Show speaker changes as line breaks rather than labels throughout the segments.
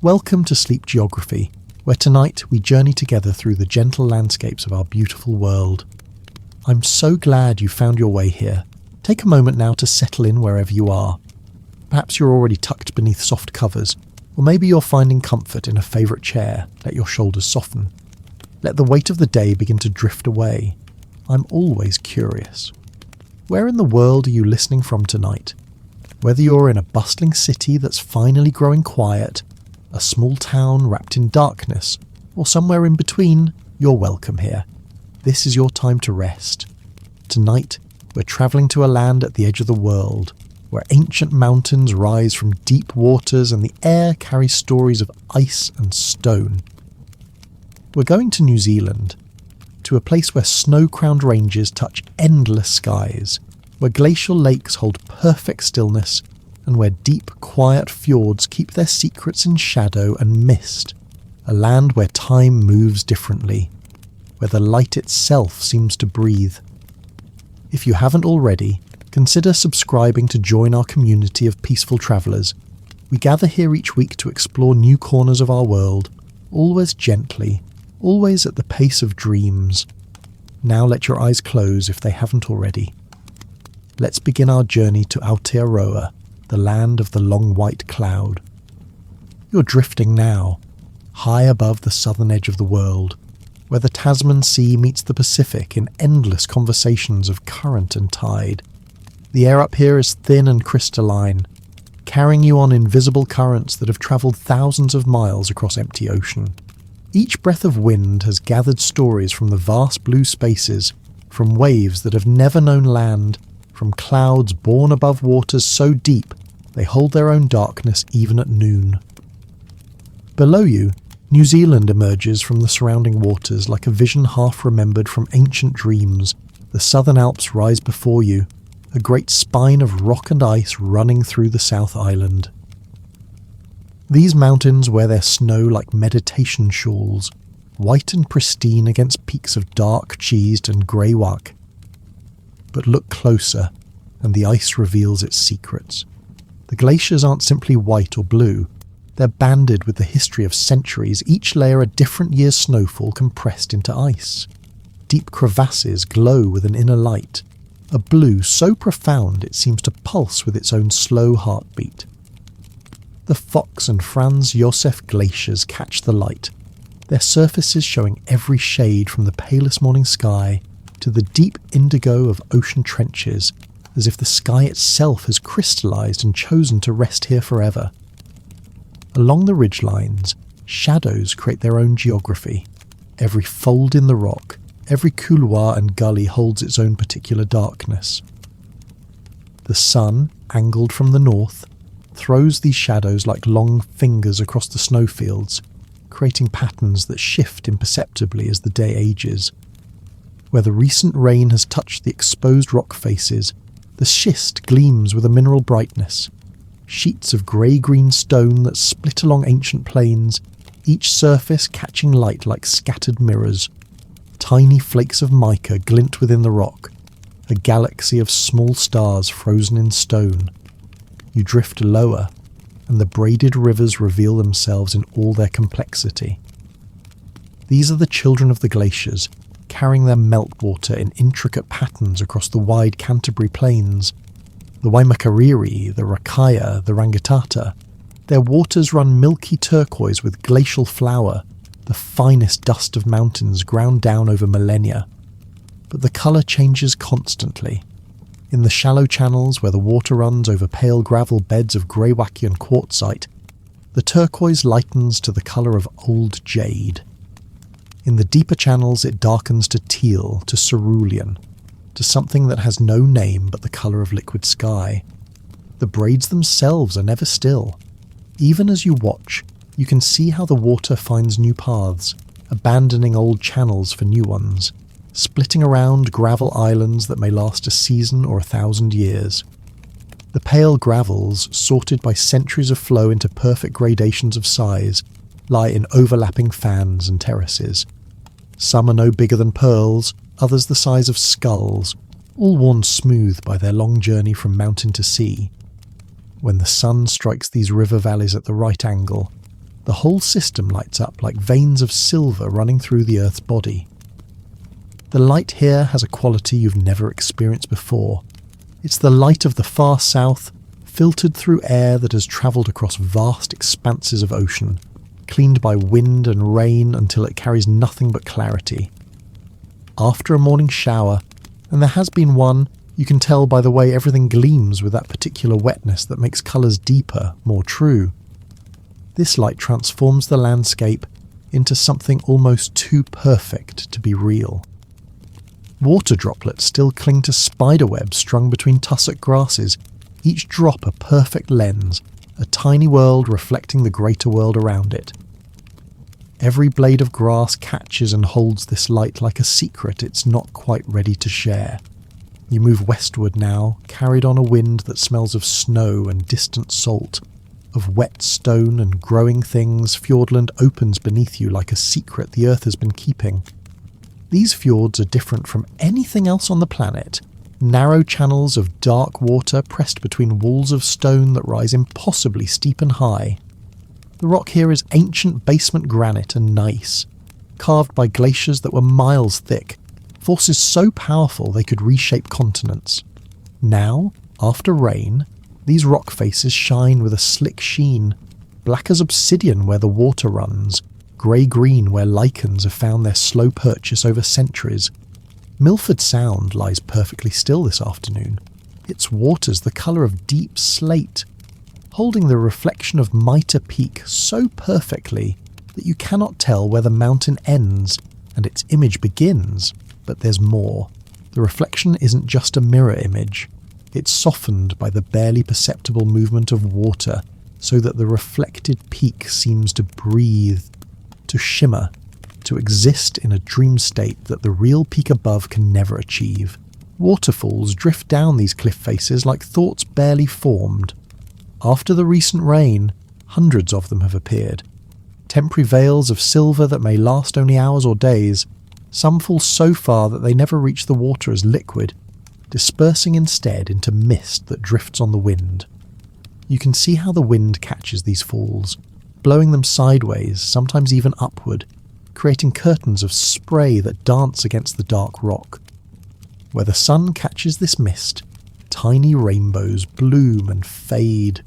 Welcome to Sleep Geography, where tonight we journey together through the gentle landscapes of our beautiful world. I'm so glad you found your way here. Take a moment now to settle in wherever you are. Perhaps you're already tucked beneath soft covers, or maybe you're finding comfort in a favourite chair. Let your shoulders soften. Let the weight of the day begin to drift away. I'm always curious. Where in the world are you listening from tonight? Whether you're in a bustling city that's finally growing quiet, a small town wrapped in darkness, or somewhere in between, you're welcome here. This is your time to rest. Tonight, we're travelling to a land at the edge of the world, where ancient mountains rise from deep waters and the air carries stories of ice and stone. We're going to New Zealand, to a place where snow-crowned ranges touch endless skies, where glacial lakes hold perfect stillness, and where deep, quiet fjords keep their secrets in shadow and mist. A land where time moves differently, where the light itself seems to breathe. If you haven't already, consider subscribing to join our community of peaceful travellers. We gather here each week to explore new corners of our world, always gently, always at the pace of dreams. Now let your eyes close if they haven't already. Let's begin our journey to Aotearoa, the land of the long white cloud. You're drifting now, high above the southern edge of the world, where the Tasman Sea meets the Pacific in endless conversations of current and tide. The air up here is thin and crystalline, carrying you on invisible currents that have travelled thousands of miles across empty ocean. Each breath of wind has gathered stories from the vast blue spaces, from waves that have never known land, from clouds born above waters so deep they hold their own darkness even at noon. Below you, New Zealand emerges from the surrounding waters like a vision half remembered from ancient dreams. The southern Alps rise before you, a great spine of rock and ice running through the South Island. These mountains wear their snow like meditation shawls, white and pristine against peaks of dark cheesed and grey waka. But look closer, and the ice reveals its secrets. The glaciers aren't simply white or blue. They're banded with the history of centuries, each layer a different year's snowfall compressed into ice. Deep crevasses glow with an inner light, a blue so profound it seems to pulse with its own slow heartbeat. The Fox and Franz Josef glaciers catch the light, their surfaces showing every shade from the palest morning sky to the deep indigo of ocean trenches, as if the sky itself has crystallized and chosen to rest here forever. Along the ridgelines, shadows create their own geography. Every fold in the rock, every couloir and gully holds its own particular darkness. The sun, angled from the north, throws these shadows like long fingers across the snowfields, creating patterns that shift imperceptibly as the day ages. Where the recent rain has touched the exposed rock faces, the schist gleams with a mineral brightness. Sheets of grey-green stone that split along ancient plains, each surface catching light like scattered mirrors. Tiny flakes of mica glint within the rock, a galaxy of small stars frozen in stone. You drift lower, and the braided rivers reveal themselves in all their complexity. These are the children of the glaciers, carrying their meltwater in intricate patterns across the wide Canterbury Plains. The Waimakariri, the Rakaia, the Rangitata. Their waters run milky turquoise with glacial flour, the finest dust of mountains ground down over millennia. But the colour changes constantly. In the shallow channels where the water runs over pale gravel beds of greywacke and quartzite, the turquoise lightens to the colour of old jade. In the deeper channels it darkens to teal, to cerulean, to something that has no name but the colour of liquid sky. The braids themselves are never still. Even as you watch, you can see how the water finds new paths, abandoning old channels for new ones, splitting around gravel islands that may last a season or 1,000 years. The pale gravels, sorted by centuries of flow into perfect gradations of size, lie in overlapping fans and terraces. Some are no bigger than pearls, others the size of skulls, all worn smooth by their long journey from mountain to sea. When the sun strikes these river valleys at the right angle, The whole system lights up like veins of silver running through the Earth's body. The light here has a quality you've never experienced before. It's the light of the far south, filtered through air that has travelled across vast expanses of ocean, cleaned by wind and rain until it carries nothing but clarity. After a morning shower, and there has been one, you can tell by the way everything gleams with that particular wetness that makes colours deeper, more true. This light transforms the landscape into something almost too perfect to be real. Water droplets still cling to spiderwebs strung between tussock grasses, each drop a perfect lens, a tiny world reflecting the greater world around it. Every blade of grass catches and holds this light like a secret it's not quite ready to share. You move westward now, carried on a wind that smells of snow and distant salt, of wet stone and growing things. Fiordland opens beneath you like a secret the earth has been keeping. These fjords are different from anything else on the planet. Narrow channels of dark water pressed between walls of stone that rise impossibly steep and high. The rock here is ancient basement granite and gneiss, carved by glaciers that were miles thick, forces so powerful they could reshape continents. Now, after rain, these rock faces shine with a slick sheen, black as obsidian where the water runs, grey-green where lichens have found their slow purchase over centuries. Milford Sound lies perfectly still this afternoon, its waters the colour of deep slate, holding the reflection of Mitre Peak so perfectly that you cannot tell where the mountain ends and its image begins, but there's more. The reflection isn't just a mirror image. It's softened by the barely perceptible movement of water so that the reflected peak seems to breathe, to shimmer, to exist in a dream state that the real peak above can never achieve. Waterfalls drift down these cliff faces like thoughts barely formed. After the recent rain, hundreds of them have appeared. Temporary veils of silver that may last only hours or days. Some fall so far that they never reach the water as liquid, dispersing instead into mist that drifts on the wind. You can see how the wind catches these falls, blowing them sideways, sometimes even upward, creating curtains of spray that dance against the dark rock. Where the sun catches this mist, tiny rainbows bloom and fade,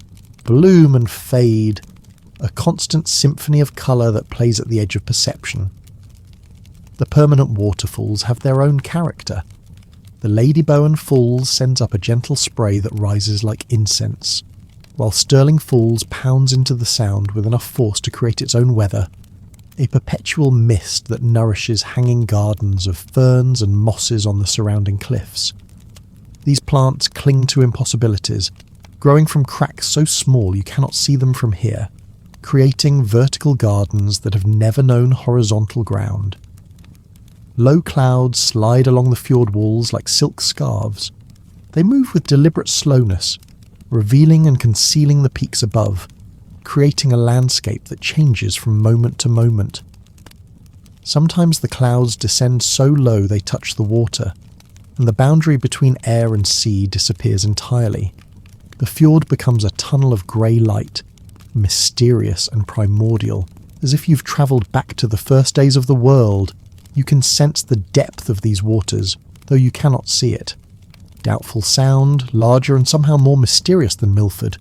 a constant symphony of colour that plays at the edge of perception. The permanent waterfalls have their own character. The Lady Bowen Falls sends up a gentle spray that rises like incense, while Stirling Falls pounds into the sound with enough force to create its own weather, a perpetual mist that nourishes hanging gardens of ferns and mosses on the surrounding cliffs. These plants cling to impossibilities, growing from cracks so small you cannot see them from here, creating vertical gardens that have never known horizontal ground. Low clouds slide along the fjord walls like silk scarves. They move with deliberate slowness, revealing and concealing the peaks above, creating a landscape that changes from moment to moment. Sometimes the clouds descend so low they touch the water, and the boundary between air and sea disappears entirely. The fjord becomes a tunnel of grey light, mysterious and primordial, as if you've travelled back to the first days of the world. You can sense the depth of these waters, though you cannot see it. Doubtful Sound, larger and somehow more mysterious than Milford,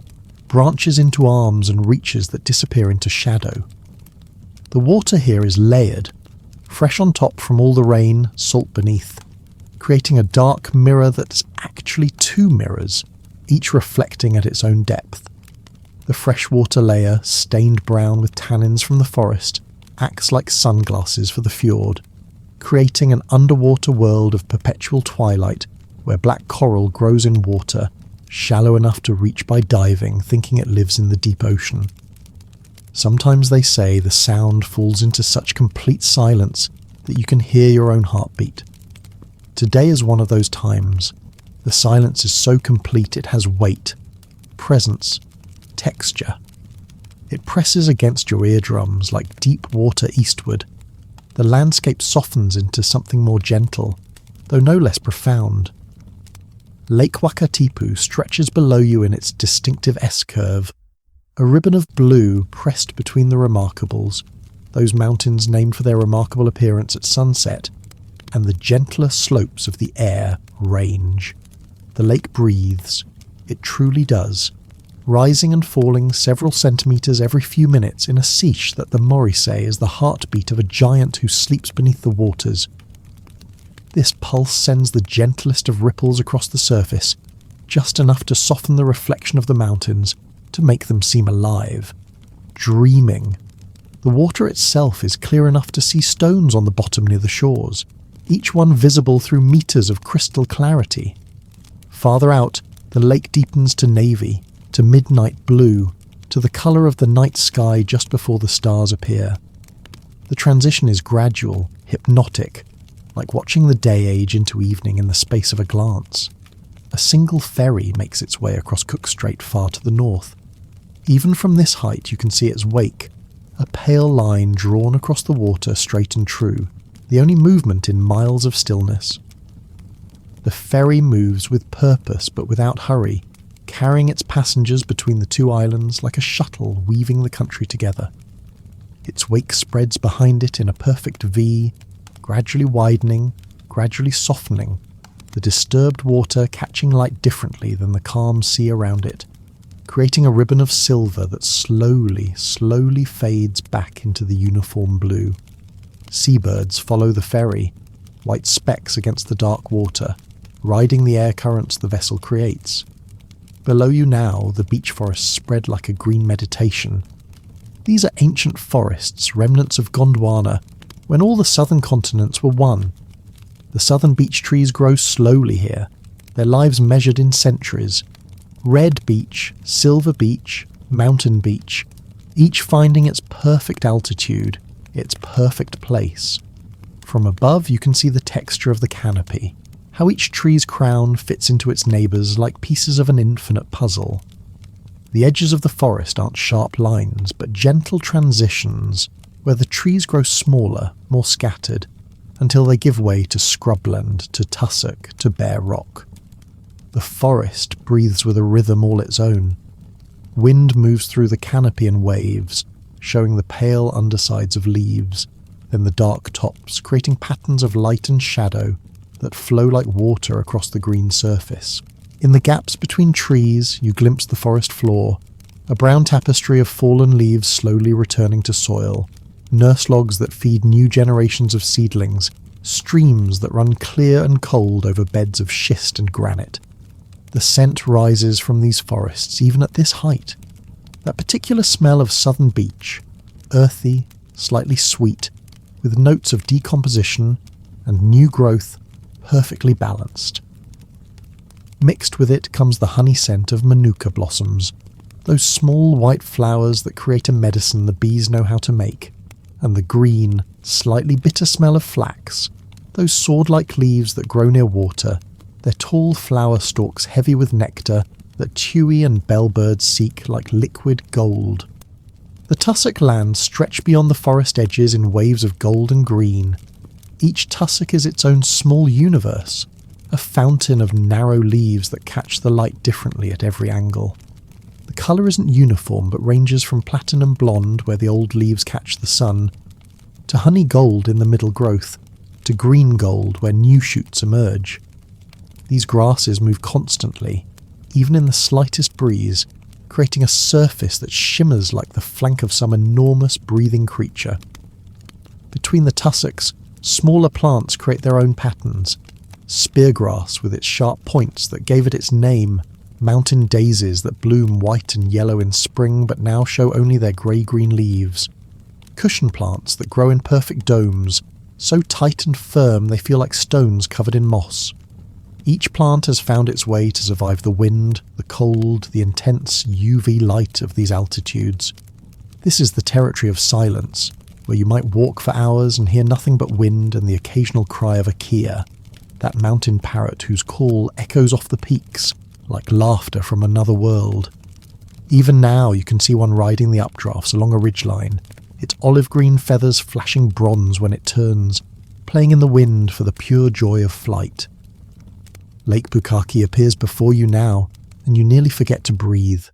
branches into arms and reaches that disappear into shadow. The water here is layered, fresh on top from all the rain, salt beneath, creating a dark mirror that's actually two mirrors, each reflecting at its own depth. The freshwater layer, stained brown with tannins from the forest, acts like sunglasses for the fjord, creating an underwater world of perpetual twilight where black coral grows in water, shallow enough to reach by diving, thinking it lives in the deep ocean. Sometimes they say the sound falls into such complete silence that you can hear your own heartbeat. Today is one of those times. The silence is so complete it has weight, presence, texture. It presses against your eardrums like deep water eastward. The landscape softens into something more gentle, though no less profound. Lake Waka stretches below you in its distinctive S-curve, A ribbon of blue pressed between the Remarkables, those mountains named for their remarkable appearance at sunset, and the gentler slopes of the Air range. The lake breathes. It truly does, rising and falling several centimetres every few minutes in a seiche that the Maori say is the heartbeat of a giant who sleeps beneath the waters. This pulse sends the gentlest of ripples across the surface, just enough to soften the reflection of the mountains, to make them seem alive, dreaming. The water itself is clear enough to see stones on the bottom near the shores, each one visible through metres of crystal clarity. Farther out, the lake deepens to navy, to midnight blue, to the colour of the night sky just before the stars appear. The transition is gradual, hypnotic, like watching the day age into evening in the space of a glance. A single ferry makes its way across Cook Strait far to the north. Even from this height you can see its wake, a pale line drawn across the water straight and true, the only movement in miles of stillness. The ferry moves with purpose but without hurry, carrying its passengers between the two islands like a shuttle weaving the country together. Its wake spreads behind it in a perfect V, gradually widening, gradually softening, the disturbed water catching light differently than the calm sea around it, creating a ribbon of silver that slowly, slowly fades back into the uniform blue. Seabirds follow the ferry, white specks against the dark water, riding the air currents the vessel creates. Below you now, the beech forests spread like a green meditation. These are ancient forests, remnants of Gondwana, when all the southern continents were one. The southern beech trees grow slowly here, their lives measured in centuries. Red beech, silver beech, mountain beech, each finding its perfect altitude, its perfect place. From above you can see the texture of the canopy, how each tree's crown fits into its neighbours like pieces of an infinite puzzle. The edges of the forest aren't sharp lines, but gentle transitions, where the trees grow smaller, more scattered, until they give way to scrubland, to tussock, to bare rock. The forest breathes with a rhythm all its own. Wind moves through the canopy in waves, showing the pale undersides of leaves, then the dark tops, creating patterns of light and shadow that flow like water across the green surface. In the gaps between trees, you glimpse the forest floor, a brown tapestry of fallen leaves slowly returning to soil, nurse logs that feed new generations of seedlings, streams that run clear and cold over beds of schist and granite. The scent rises from these forests even at this height. That particular smell of southern beech, earthy, slightly sweet, with notes of decomposition and new growth, perfectly balanced. Mixed with it comes the honey scent of manuka blossoms, those small white flowers that create a medicine the bees know how to make, and the green, slightly bitter smell of flax, those sword-like leaves that grow near water, their tall flower stalks heavy with nectar that tui and bellbirds seek like liquid gold. The tussock lands stretch beyond the forest edges in waves of gold and green. Each tussock is its own small universe, a fountain of narrow leaves that catch the light differently at every angle. The colour isn't uniform but ranges from platinum blonde where the old leaves catch the sun, to honey gold in the middle growth, to green gold where new shoots emerge. These grasses move constantly, even in the slightest breeze, creating a surface that shimmers like the flank of some enormous breathing creature. Between the tussocks, smaller plants create their own patterns. Speargrass with its sharp points that gave it its name, mountain daisies that bloom white and yellow in spring but now show only their grey-green leaves, cushion plants that grow in perfect domes, so tight and firm they feel like stones covered in moss. Each plant has found its way to survive the wind, the cold, the intense UV light of these altitudes. This is the territory of silence, where you might walk for hours and hear nothing but wind and the occasional cry of a kia, that mountain parrot whose call echoes off the peaks, like laughter from another world. Even now you can see one riding the updrafts along a ridgeline, its olive-green feathers flashing bronze when it turns, playing in the wind for the pure joy of flight. Lake Pukaki appears before you now, and you nearly forget to breathe.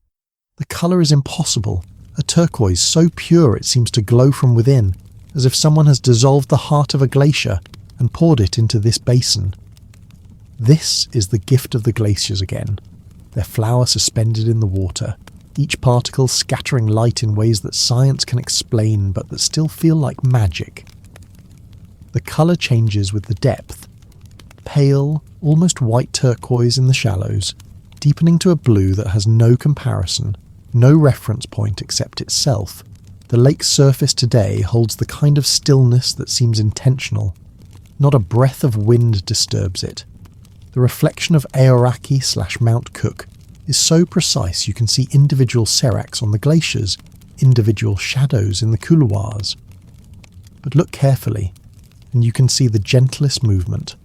The colour is impossible, a turquoise so pure it seems to glow from within, as if someone has dissolved the heart of a glacier and poured it into this basin. This is the gift of the glaciers again, their flower suspended in the water, each particle scattering light in ways that science can explain but that still feel like magic. The colour changes with the depth. Pale, almost white turquoise in the shallows, deepening to a blue that has no comparison, no reference point except itself. The lake's surface today holds the kind of stillness that seems intentional. Not a breath of wind disturbs it. The reflection of Aoraki/Mount Cook is so precise you can see individual seracs on the glaciers, individual shadows in the couloirs. But look carefully, and you can see the gentlest movement.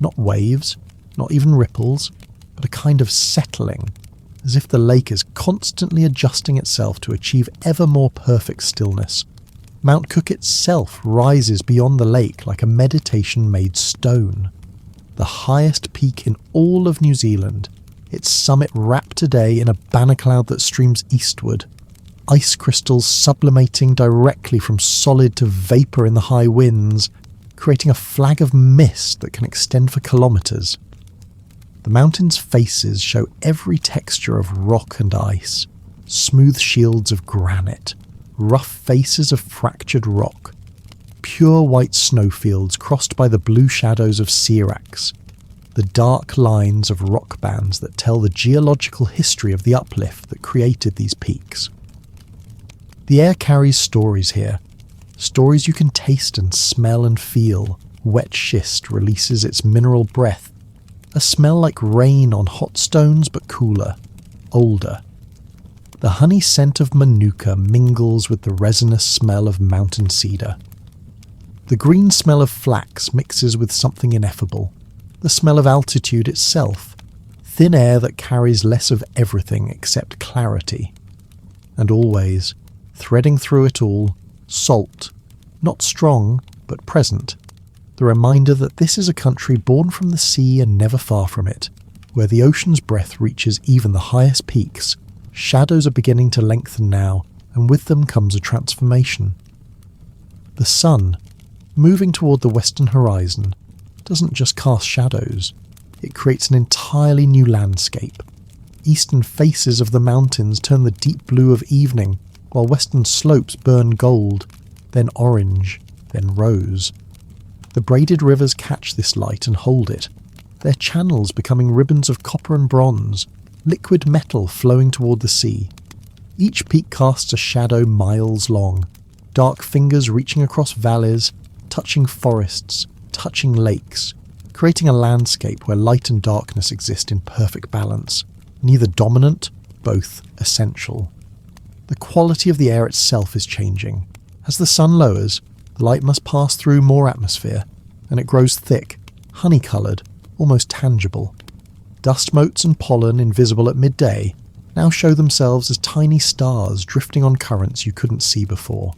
Not waves, not even ripples, but a kind of settling, as if the lake is constantly adjusting itself to achieve ever more perfect stillness. Mount Cook itself rises beyond the lake like a meditation-made stone. The highest peak in all of New Zealand, its summit wrapped today in a banner cloud that streams eastward, ice crystals sublimating directly from solid to vapour in the high winds, creating a flag of mist that can extend for kilometres. The mountain's faces show every texture of rock and ice, smooth shields of granite, rough faces of fractured rock, pure white snowfields crossed by the blue shadows of seracs, the dark lines of rock bands that tell the geological history of the uplift that created these peaks. The air carries stories here, stories you can taste and smell and feel. Wet schist releases its mineral breath, a smell like rain on hot stones but cooler, older. The honey scent of manuka mingles with the resinous smell of mountain cedar. The green smell of flax mixes with something ineffable, the smell of altitude itself, thin air that carries less of everything except clarity. And always, threading through it all, salt, not strong, but present. The reminder that this is a country born from the sea and never far from it, where the ocean's breath reaches even the highest peaks. Shadows are beginning to lengthen now, and with them comes a transformation. The sun, moving toward the western horizon, doesn't just cast shadows, it creates an entirely new landscape. Eastern faces of the mountains turn the deep blue of evening, while western slopes burn gold, then orange, then rose. The braided rivers catch this light and hold it, their channels becoming ribbons of copper and bronze, liquid metal flowing toward the sea. Each peak casts a shadow miles long, dark fingers reaching across valleys, touching forests, touching lakes, creating a landscape where light and darkness exist in perfect balance, neither dominant, both essential. The quality of the air itself is changing. As the sun lowers, the light must pass through more atmosphere, and it grows thick, honey-coloured, almost tangible. Dust motes and pollen invisible at midday now show themselves as tiny stars drifting on currents you couldn't see before.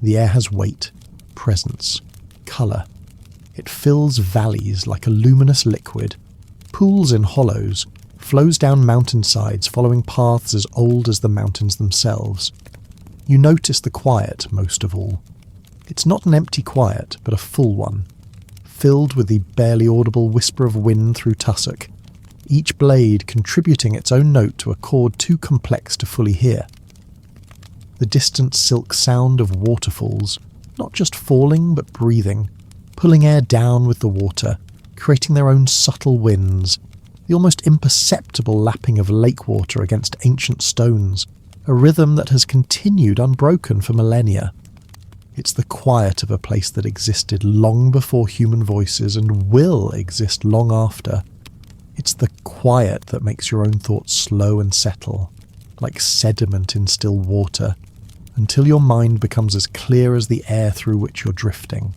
The air has weight, presence, colour. It fills valleys like a luminous liquid, pools in hollows, flows down mountainsides following paths as old as the mountains themselves. You notice the quiet most of all. It's not an empty quiet, but a full one, filled with the barely audible whisper of wind through tussock, each blade contributing its own note to a chord too complex to fully hear. The distant silk sound of waterfalls, not just falling but breathing, pulling air down with the water, creating their own subtle winds, the almost imperceptible lapping of lake water against ancient stones, a rhythm that has continued unbroken for millennia. It's the quiet of a place that existed long before human voices and will exist long after. It's the quiet that makes your own thoughts slow and settle, like sediment in still water, until your mind becomes as clear as the air through which you're drifting.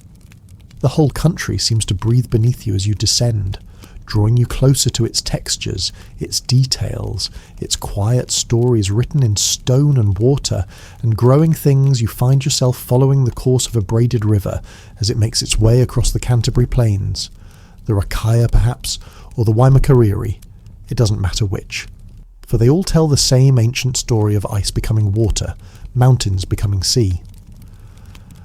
The whole country seems to breathe beneath you as you descend, drawing you closer to its textures, its details, its quiet stories written in stone and water, and growing things you find yourself following the course of a braided river as it makes its way across the Canterbury Plains, the Rakaia perhaps, or the Waimakariri, it doesn't matter which. for they all tell the same ancient story of ice becoming water, mountains becoming sea.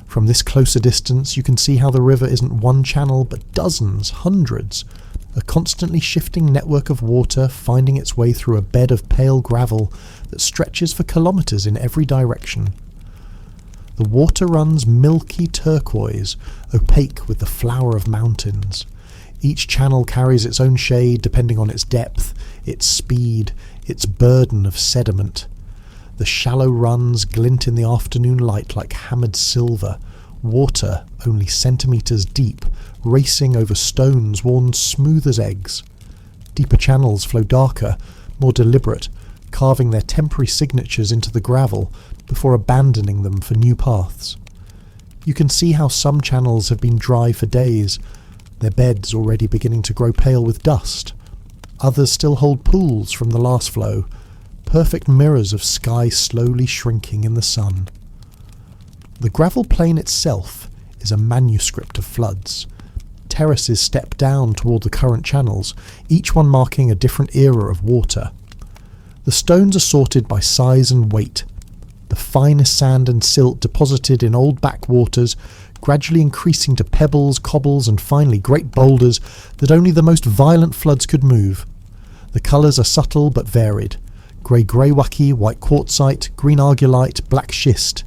From this closer distance, you can see how the river isn't one channel, but dozens, hundreds, a constantly shifting network of water finding its way through a bed of pale gravel that stretches for kilometres in every direction. The water runs milky turquoise, opaque with the flower of mountains. Each channel carries its own shade depending on its depth, its speed, its burden of sediment. The shallow runs glint in the afternoon light like hammered silver, water only centimetres deep, racing over stones worn smooth as eggs. Deeper channels flow darker, more deliberate, carving their temporary signatures into the gravel before abandoning them for new paths. You can see how some channels have been dry for days, their beds already beginning to grow pale with dust. Others still hold pools from the last flow, perfect mirrors of sky slowly shrinking in the sun. The gravel plain itself is a manuscript of floods. Terraces step down toward the current channels, each one marking a different era of water. The stones are sorted by size and weight. The finest sand and silt deposited in old backwaters, gradually increasing to pebbles, cobbles, and finally great boulders that only the most violent floods could move. The colours are subtle but varied. Grey greywacke, white quartzite, green argillite, black schist.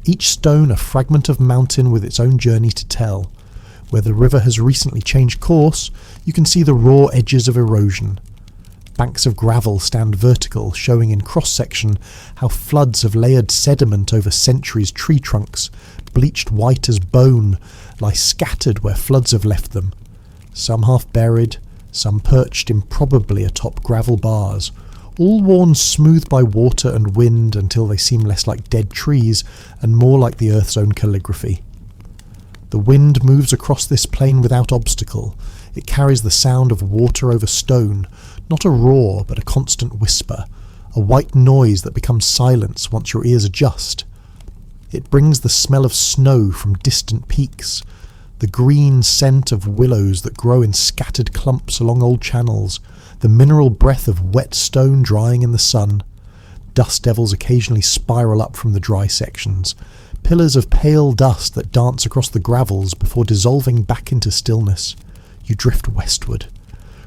Each stone a fragment of mountain with its own journey to tell. Where the river has recently changed course, you can see the raw edges of erosion. Banks of gravel stand vertical, showing in cross-section how floods have layered sediment over centuries. Tree trunks, bleached white as bone, lie scattered where floods have left them. Some half buried, some perched improbably atop gravel bars, all worn smooth by water and wind until they seem less like dead trees and more like the earth's own calligraphy. The wind moves across this plain without obstacle. It carries the sound of water over stone, not a roar but a constant whisper, a white noise that becomes silence once your ears adjust. It brings the smell of snow from distant peaks, the green scent of willows that grow in scattered clumps along old channels, the mineral breath of wet stone drying in the sun. Dust devils occasionally spiral up from the dry sections, pillars of pale dust that dance across the gravels before dissolving back into stillness. You drift westward,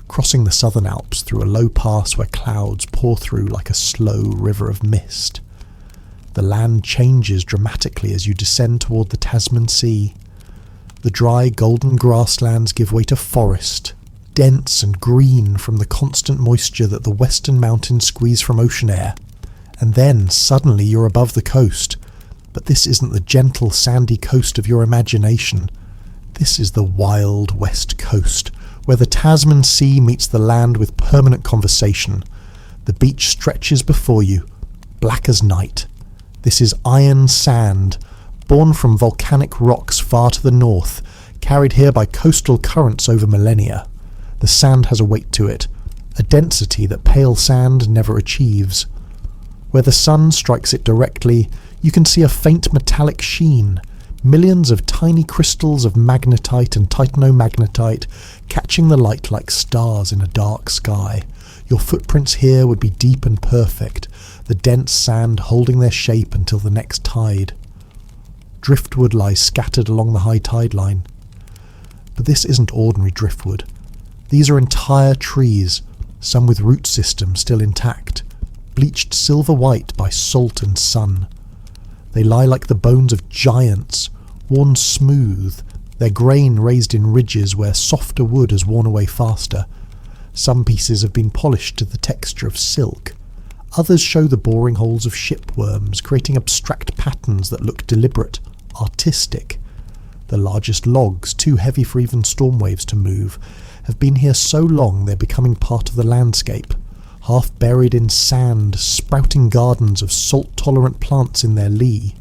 crossing the southern Alps through a low pass where clouds pour through like a slow river of mist. The land changes dramatically as you descend toward the Tasman Sea. The dry golden grasslands give way to forest, dense and green from the constant moisture that the western mountains squeeze from ocean air. And then suddenly you're above the coast. But this isn't the gentle sandy coast of your imagination. This is the wild west coast, where the Tasman Sea meets the land with permanent conversation. The beach stretches before you, black as night. This is iron sand, born from volcanic rocks far to the north, carried here by coastal currents over millennia. The sand has a weight to it, a density that pale sand never achieves. Where the sun strikes it directly, you can see a faint metallic sheen, millions of tiny crystals of magnetite and titanomagnetite catching the light like stars in a dark sky. Your footprints here would be deep and perfect, the dense sand holding their shape until the next tide. Driftwood lies scattered along the high tide line. But this isn't ordinary driftwood. These are entire trees, some with root systems still intact, bleached silver white by salt and sun. They lie like the bones of giants, worn smooth, their grain raised in ridges where softer wood has worn away faster. Some pieces have been polished to the texture of silk. Others show the boring holes of shipworms, creating abstract patterns that look deliberate, artistic. The largest logs, too heavy for even storm waves to move, have been here so long they're becoming part of the landscape. Half buried in sand, sprouting gardens of salt-tolerant plants in their lee.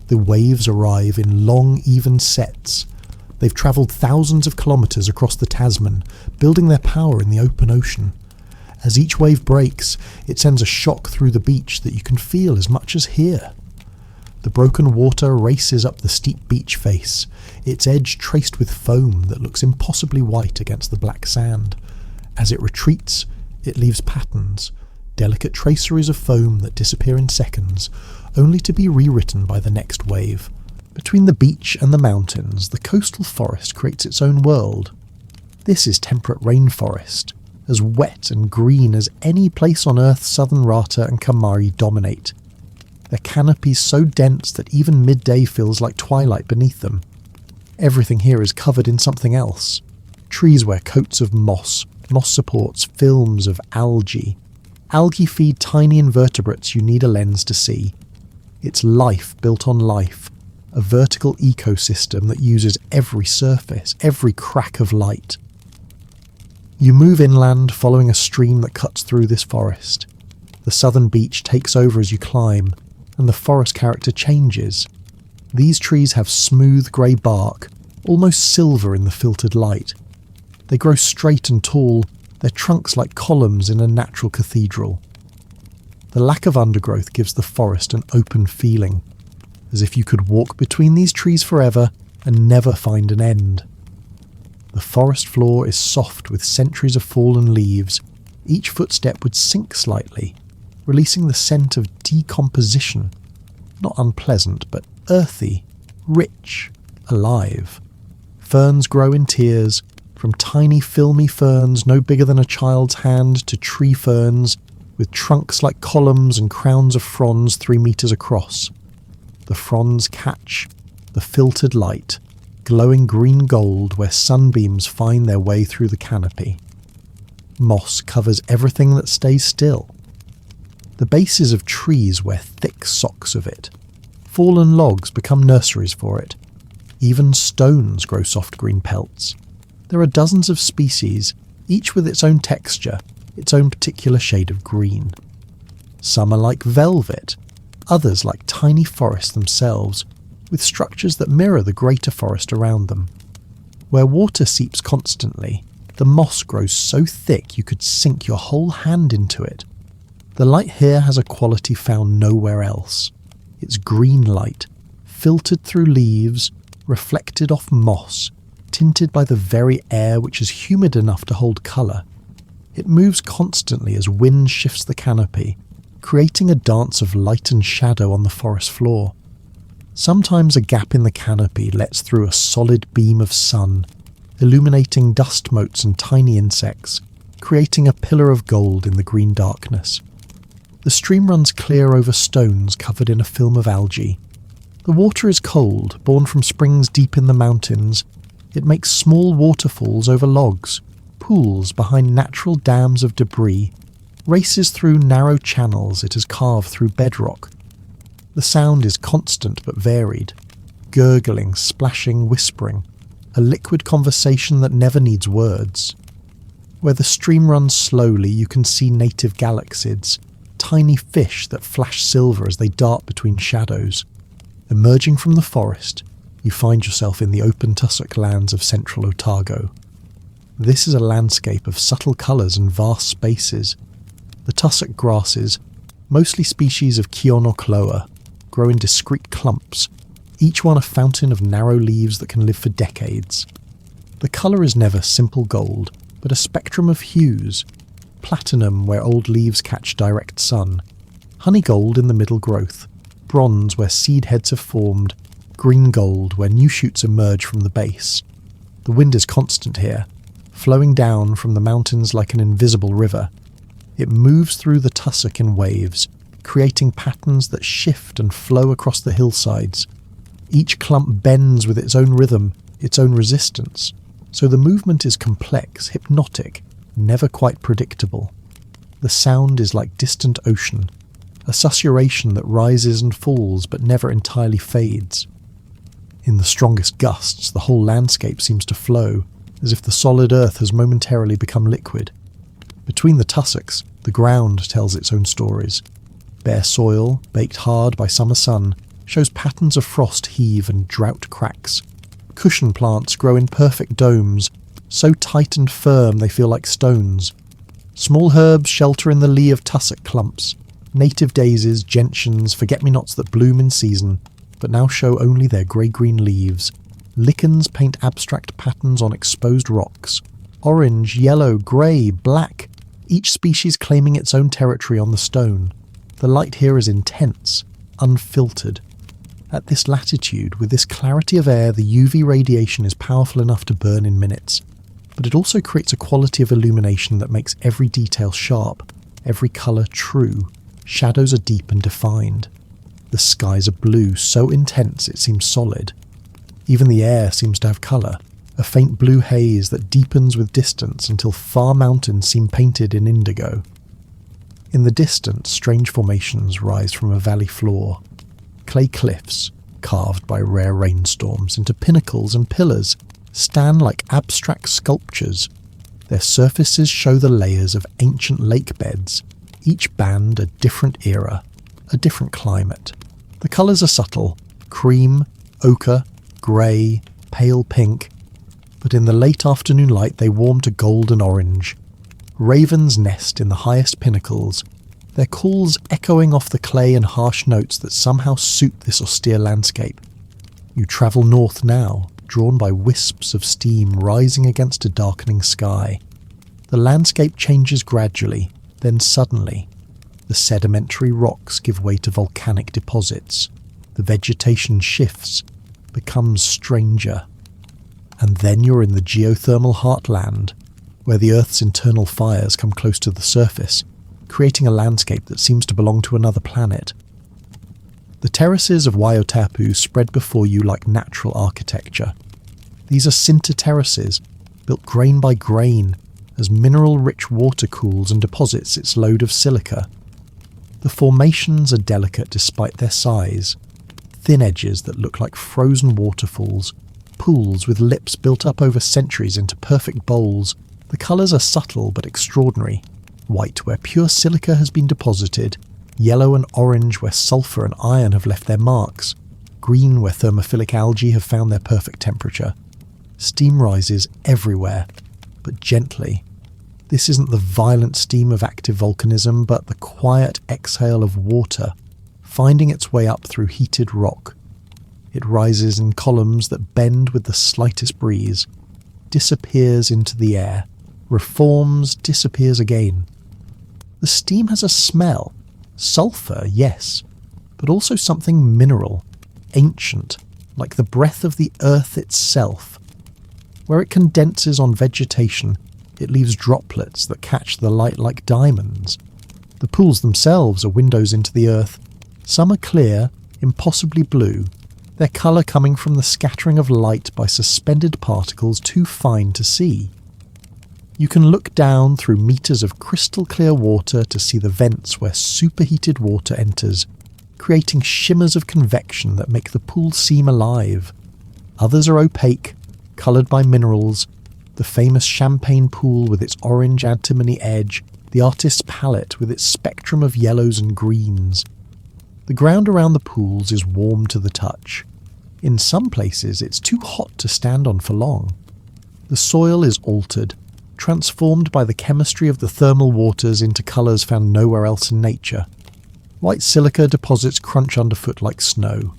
The waves arrive in long, even sets. They've travelled thousands of kilometres across the Tasman, building their power in the open ocean. As each wave breaks, it sends a shock through the beach that you can feel as much as hear. The broken water races up the steep beach face, its edge traced with foam that looks impossibly white against the black sand. As it retreats, it leaves patterns, delicate traceries of foam that disappear in seconds, only to be rewritten by the next wave. Between the beach and the mountains, the coastal forest creates its own world. This is temperate rainforest, as wet and green as any place on Earth southern Rata and Kamari dominate. Their canopies so dense that even midday feels like twilight beneath them. Everything here is covered in something else. Trees wear coats of moss supports films of algae. Algae feed tiny invertebrates you need a lens to see. It's life built on life, a vertical ecosystem that uses every surface, every crack of light. You move inland following a stream that cuts through this forest. The southern beach takes over as you climb, and the forest character changes. These trees have smooth grey bark, almost silver in the filtered light. They grow straight and tall, their trunks like columns in a natural cathedral. The lack of undergrowth gives the forest an open feeling, as if you could walk between these trees forever and never find an end. The forest floor is soft with centuries of fallen leaves. Each footstep would sink slightly, releasing the scent of decomposition. Not unpleasant, but earthy, rich, alive. Ferns grow in tiers, from tiny filmy ferns no bigger than a child's hand to tree ferns with trunks like columns and crowns of fronds 3 meters across. The fronds catch the filtered light, glowing green gold where sunbeams find their way through the canopy. Moss covers everything that stays still. The bases of trees wear thick socks of it. Fallen logs become nurseries for it. Even stones grow soft green pelts. There are dozens of species, each with its own texture, its own particular shade of green. Some are like velvet, others like tiny forests themselves, with structures that mirror the greater forest around them. Where water seeps constantly, the moss grows so thick you could sink your whole hand into it. The light here has a quality found nowhere else. It's green light, filtered through leaves, reflected off moss, tinted by the very air which is humid enough to hold colour. It moves constantly as wind shifts the canopy, creating a dance of light and shadow on the forest floor. Sometimes a gap in the canopy lets through a solid beam of sun, illuminating dust motes and tiny insects, creating a pillar of gold in the green darkness. The stream runs clear over stones covered in a film of algae. The water is cold, born from springs deep in the mountains. It makes small waterfalls over logs, pools behind natural dams of debris, races through narrow channels it has carved through bedrock. The sound is constant but varied, gurgling, splashing, whispering, a liquid conversation that never needs words. Where the stream runs slowly, you can see native galaxids, tiny fish that flash silver as they dart between shadows. Emerging from the forest, you find yourself in the open tussock lands of central Otago. This is a landscape of subtle colours and vast spaces. The tussock grasses, mostly species of Kionokloa, grow in discrete clumps, each one a fountain of narrow leaves that can live for decades. The colour is never simple gold, but a spectrum of hues. Platinum where old leaves catch direct sun, honey gold in the middle growth, bronze where seed heads have formed, green gold where new shoots emerge from the base. The wind is constant here, flowing down from the mountains like an invisible river. It moves through the tussock in waves, creating patterns that shift and flow across the hillsides. Each clump bends with its own rhythm, its own resistance, so the movement is complex, hypnotic, never quite predictable. The sound is like distant ocean, a susurration that rises and falls but never entirely fades. In the strongest gusts, the whole landscape seems to flow, as if the solid earth has momentarily become liquid. Between the tussocks, the ground tells its own stories. Bare soil, baked hard by summer sun, shows patterns of frost heave and drought cracks. Cushion plants grow in perfect domes, so tight and firm they feel like stones. Small herbs shelter in the lee of tussock clumps. Native daisies, gentians, forget-me-nots that bloom in season, but now show only their grey-green leaves. Lichens paint abstract patterns on exposed rocks. Orange, yellow, grey, black. each species claiming its own territory on the stone. The light here is intense, unfiltered. At this latitude, with this clarity of air, the UV radiation is powerful enough to burn in minutes, but it also creates a quality of illumination that makes every detail sharp, every colour true. Shadows are deep and defined. The skies are blue, so intense it seems solid. Even the air seems to have colour, a faint blue haze that deepens with distance until far mountains seem painted in indigo. In the distance, strange formations rise from a valley floor. Clay cliffs, carved by rare rainstorms into pinnacles and pillars, stand like abstract sculptures. Their surfaces show the layers of ancient lake beds, each band a different era, a different climate. The colours are subtle: cream, ochre, grey, pale pink, but in the late afternoon light they warm to gold and orange. Ravens nest in the highest pinnacles, their calls echoing off the clay and harsh notes that somehow suit this austere landscape. You travel north now, drawn by wisps of steam rising against a darkening sky. The landscape changes gradually, then suddenly. The sedimentary rocks give way to volcanic deposits. The vegetation shifts, becomes stranger. And then you're in the geothermal heartland, where the Earth's internal fires come close to the surface, creating a landscape that seems to belong to another planet. The terraces of Waiotapu spread before you like natural architecture. These are sinter terraces, built grain by grain, as mineral-rich water cools and deposits its load of silica. The formations are delicate despite their size, thin edges that look like frozen waterfalls, pools with lips built up over centuries into perfect bowls. The colours are subtle but extraordinary: white where pure silica has been deposited, yellow and orange where sulphur and iron have left their marks, green where thermophilic algae have found their perfect temperature. Steam rises everywhere, but gently. This isn't the violent steam of active volcanism, but the quiet exhale of water, finding its way up through heated rock. It rises in columns that bend with the slightest breeze, disappears into the air, reforms, disappears again. The steam has a smell. Sulphur, yes, but also something mineral, ancient, like the breath of the earth itself. Where it condenses on vegetation, it leaves droplets that catch the light like diamonds. The pools themselves are windows into the earth. Some are clear, impossibly blue, their colour coming from the scattering of light by suspended particles too fine to see. You can look down through meters of crystal clear water to see the vents where superheated water enters, creating shimmers of convection that make the pool seem alive. Others are opaque, coloured by minerals, the famous champagne pool with its orange antimony edge, the artist's palette with its spectrum of yellows and greens. The ground around the pools is warm to the touch. In some places it's too hot to stand on for long. The soil is altered, transformed by the chemistry of the thermal waters into colours found nowhere else in nature. White silica deposits crunch underfoot like snow.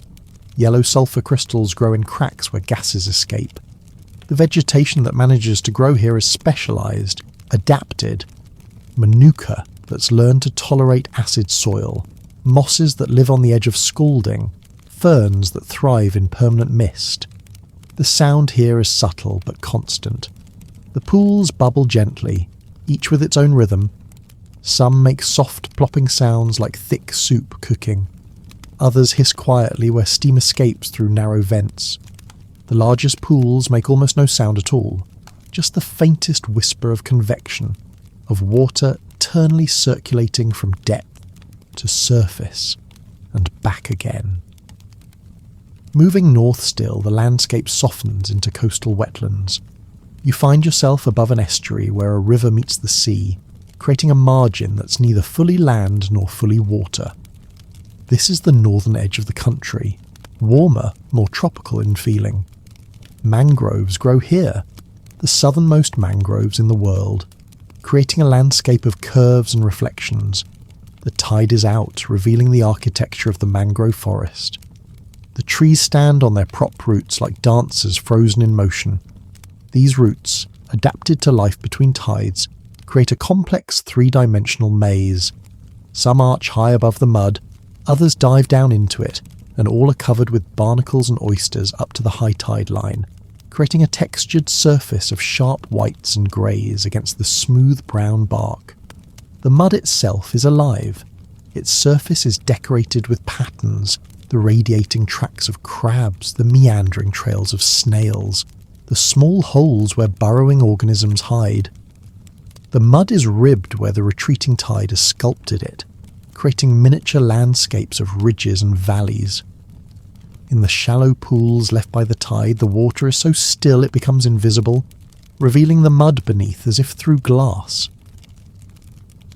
Yellow sulphur crystals grow in cracks where gases escape. The vegetation that manages to grow here is specialised, adapted. Manuka that's learned to tolerate acid soil, mosses that live on the edge of scalding, ferns that thrive in permanent mist. The sound here is subtle but constant. The pools bubble gently, each with its own rhythm. Some make soft plopping sounds like thick soup cooking. Others hiss quietly where steam escapes through narrow vents. The largest pools make almost no sound at all, just the faintest whisper of convection, of water eternally circulating from depth to surface and back again. Moving north still, the landscape softens into coastal wetlands. You find yourself above an estuary where a river meets the sea, creating a margin that's neither fully land nor fully water. This is the northern edge of the country, warmer, more tropical in feeling. Mangroves grow here, the southernmost mangroves in the world, creating a landscape of curves and reflections. The tide is out, revealing the architecture of the mangrove forest. The trees stand on their prop roots like dancers frozen in motion. These roots, adapted to life between tides, create a complex three-dimensional maze. Some arch high above the mud, others dive down into it, and all are covered with barnacles and oysters up to the high tide line, creating a textured surface of sharp whites and greys against the smooth brown bark. The mud itself is alive. Its surface is decorated with patterns, the radiating tracks of crabs, the meandering trails of snails, the small holes where burrowing organisms hide. The mud is ribbed where the retreating tide has sculpted it, creating miniature landscapes of ridges and valleys. In the shallow pools left by the tide, the water is so still it becomes invisible, revealing the mud beneath as if through glass.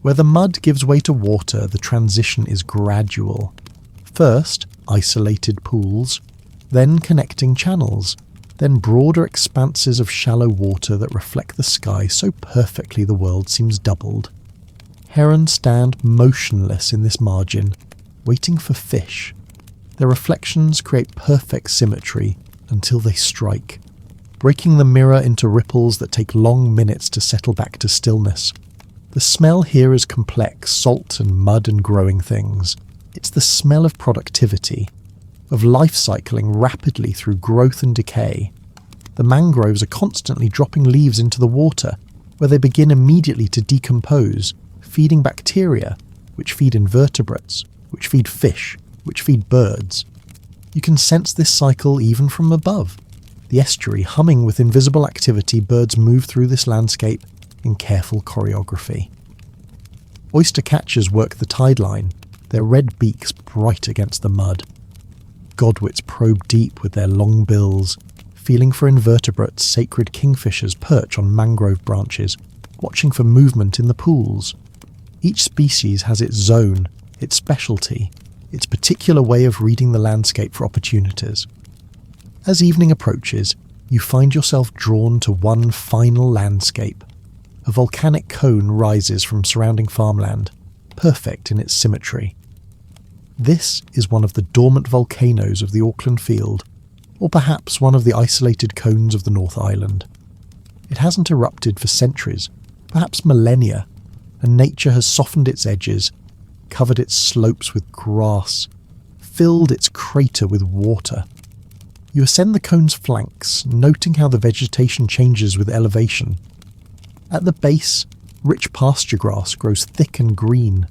Where the mud gives way to water, the transition is gradual. First, isolated pools, then connecting channels, then broader expanses of shallow water that reflect the sky so perfectly the world seems doubled. Herons stand motionless in this margin, waiting for fish. Their reflections create perfect symmetry until they strike, breaking the mirror into ripples that take long minutes to settle back to stillness. The smell here is complex, salt and mud and growing things. It's the smell of productivity, of life cycling rapidly through growth and decay. The mangroves are constantly dropping leaves into the water, where they begin immediately to decompose, feeding bacteria, which feed invertebrates, which feed fish, which feed birds. You can sense this cycle even from above. The estuary humming with invisible activity, birds move through this landscape in careful choreography. Oyster catchers work the tide line, their red beaks bright against the mud. Godwits probe deep with their long bills, feeling for invertebrates. Sacred kingfishers perch on mangrove branches, watching for movement in the pools. Each species has its zone, its specialty, its particular way of reading the landscape for opportunities. As evening approaches, you find yourself drawn to one final landscape. A volcanic cone rises from surrounding farmland, perfect in its symmetry. This is one of the dormant volcanoes of the Auckland Field, or perhaps one of the isolated cones of the North Island. It hasn't erupted for centuries, perhaps millennia, and nature has softened its edges, covered its slopes with grass, filled its crater with water. You ascend the cone's flanks, noting how the vegetation changes with elevation. At the base, rich pasture grass grows thick and green.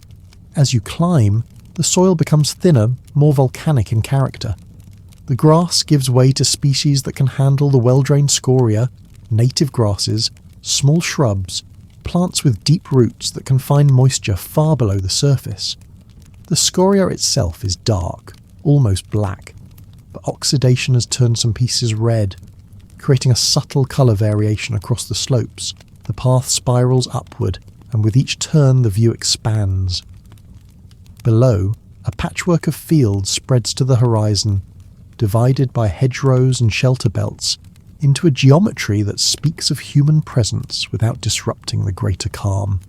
As you climb, the soil becomes thinner, more volcanic in character. The grass gives way to species that can handle the well-drained scoria, native grasses, small shrubs, plants with deep roots that can find moisture far below the surface. The scoria itself is dark, almost black, but oxidation has turned some pieces red, creating a subtle colour variation across the slopes. The path spirals upward, and with each turn the view expands. Below, a patchwork of fields spreads to the horizon, divided by hedgerows and shelter belts, into a geometry that speaks of human presence without disrupting the greater calm.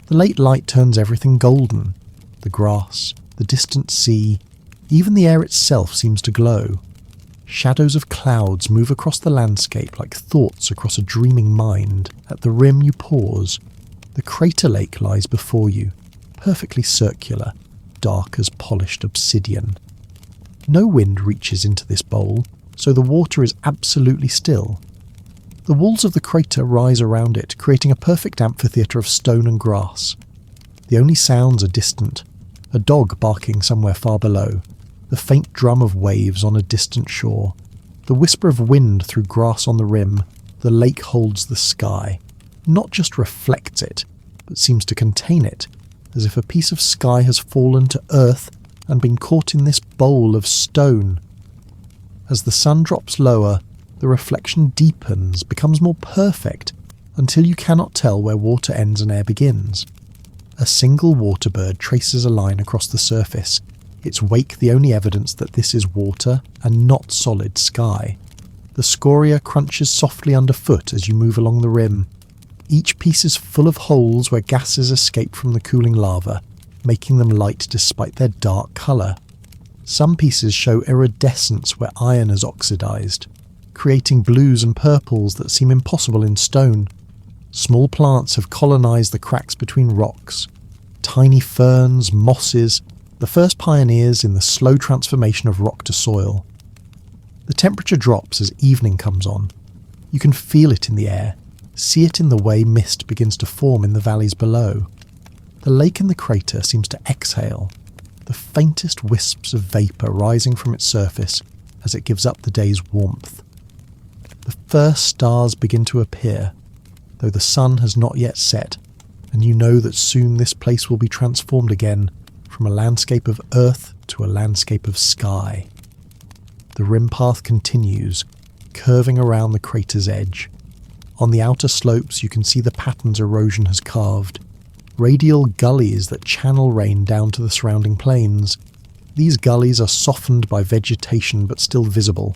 The late light turns everything golden. The grass, the distant sea, even the air itself seems to glow. Shadows of clouds move across the landscape like thoughts across a dreaming mind. At the rim you pause. The crater lake lies before you, perfectly circular, dark as polished obsidian. No wind reaches into this bowl, so the water is absolutely still. The walls of the crater rise around it, creating a perfect amphitheatre of stone and grass. The only sounds are distant, a dog barking somewhere far below, the faint drum of waves on a distant shore, the whisper of wind through grass on the rim. The lake holds the sky, not just reflects it, but seems to contain it, as if a piece of sky has fallen to earth and been caught in this bowl of stone. As the sun drops lower, the reflection deepens, becomes more perfect, until you cannot tell where water ends and air begins. A single waterbird traces a line across the surface, its wake the only evidence that this is water and not solid sky. The scoria crunches softly underfoot as you move along the rim. Each piece is full of holes where gases escape from the cooling lava, making them light despite their dark colour. Some pieces show iridescence where iron has oxidized, creating blues and purples that seem impossible in stone. Small plants have colonized the cracks between rocks. Tiny ferns, mosses, the first pioneers in the slow transformation of rock to soil. The temperature drops as evening comes on. You can feel it in the air, see it in the way mist begins to form in the valleys below. The lake in the crater seems to exhale, the faintest wisps of vapour rising from its surface as it gives up the day's warmth. The first stars begin to appear, though the sun has not yet set, and you know that soon this place will be transformed again from a landscape of earth to a landscape of sky. The rim path continues, curving around the crater's edge. On the outer slopes you can see the patterns erosion has carved, radial gullies that channel rain down to the surrounding plains. These gullies are softened by vegetation but still visible,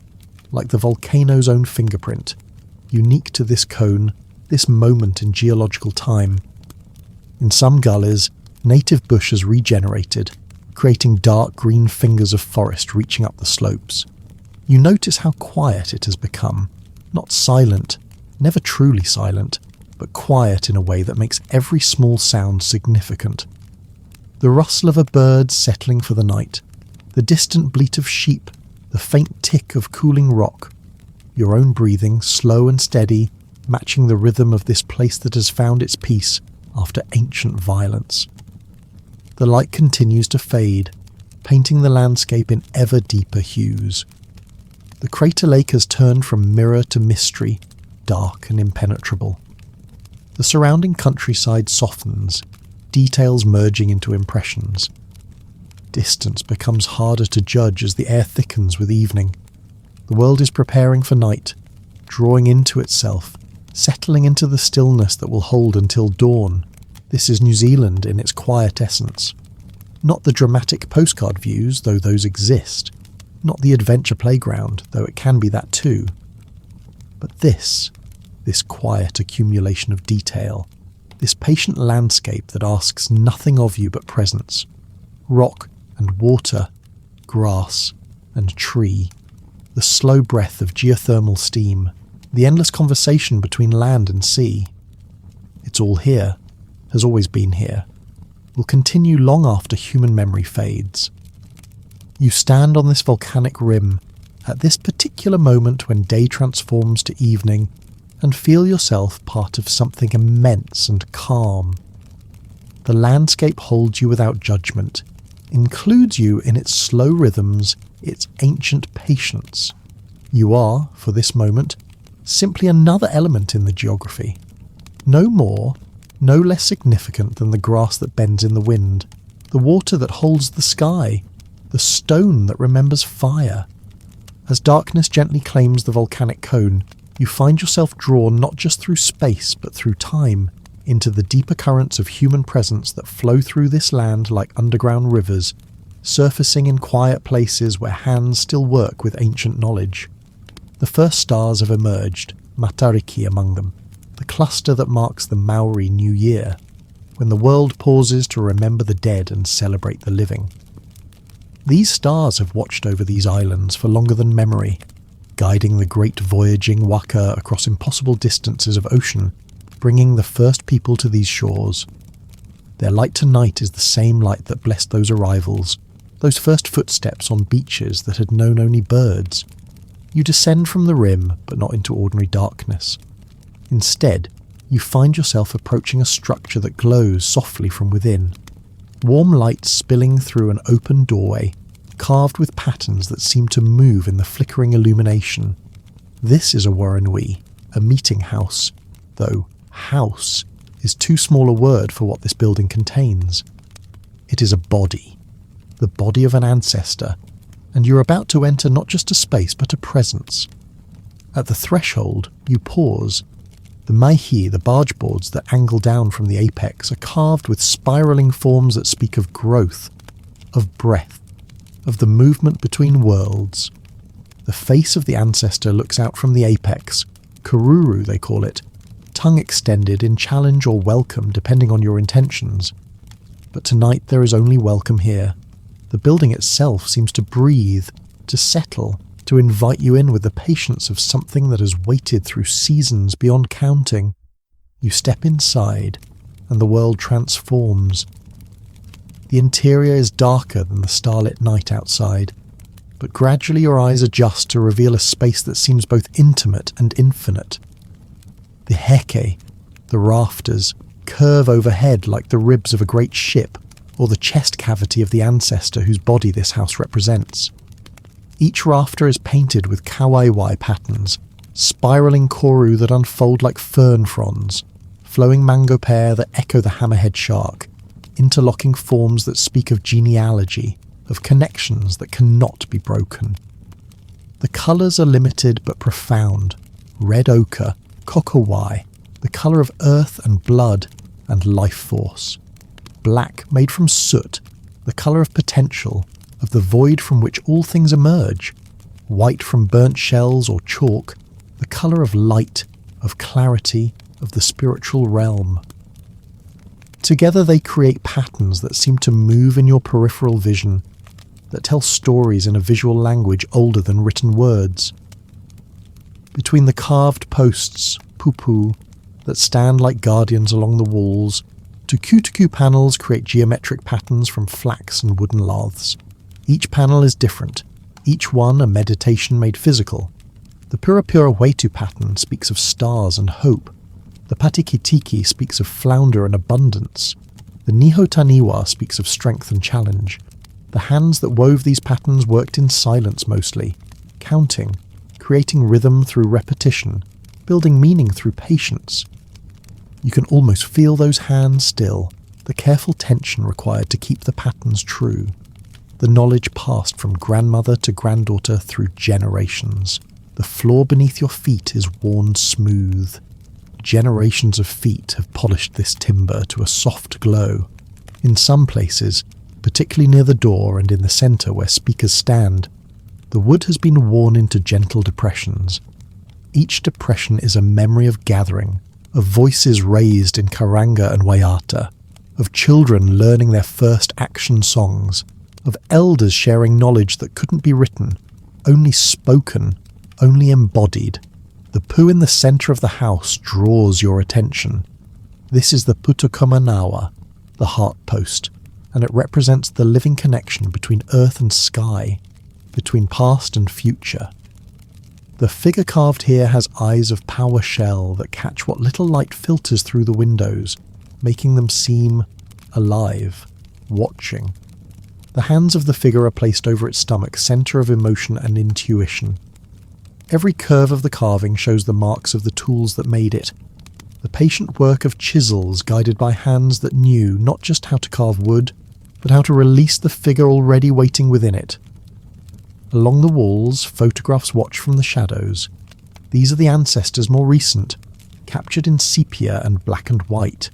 like the volcano's own fingerprint, unique to this cone, this moment in geological time. In some gullies, native bush has regenerated, creating dark green fingers of forest reaching up the slopes. You notice how quiet it has become, not silent, never truly silent, but quiet in a way that makes every small sound significant. The rustle of a bird settling for the night, the distant bleat of sheep, the faint tick of cooling rock, your own breathing, slow and steady, matching the rhythm of this place that has found its peace after ancient violence. The light continues to fade, painting the landscape in ever deeper hues. The crater lake has turned from mirror to mystery, dark and impenetrable. The surrounding countryside softens, details merging into impressions. Distance becomes harder to judge as the air thickens with evening. The world is preparing for night, drawing into itself, settling into the stillness that will hold until dawn. This is New Zealand in its quiet essence. Not the dramatic postcard views, though those exist. Not the adventure playground, though it can be that too. But this quiet accumulation of detail, this patient landscape that asks nothing of you but presence. Rock and water, grass and tree, the slow breath of geothermal steam, the endless conversation between land and sea. It's all here, has always been here, will continue long after human memory fades. You stand on this volcanic rim at this particular moment when day transforms to evening and feel yourself part of something immense and calm. The landscape holds you without judgment, includes you in its slow rhythms, its ancient patience. You are, for this moment, simply another element in the geography. No more, no less significant than the grass that bends in the wind, the water that holds the sky, the stone that remembers fire. As darkness gently claims the volcanic cone, you find yourself drawn not just through space but through time, into the deeper currents of human presence that flow through this land like underground rivers, surfacing in quiet places where hands still work with ancient knowledge. The first stars have emerged, Matariki among them, the cluster that marks the Maori New Year, when the world pauses to remember the dead and celebrate the living. These stars have watched over these islands for longer than memory, guiding the great voyaging Waka across impossible distances of ocean, bringing the first people to these shores. Their light tonight is the same light that blessed those arrivals, those first footsteps on beaches that had known only birds. You descend from the rim, but not into ordinary darkness. Instead, you find yourself approaching a structure that glows softly from within. Warm light spilling through an open doorway, carved with patterns that seem to move in the flickering illumination. This is a Waranui, a meeting house, though house is too small a word for what this building contains. It is a body, the body of an ancestor, and you're about to enter not just a space but a presence. At the threshold, you pause. The maihi, the barge boards that angle down from the apex, are carved with spiralling forms that speak of growth, of breath, of the movement between worlds. The face of the ancestor looks out from the apex, kururu they call it, tongue extended in challenge or welcome depending on your intentions. But tonight there is only welcome here. The building itself seems to breathe, to settle, to invite you in with the patience of something that has waited through seasons beyond counting. You step inside, and the world transforms. The interior is darker than the starlit night outside, but gradually your eyes adjust to reveal a space that seems both intimate and infinite. The heke, the rafters, curve overhead like the ribs of a great ship, or the chest cavity of the ancestor whose body this house represents. Each rafter is painted with kawaiwai patterns, spiralling koru that unfold like fern fronds, flowing mango pear that echo the hammerhead shark, interlocking forms that speak of genealogy, of connections that cannot be broken. The colours are limited but profound: red ochre, kokowai, the colour of earth and blood and life force; black made from soot, the colour of potential, of the void from which all things emerge; white from burnt shells or chalk, the colour of light, of clarity, of the spiritual realm. Together they create patterns that seem to move in your peripheral vision, that tell stories in a visual language older than written words. Between the carved posts, pupu, that stand like guardians along the walls, tuku panels create geometric patterns from flax and wooden laths. Each panel is different, each one a meditation made physical. The Purapura Wetu pattern speaks of stars and hope. The Patikitiki speaks of flounder and abundance. The Nihotaniwa speaks of strength and challenge. The hands that wove these patterns worked in silence mostly, counting, creating rhythm through repetition, building meaning through patience. You can almost feel those hands still, the careful tension required to keep the patterns true, the knowledge passed from grandmother to granddaughter through generations. The floor beneath your feet is worn smooth. Generations of feet have polished this timber to a soft glow. In some places, particularly near the door and in the centre where speakers stand, the wood has been worn into gentle depressions. Each depression is a memory of gathering, of voices raised in karanga and waiata, of children learning their first action songs, of elders sharing knowledge that couldn't be written, only spoken, only embodied. The pu in the centre of the house draws your attention. This is the Putukomanawa, the heart post, and it represents the living connection between earth and sky, between past and future. The figure carved here has eyes of power shell that catch what little light filters through the windows, making them seem alive, watching. The hands of the figure are placed over its stomach, centre of emotion and intuition. Every curve of the carving shows the marks of the tools that made it, the patient work of chisels guided by hands that knew not just how to carve wood, but how to release the figure already waiting within it. Along the walls, photographs watch from the shadows. These are the ancestors more recent, captured in sepia and black and white.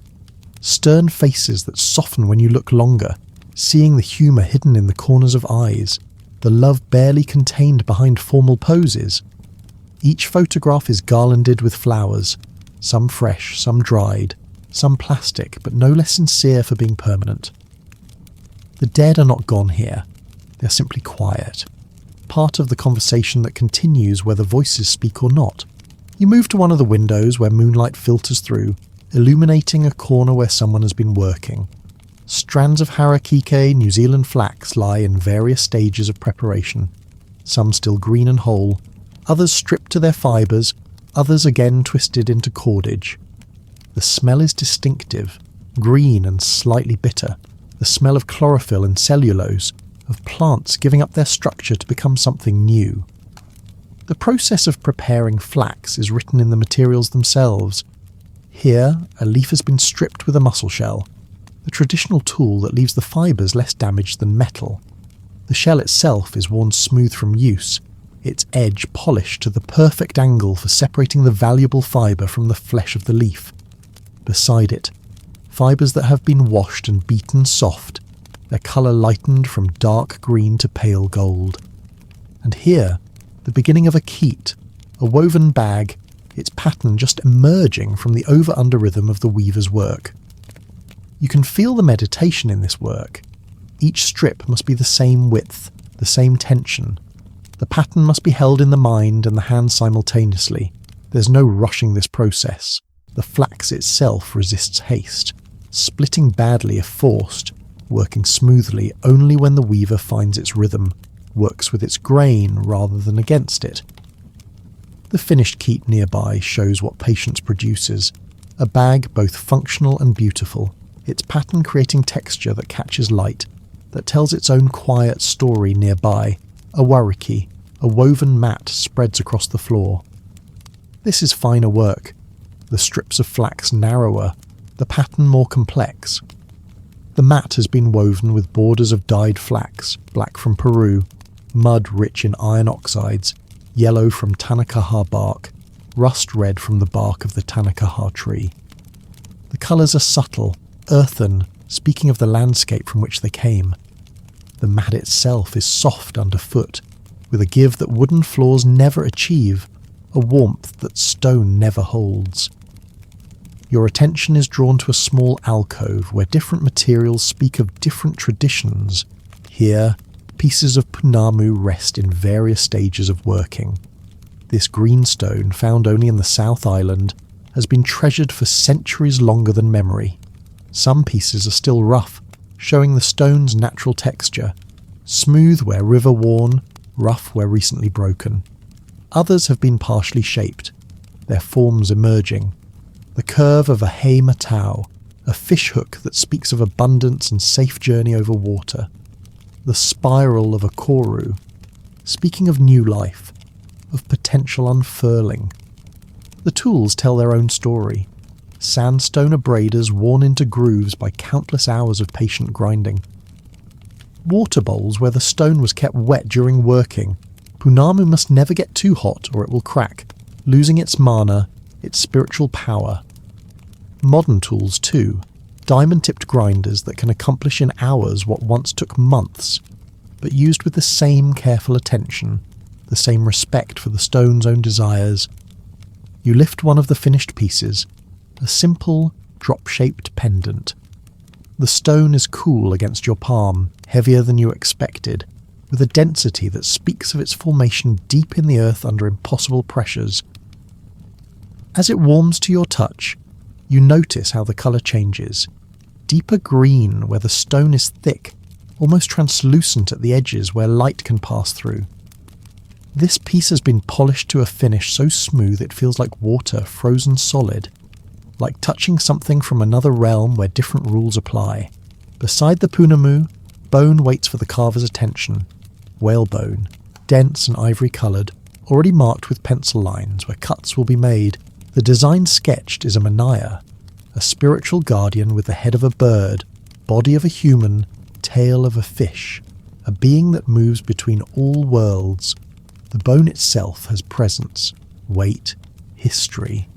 Stern faces that soften when you look longer, seeing the humour hidden in the corners of eyes, the love barely contained behind formal poses. Each photograph is garlanded with flowers, some fresh, some dried, some plastic, but no less sincere for being permanent. The dead are not gone here. They're simply quiet, part of the conversation that continues whether voices speak or not. You move to one of the windows where moonlight filters through, illuminating a corner where someone has been working. Strands of harakike New Zealand flax lie in various stages of preparation, some still green and whole, others stripped to their fibres, others again twisted into cordage. The smell is distinctive, green and slightly bitter, the smell of chlorophyll and cellulose, of plants giving up their structure to become something new. The process of preparing flax is written in the materials themselves. Here, a leaf has been stripped with a mussel shell, the traditional tool that leaves the fibres less damaged than metal. The shell itself is worn smooth from use, its edge polished to the perfect angle for separating the valuable fibre from the flesh of the leaf. Beside it, fibres that have been washed and beaten soft, their colour lightened from dark green to pale gold. And here, the beginning of a keet, a woven bag, its pattern just emerging from the over-under rhythm of the weaver's work. You can feel the meditation in this work. Each strip must be the same width, the same tension. The pattern must be held in the mind and the hand simultaneously. There's no rushing this process. The flax itself resists haste, splitting badly if forced, working smoothly only when the weaver finds its rhythm, works with its grain rather than against it. The finished keep nearby shows what patience produces, a bag both functional and beautiful, its pattern creating texture that catches light, that tells its own quiet story nearby, a wariki, a woven mat spreads across the floor. This is finer work, the strips of flax narrower, the pattern more complex. The mat has been woven with borders of dyed flax, black from Peru, mud rich in iron oxides, yellow from tanakaha bark, rust red from the bark of the tanakaha tree. The colours are subtle, earthen, speaking of the landscape from which they came. The mat itself is soft underfoot, with a give that wooden floors never achieve, a warmth that stone never holds. Your attention is drawn to a small alcove where different materials speak of different traditions. Here, pieces of punamu rest in various stages of working. This greenstone, found only in the South Island, has been treasured for centuries longer than memory. Some pieces are still rough, showing the stone's natural texture, smooth where river-worn, rough where recently broken. Others have been partially shaped, their forms emerging. The curve of a hei matau, a fish hook that speaks of abundance and safe journey over water. The spiral of a koru, speaking of new life, of potential unfurling. The tools tell their own story. Sandstone abraders worn into grooves by countless hours of patient grinding. Water bowls where the stone was kept wet during working. Punamu must never get too hot or it will crack, losing its mana, its spiritual power. Modern tools too, diamond-tipped grinders that can accomplish in hours what once took months, but used with the same careful attention, the same respect for the stone's own desires. You lift one of the finished pieces, a simple, drop-shaped pendant. The stone is cool against your palm, heavier than you expected, with a density that speaks of its formation deep in the earth under impossible pressures. As it warms to your touch, you notice how the colour changes. Deeper green where the stone is thick, almost translucent at the edges where light can pass through. This piece has been polished to a finish so smooth it feels like water frozen solid, like touching something from another realm where different rules apply. Beside the punamu, bone waits for the carver's attention. Whalebone, dense and ivory-coloured, already marked with pencil lines where cuts will be made. The design sketched is a manaya, a spiritual guardian with the head of a bird, body of a human, tail of a fish, a being that moves between all worlds. The bone itself has presence, weight, history.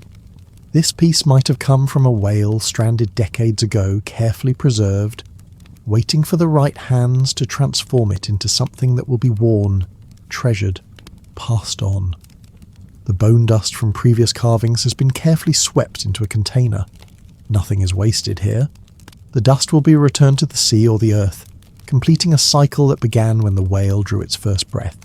This piece might have come from a whale stranded decades ago, carefully preserved, waiting for the right hands to transform it into something that will be worn, treasured, passed on. The bone dust from previous carvings has been carefully swept into a container. Nothing is wasted here. The dust will be returned to the sea or the earth, completing a cycle that began when the whale drew its first breath.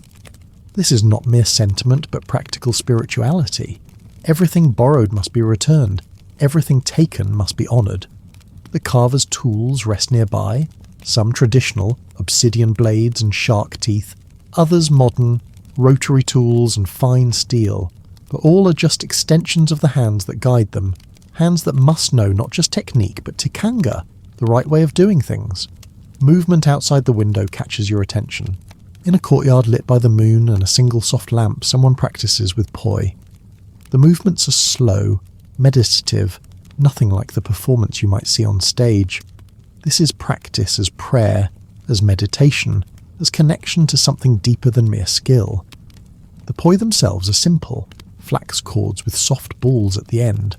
This is not mere sentiment but practical spirituality. Everything borrowed must be returned. Everything taken must be honoured. The carver's tools rest nearby, some traditional, obsidian blades and shark teeth, others modern, rotary tools and fine steel, but all are just extensions of the hands that guide them, hands that must know not just technique but tikanga, the right way of doing things. Movement outside the window catches your attention. In a courtyard lit by the moon and a single soft lamp, someone practices with poi. The movements are slow, meditative, nothing like the performance you might see on stage. This is practice as prayer, as meditation, as connection to something deeper than mere skill. The poi themselves are simple, flax cords with soft balls at the end,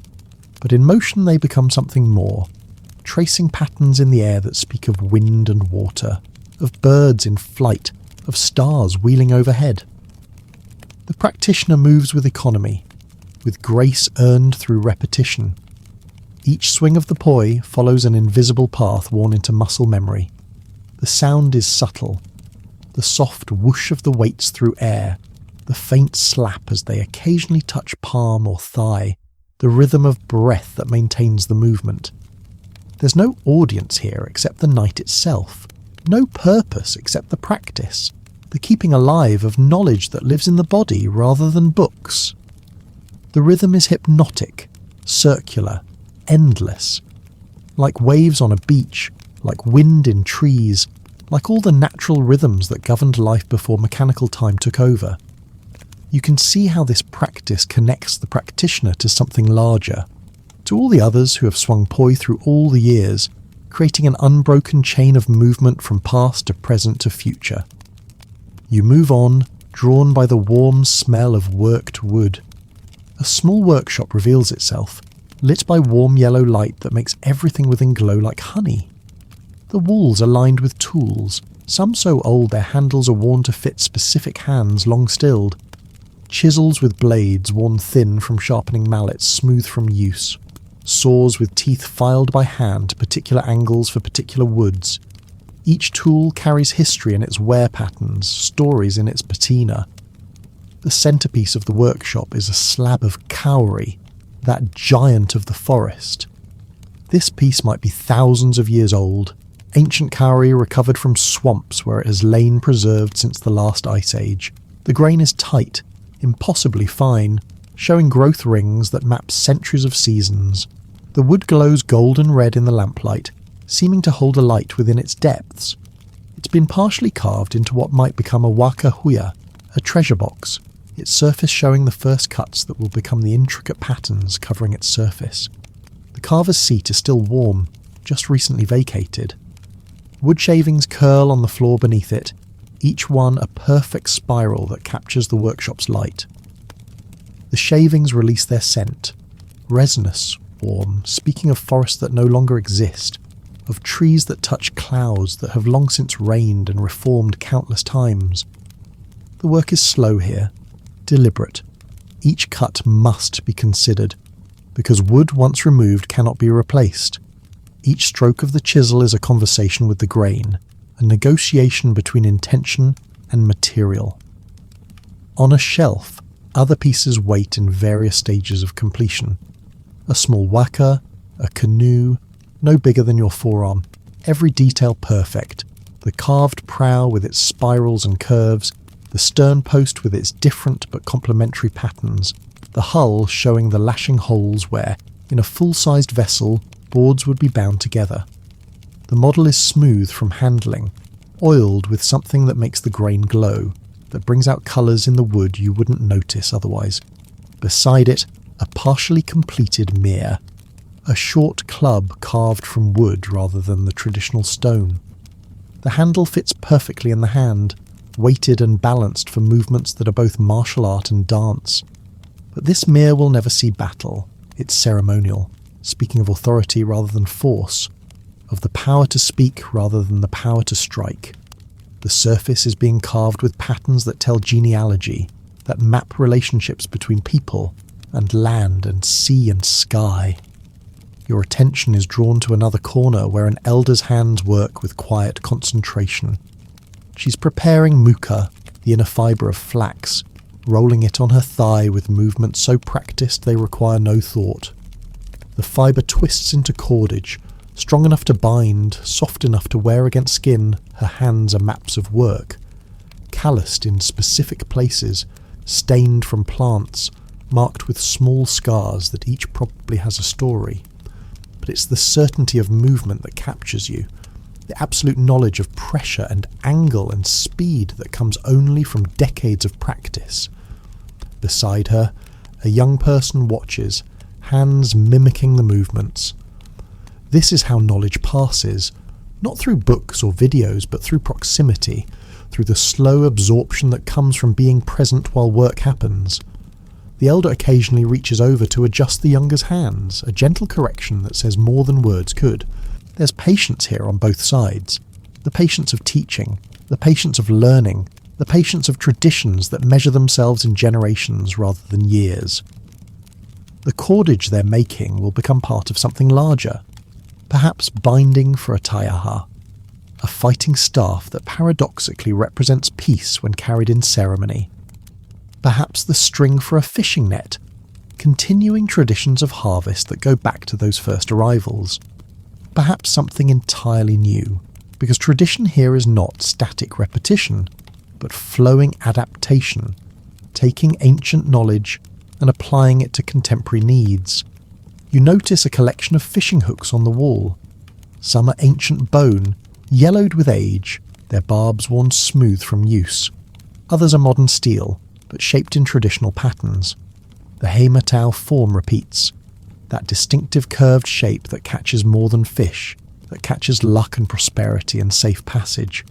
but in motion they become something more, tracing patterns in the air that speak of wind and water, of birds in flight, of stars wheeling overhead. The practitioner moves with economy, with grace earned through repetition. Each swing of the poi follows an invisible path worn into muscle memory. The sound is subtle, the soft whoosh of the weights through air, the faint slap as they occasionally touch palm or thigh, the rhythm of breath that maintains the movement. There's no audience here except the night itself, no purpose except the practice, the keeping alive of knowledge that lives in the body rather than books. The rhythm is hypnotic, circular, endless, like waves on a beach, like wind in trees, like all the natural rhythms that governed life before mechanical time took over. You can see how this practice connects the practitioner to something larger, to all the others who have swung poi through all the years, creating an unbroken chain of movement from past to present to future. You move on, drawn by the warm smell of worked wood. A small workshop reveals itself, lit by warm yellow light that makes everything within glow like honey. The walls are lined with tools, some so old their handles are worn to fit specific hands long stilled. Chisels with blades worn thin from sharpening mallets smooth from use. Saws with teeth filed by hand to particular angles for particular woods. Each tool carries history in its wear patterns, stories in its patina. The centrepiece of the workshop is a slab of kauri, that giant of the forest. This piece might be thousands of years old, ancient kauri recovered from swamps where it has lain preserved since the last ice age. The grain is tight, impossibly fine, showing growth rings that map centuries of seasons. The wood glows golden red in the lamplight, seeming to hold a light within its depths. It's been partially carved into what might become a waka huia, a treasure box, its surface showing the first cuts that will become the intricate patterns covering its surface. The carver's seat is still warm, just recently vacated. Wood shavings curl on the floor beneath it, each one a perfect spiral that captures the workshop's light. The shavings release their scent, resinous, warm, speaking of forests that no longer exist, of trees that touch clouds that have long since rained and reformed countless times. The work is slow here, deliberate. Each cut must be considered, because wood once removed cannot be replaced. Each stroke of the chisel is a conversation with the grain, a negotiation between intention and material. On a shelf, other pieces wait in various stages of completion. A small waka, a canoe, no bigger than your forearm, every detail perfect. The carved prow with its spirals and curves, the stern post with its different but complementary patterns, the hull showing the lashing holes where, in a full-sized vessel, boards would be bound together. The model is smooth from handling, oiled with something that makes the grain glow, that brings out colours in the wood you wouldn't notice otherwise. Beside it, a partially completed mirror, a short club carved from wood rather than the traditional stone. The handle fits perfectly in the hand, weighted and balanced for movements that are both martial art and dance. But this mirror will never see battle. It's ceremonial, speaking of authority rather than force, of the power to speak rather than the power to strike. The surface is being carved with patterns that tell genealogy, that map relationships between people and land and sea and sky. Your attention is drawn to another corner where an elder's hands work with quiet concentration. She's preparing muka, the inner fibre of flax, rolling it on her thigh with movements so practiced they require no thought. The fibre twists into cordage, strong enough to bind, soft enough to wear against skin. Her hands are maps of work, calloused in specific places, stained from plants, marked with small scars that each probably has a story. But it's the certainty of movement that captures you, the absolute knowledge of pressure and angle and speed that comes only from decades of practice. Beside her, a young person watches, hands mimicking the movements. This is how knowledge passes, not through books or videos, but through proximity, through the slow absorption that comes from being present while work happens. The elder occasionally reaches over to adjust the younger's hands, a gentle correction that says more than words could. There's patience here on both sides. The patience of teaching, the patience of learning, the patience of traditions that measure themselves in generations rather than years. The cordage they're making will become part of something larger, perhaps binding for a taiaha, a fighting staff that paradoxically represents peace when carried in ceremony. Perhaps the string for a fishing net, continuing traditions of harvest that go back to those first arrivals. Perhaps something entirely new, because tradition here is not static repetition, but flowing adaptation, taking ancient knowledge and applying it to contemporary needs. You notice a collection of fishing hooks on the wall. Some are ancient bone, yellowed with age, their barbs worn smooth from use. Others are modern steel, but shaped in traditional patterns. The heimatau form repeats, that distinctive curved shape that catches more than fish, that catches luck and prosperity and safe passage.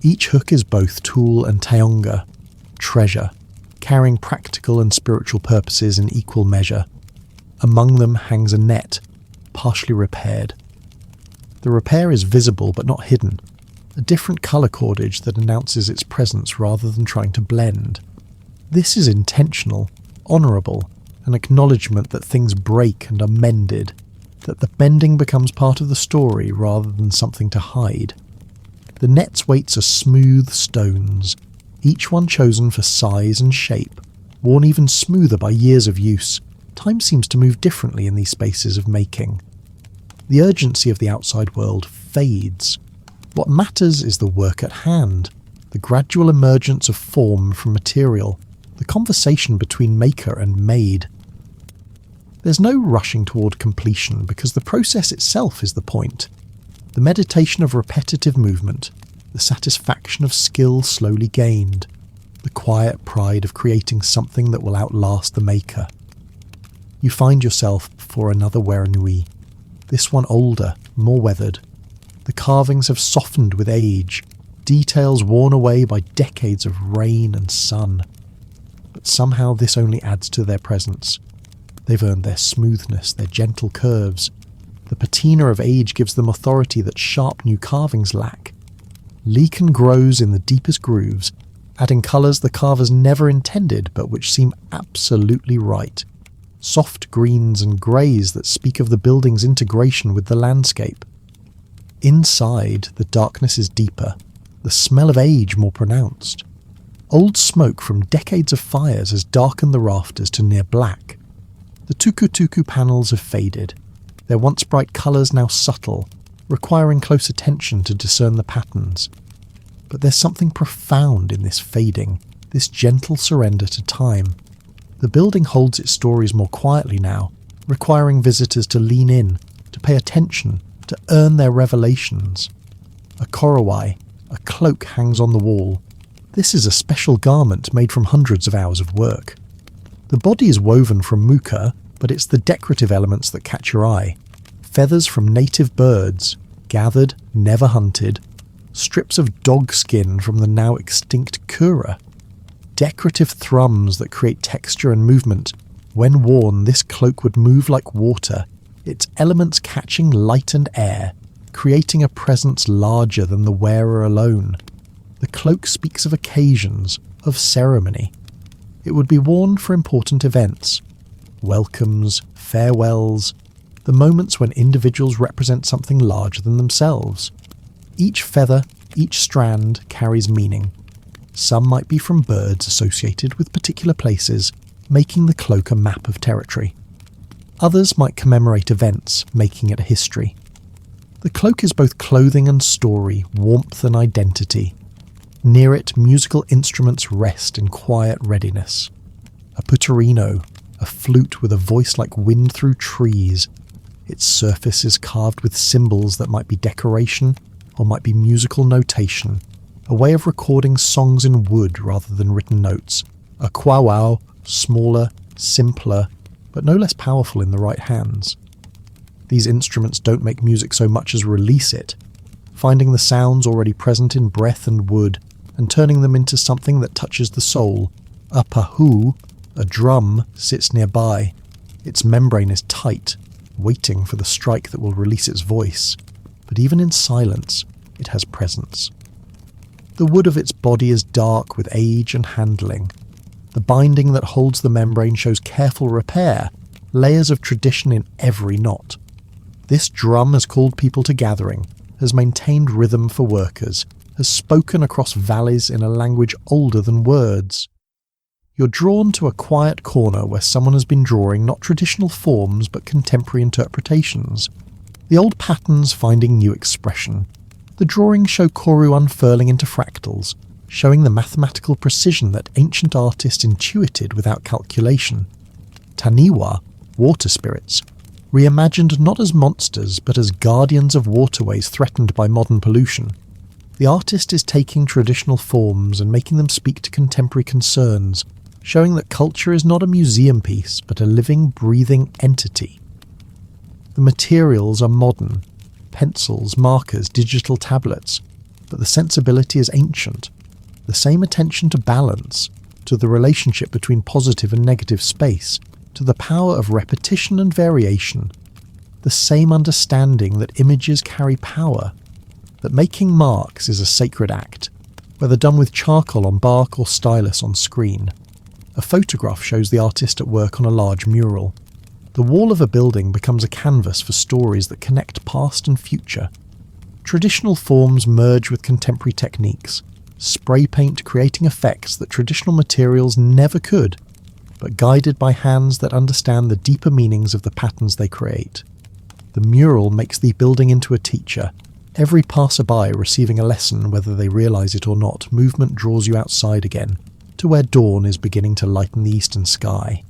Each hook is both tool and taonga, treasure, carrying practical and spiritual purposes in equal measure. Among them hangs a net, partially repaired. The repair is visible but not hidden, a different colour cordage that announces its presence rather than trying to blend. This is intentional, honourable, an acknowledgement that things break and are mended, that the mending becomes part of the story rather than something to hide. The net's weights are smooth stones, each one chosen for size and shape, worn even smoother by years of use. Time seems to move differently in these spaces of making. The urgency of the outside world fades. What matters is the work at hand, the gradual emergence of form from material, the conversation between maker and made. There's no rushing toward completion because the process itself is the point. The meditation of repetitive movement, the satisfaction of skill slowly gained, the quiet pride of creating something that will outlast the maker. You find yourself before another Weranui, this one older, more weathered. The carvings have softened with age, details worn away by decades of rain and sun. But somehow this only adds to their presence. They've earned their smoothness, their gentle curves. The patina of age gives them authority that sharp new carvings lack. Lichen grows in the deepest grooves, adding colours the carvers never intended but which seem absolutely right. Soft greens and greys that speak of the building's integration with the landscape. Inside, the darkness is deeper, the smell of age more pronounced. Old smoke from decades of fires has darkened the rafters to near black. The tuku-tuku panels have faded, their once bright colours now subtle, requiring close attention to discern the patterns. But there's something profound in this fading, this gentle surrender to time. The building holds its stories more quietly now, requiring visitors to lean in, to pay attention, to earn their revelations. A korowai, a cloak hangs on the wall. This is a special garment made from hundreds of hours of work. The body is woven from muka, but it's the decorative elements that catch your eye. Feathers from native birds, gathered, never hunted. Strips of dog skin from the now extinct kura. Decorative thrums that create texture and movement. When worn, this cloak would move like water, its elements catching light and air, creating a presence larger than the wearer alone. The cloak speaks of occasions, of ceremony. It would be worn for important events, welcomes, farewells, the moments when individuals represent something larger than themselves. Each feather, each strand carries meaning. Some might be from birds associated with particular places, making the cloak a map of territory. Others might commemorate events, making it a history. The cloak is both clothing and story, warmth and identity. Near it, musical instruments rest in quiet readiness. A putarino, a flute with a voice like wind through trees. Its surface is carved with symbols that might be decoration or might be musical notation, a way of recording songs in wood rather than written notes. A kwawau, smaller, simpler, but no less powerful in the right hands. These instruments don't make music so much as release it, finding the sounds already present in breath and wood, and turning them into something that touches the soul. A pahu, a drum, sits nearby. Its membrane is tight, waiting for the strike that will release its voice. But even in silence, it has presence. The wood of its body is dark with age and handling. The binding that holds the membrane shows careful repair, layers of tradition in every knot. This drum has called people to gathering, has maintained rhythm for workers, has spoken across valleys in a language older than words. You're drawn to a quiet corner where someone has been drawing not traditional forms but contemporary interpretations. The old patterns finding new expression. The drawings show koru unfurling into fractals, showing the mathematical precision that ancient artists intuited without calculation. Taniwa, water spirits, reimagined not as monsters but as guardians of waterways threatened by modern pollution. The artist is taking traditional forms and making them speak to contemporary concerns, showing that culture is not a museum piece but a living, breathing entity. The materials are modern, pencils, markers, digital tablets, but the sensibility is ancient. The same attention to balance, to the relationship between positive and negative space, to the power of repetition and variation. The same understanding that images carry power, that making marks is a sacred act, whether done with charcoal on bark or stylus on screen. A photograph shows the artist at work on a large mural. The wall of a building becomes a canvas for stories that connect past and future. Traditional forms merge with contemporary techniques, spray paint creating effects that traditional materials never could, but guided by hands that understand the deeper meanings of the patterns they create. The mural makes the building into a teacher. Every passerby receiving a lesson, whether they realise it or not. Movement draws you outside again, to where dawn is beginning to lighten the eastern sky.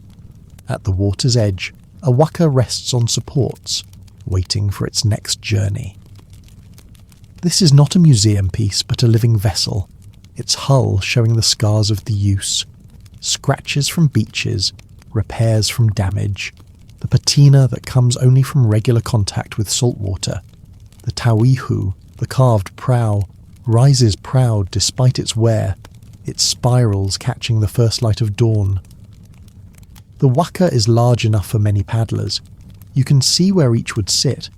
At the water's edge, a waka rests on supports, waiting for its next journey. This is not a museum piece, but a living vessel, its hull showing the scars of the use, scratches from beaches, repairs from damage, the patina that comes only from regular contact with salt water. The tauihu, the carved prow, rises proud despite its wear, its spirals catching the first light of dawn. The waka is large enough for many paddlers. You can see where each would sit,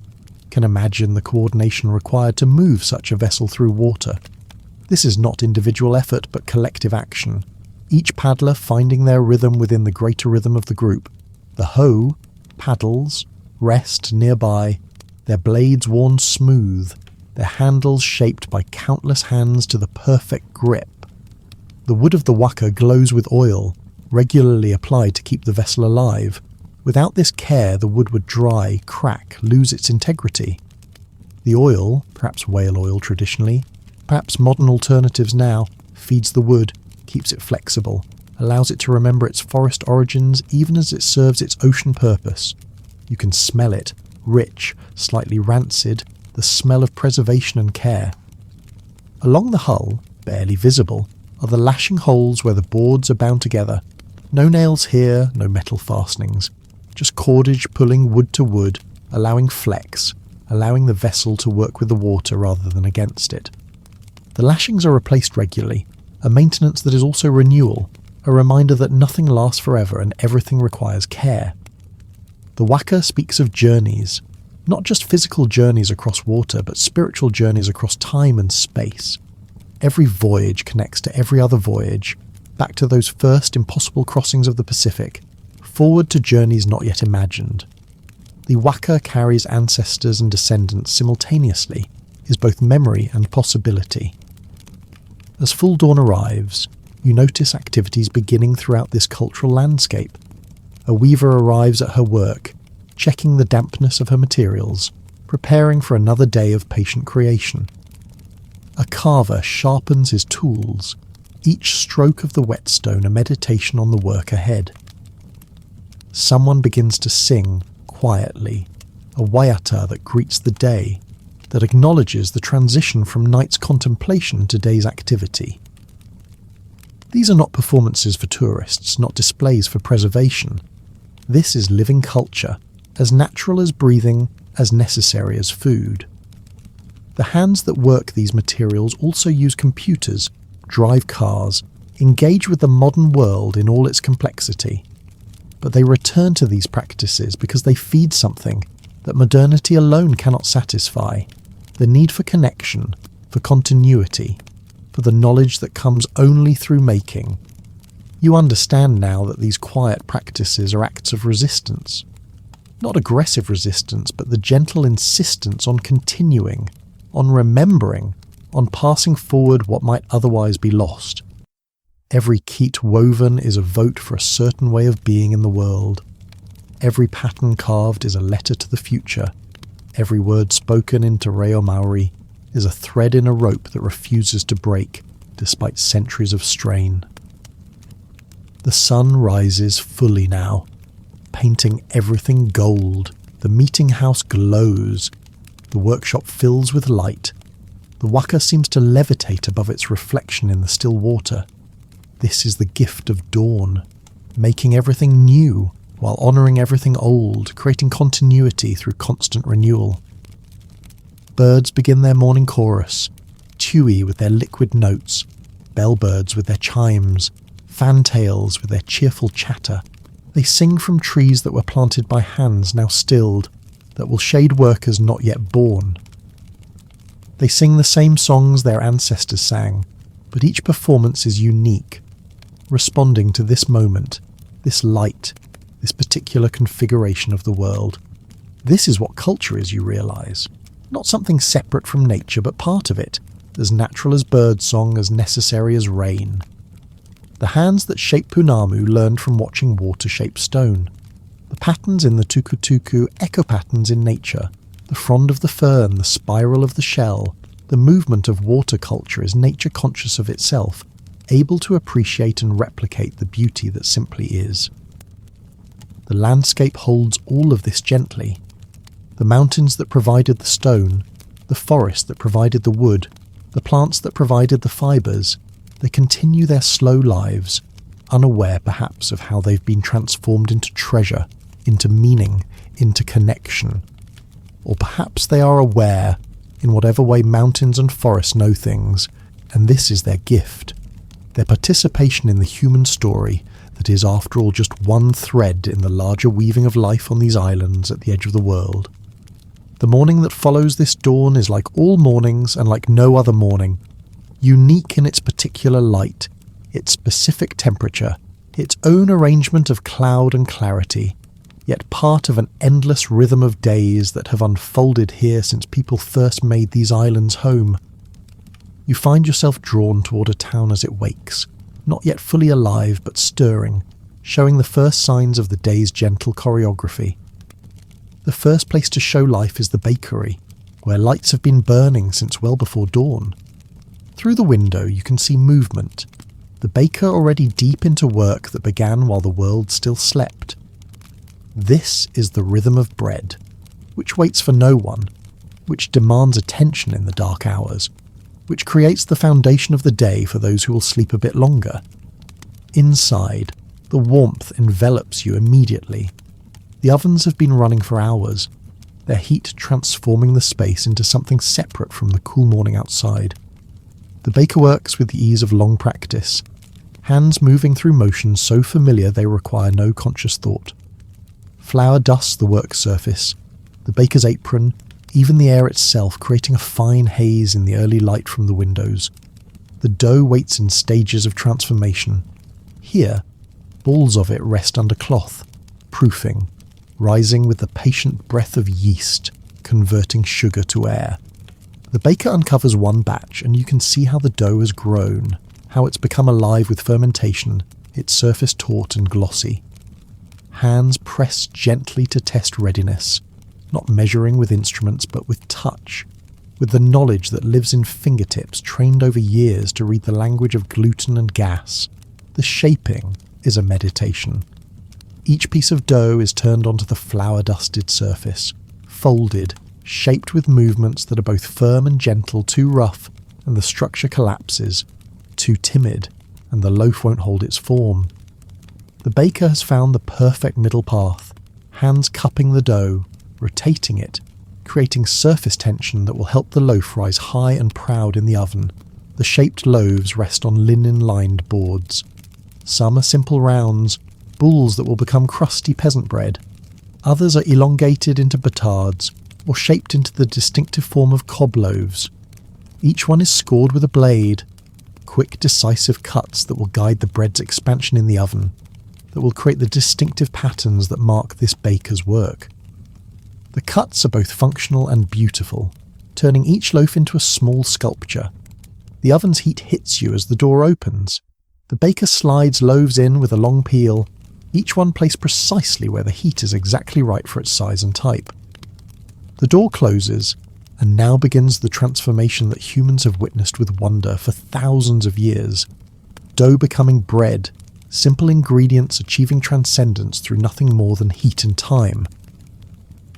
can imagine the coordination required to move such a vessel through water. This is not individual effort but collective action, each paddler finding their rhythm within the greater rhythm of the group. The hoe paddles, rest nearby, their blades worn smooth, their handles shaped by countless hands to the perfect grip. The wood of the waka glows with oil, regularly applied to keep the vessel alive. Without this care, the wood would dry, crack, lose its integrity. The oil, perhaps whale oil traditionally, perhaps modern alternatives now, feeds the wood, keeps it flexible, allows it to remember its forest origins even as it serves its ocean purpose. You can smell it, rich, slightly rancid, the smell of preservation and care. Along the hull, barely visible, are the lashing holes where the boards are bound together. No nails here, no metal fastenings, just cordage pulling wood to wood, allowing flex, allowing the vessel to work with the water rather than against it. The lashings are replaced regularly, a maintenance that is also renewal, a reminder that nothing lasts forever and everything requires care. The waka speaks of journeys, not just physical journeys across water, but spiritual journeys across time and space. Every voyage connects to every other voyage, back to those first impossible crossings of the Pacific, forward to journeys not yet imagined. The waka carries ancestors and descendants simultaneously, is both memory and possibility. As full dawn arrives, you notice activities beginning throughout this cultural landscape. A weaver arrives at her work, checking the dampness of her materials, preparing for another day of patient creation. A carver sharpens his tools, each stroke of the whetstone a meditation on the work ahead. Someone begins to sing quietly, a waiata that greets the day, that acknowledges the transition from night's contemplation to day's activity. These are not performances for tourists, not displays for preservation. This is living culture, as natural as breathing, as necessary as food. The hands that work these materials also use computers, drive cars, engage with the modern world in all its complexity. But they return to these practices because they feed something that modernity alone cannot satisfy, the need for connection, for continuity, for the knowledge that comes only through making. You understand now that these quiet practices are acts of resistance. Not aggressive resistance, but the gentle insistence on continuing, on remembering, on passing forward what might otherwise be lost. Every keet woven is a vote for a certain way of being in the world. Every pattern carved is a letter to the future. Every word spoken in Te Reo Maori is a thread in a rope that refuses to break despite centuries of strain. The sun rises fully now, painting everything gold. The meeting house glows. The workshop fills with light. The Waka seems to levitate above its reflection in the still water. This is the gift of dawn, making everything new while honouring everything old, creating continuity through constant renewal. Birds begin their morning chorus, Tui with their liquid notes, bellbirds with their chimes, fantails with their cheerful chatter. They sing from trees that were planted by hands now stilled, that will shade workers not yet born. They sing the same songs their ancestors sang, but each performance is unique, responding to this moment, this light, this particular configuration of the world. This is what culture is, you realise. Not something separate from nature, but part of it, as natural as birdsong, as necessary as rain. The hands that shape Punamu learned from watching water shape stone. The patterns in the tukutuku echo patterns in nature. The frond of the fern, the spiral of the shell, the movement of water culture is nature conscious of itself, able to appreciate and replicate the beauty that simply is. The landscape holds all of this gently. The mountains that provided the stone, the forest that provided the wood, the plants that provided the fibres, they continue their slow lives, unaware perhaps of how they've been transformed into treasure, into meaning, into connection. Or perhaps they are aware, in whatever way mountains and forests know things, and this is their gift, their participation in the human story that is after all just one thread in the larger weaving of life on these islands at the edge of the world. The morning that follows this dawn is like all mornings and like no other morning, unique in its particular light, its specific temperature, its own arrangement of cloud and clarity, yet part of an endless rhythm of days that have unfolded here since people first made these islands home. You find yourself drawn toward a town as it wakes, not yet fully alive but stirring, showing the first signs of the day's gentle choreography. The first place to show life is the bakery, where lights have been burning since well before dawn. Through the window you can see movement, the baker already deep into work that began while the world still slept. This is the rhythm of bread, which waits for no one, which demands attention in the dark hours, which creates the foundation of the day for those who will sleep a bit longer. Inside, the warmth envelops you immediately. The ovens have been running for hours, their heat transforming the space into something separate from the cool morning outside. The baker works with the ease of long practice, hands moving through motions so familiar they require no conscious thought. Flour dusts the work surface, the baker's apron, even the air itself creating a fine haze in the early light from the windows. The dough waits in stages of transformation. Here, balls of it rest under cloth, proofing, rising with the patient breath of yeast, converting sugar to air. The baker uncovers one batch and you can see how the dough has grown, how it's become alive with fermentation, its surface taut and glossy. Hands press gently to test readiness, not measuring with instruments but with touch, with the knowledge that lives in fingertips trained over years to read the language of gluten and gas. The shaping is a meditation. Each piece of dough is turned onto the flour-dusted surface, folded, shaped with movements that are both firm and gentle, too rough, and the structure collapses, too timid, and the loaf won't hold its form. The baker has found the perfect middle path, hands cupping the dough, rotating it, creating surface tension that will help the loaf rise high and proud in the oven. The shaped loaves rest on linen-lined boards. Some are simple rounds, balls that will become crusty peasant bread. Others are elongated into batards, or shaped into the distinctive form of cob loaves. Each one is scored with a blade, quick decisive cuts that will guide the bread's expansion in the oven, that will create the distinctive patterns that mark this baker's work. The cuts are both functional and beautiful, turning each loaf into a small sculpture. The oven's heat hits you as the door opens. The baker slides loaves in with a long peel, each one placed precisely where the heat is exactly right for its size and type. The door closes, and now begins the transformation that humans have witnessed with wonder for thousands of years. Dough becoming bread, simple ingredients achieving transcendence through nothing more than heat and time.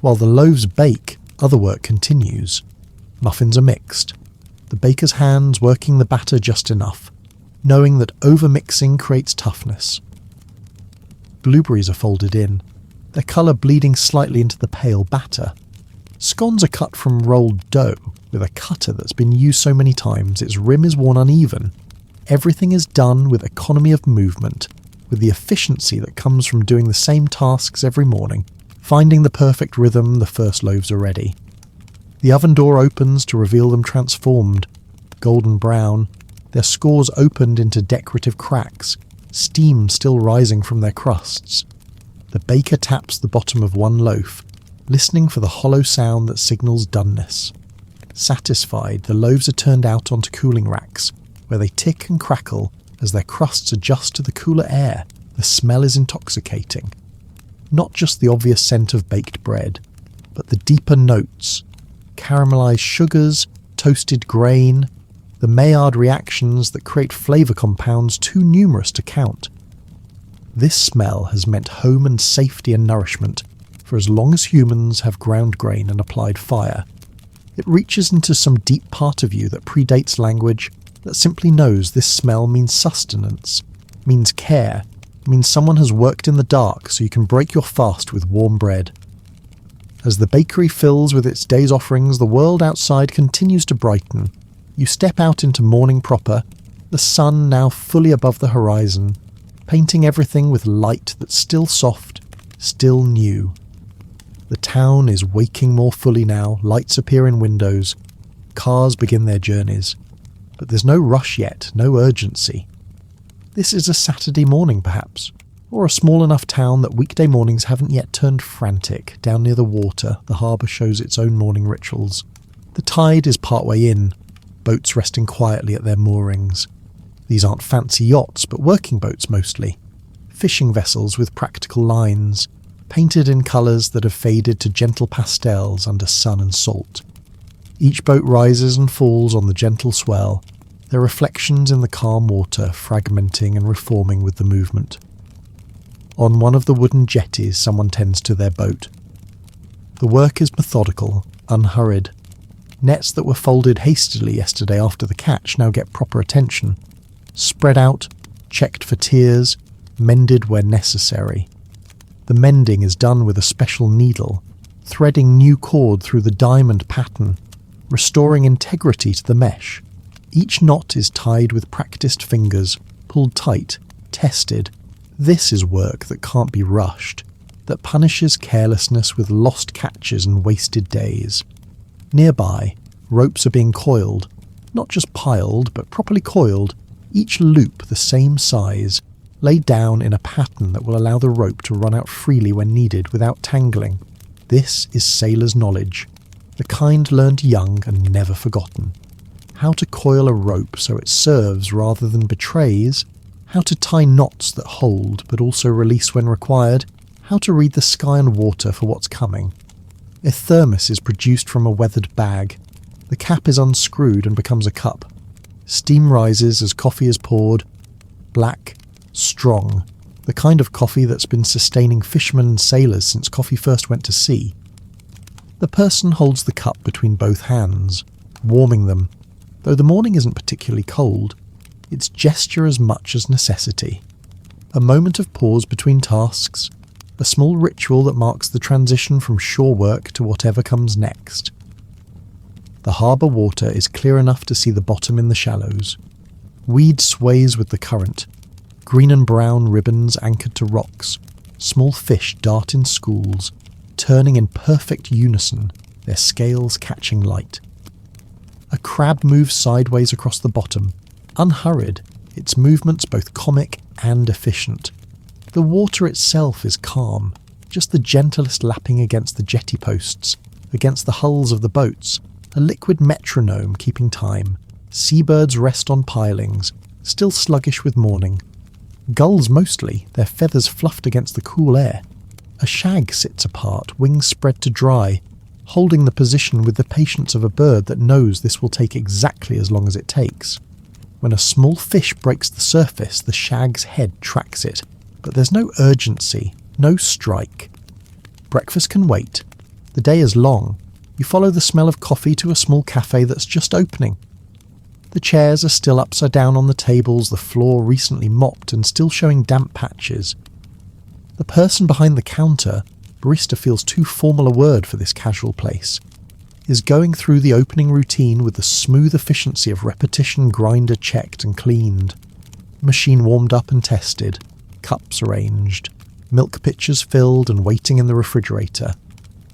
While the loaves bake, other work continues. Muffins are mixed, the baker's hands working the batter just enough, knowing that over-mixing creates toughness. Blueberries are folded in, their colour bleeding slightly into the pale batter. Scones are cut from rolled dough, with a cutter that's been used so many times its rim is worn uneven. Everything is done with economy of movement, with the efficiency that comes from doing the same tasks every morning, finding the perfect rhythm the first loaves are ready. The oven door opens to reveal them transformed, golden brown, their scores opened into decorative cracks, steam still rising from their crusts. The baker taps the bottom of one loaf, listening for the hollow sound that signals doneness. Satisfied, the loaves are turned out onto cooling racks, where they tick and crackle as their crusts adjust to the cooler air. The smell is intoxicating. Not just the obvious scent of baked bread, but the deeper notes, caramelized sugars, toasted grain, the Maillard reactions that create flavour compounds too numerous to count. This smell has meant home and safety and nourishment for as long as humans have ground grain and applied fire. It reaches into some deep part of you that predates language, that simply knows this smell means sustenance, means care, means someone has worked in the dark so you can break your fast with warm bread. As the bakery fills with its day's offerings, the world outside continues to brighten. You step out into morning proper, the sun now fully above the horizon, painting everything with light that's still soft, still new. The town is waking more fully now, lights appear in windows, cars begin their journeys. But there's no rush yet, no urgency. This is a Saturday morning perhaps, or a small enough town that weekday mornings haven't yet turned frantic. Down near the water, the harbour shows its own morning rituals. The tide is partway in, boats resting quietly at their moorings. These aren't fancy yachts, but working boats mostly. Fishing vessels with practical lines, painted in colours that have faded to gentle pastels under sun and salt. Each boat rises and falls on the gentle swell, their reflections in the calm water fragmenting and reforming with the movement. On one of the wooden jetties someone tends to their boat. The work is methodical, unhurried. Nets that were folded hastily yesterday after the catch now get proper attention. Spread out, checked for tears, mended where necessary. The mending is done with a special needle, threading new cord through the diamond pattern, restoring integrity to the mesh. Each knot is tied with practiced fingers, pulled tight, tested. This is work that can't be rushed, that punishes carelessness with lost catches and wasted days. Nearby, ropes are being coiled, not just piled, but properly coiled, each loop the same size, laid down in a pattern that will allow the rope to run out freely when needed without tangling. This is sailor's knowledge, the kind learned young and never forgotten. How to coil a rope so it serves rather than betrays, how to tie knots that hold but also release when required, how to read the sky and water for what's coming. A thermos is produced from a weathered bag. The cap is unscrewed and becomes a cup. Steam rises as coffee is poured. Black, strong, the kind of coffee that's been sustaining fishermen and sailors since coffee first went to sea. The person holds the cup between both hands, warming them. Though the morning isn't particularly cold, it's gesture as much as necessity. A moment of pause between tasks, a small ritual that marks the transition from shore work to whatever comes next. The harbour water is clear enough to see the bottom in the shallows. Weed sways with the current, green and brown ribbons anchored to rocks. Small fish dart in schools, turning in perfect unison, their scales catching light. A crab moves sideways across the bottom, unhurried, its movements both comic and efficient. The water itself is calm, just the gentlest lapping against the jetty posts, against the hulls of the boats, a liquid metronome keeping time. Seabirds rest on pilings, still sluggish with morning. Gulls mostly, their feathers fluffed against the cool air. A shag sits apart, wings spread to dry, holding the position with the patience of a bird that knows this will take exactly as long as it takes. When a small fish breaks the surface, the shag's head tracks it, but there's no urgency, no strike. Breakfast can wait. The day is long. You follow the smell of coffee to a small cafe that's just opening. The chairs are still upside down on the tables, the floor recently mopped and still showing damp patches. The person behind the counter, barista feels too formal a word for this casual place, is going through the opening routine with the smooth efficiency of repetition grinder checked and cleaned. Machine warmed up and tested, cups arranged, milk pitchers filled and waiting in the refrigerator.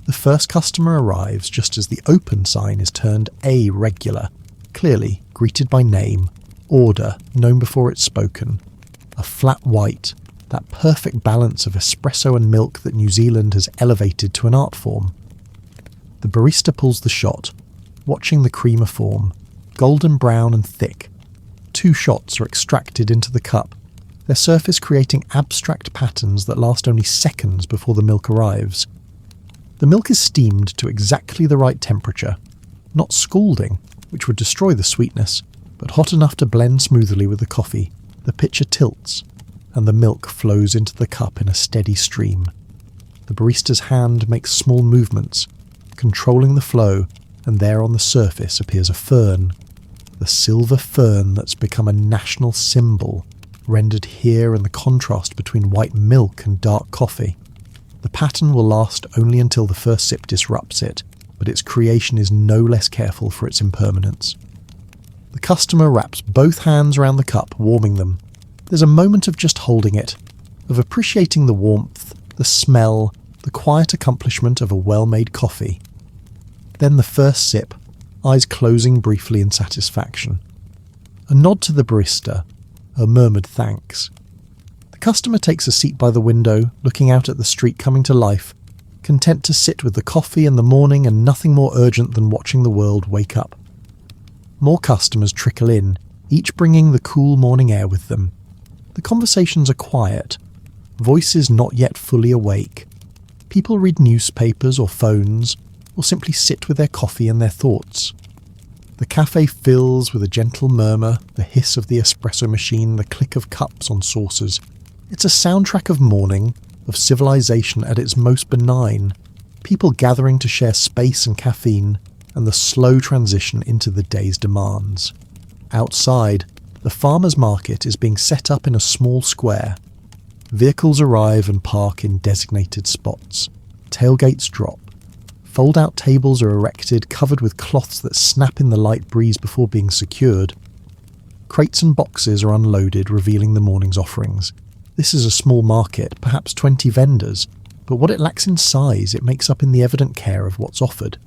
The first customer arrives just as the open sign is turned A regular, clearly greeted by name, order known before it's spoken. A flat white, that perfect balance of espresso and milk that New Zealand has elevated to an art form. The barista pulls the shot, watching the creamer form, golden brown and thick. 2 shots are extracted into the cup, their surface creating abstract patterns that last only seconds before the milk arrives. The milk is steamed to exactly the right temperature, not scalding, which would destroy the sweetness, but hot enough to blend smoothly with the coffee. The pitcher tilts, and the milk flows into the cup in a steady stream. The barista's hand makes small movements, controlling the flow, and there on the surface appears a fern. The silver fern that's become a national symbol, rendered here in the contrast between white milk and dark coffee. The pattern will last only until the first sip disrupts it, but its creation is no less careful for its impermanence. The customer wraps both hands around the cup, warming them. There's a moment of just holding it, of appreciating the warmth, the smell, the quiet accomplishment of a well-made coffee. Then the first sip, eyes closing briefly in satisfaction. A nod to the barista, a murmured thanks. The customer takes a seat by the window, looking out at the street coming to life, content to sit with the coffee and the morning and nothing more urgent than watching the world wake up. More customers trickle in, each bringing the cool morning air with them. The conversations are quiet, voices not yet fully awake. People read newspapers or phones, or simply sit with their coffee and their thoughts. The cafe fills with a gentle murmur, the hiss of the espresso machine, the click of cups on saucers. It's a soundtrack of morning, of civilization at its most benign, people gathering to share space and caffeine, and the slow transition into the day's demands. Outside, the farmer's market is being set up in a small square. Vehicles arrive and park in designated spots. Tailgates drop. Fold-out tables are erected, covered with cloths that snap in the light breeze before being secured. Crates and boxes are unloaded, revealing the morning's offerings. This is a small market, perhaps 20 vendors, but what it lacks in size it makes up in the evident care of what's offered.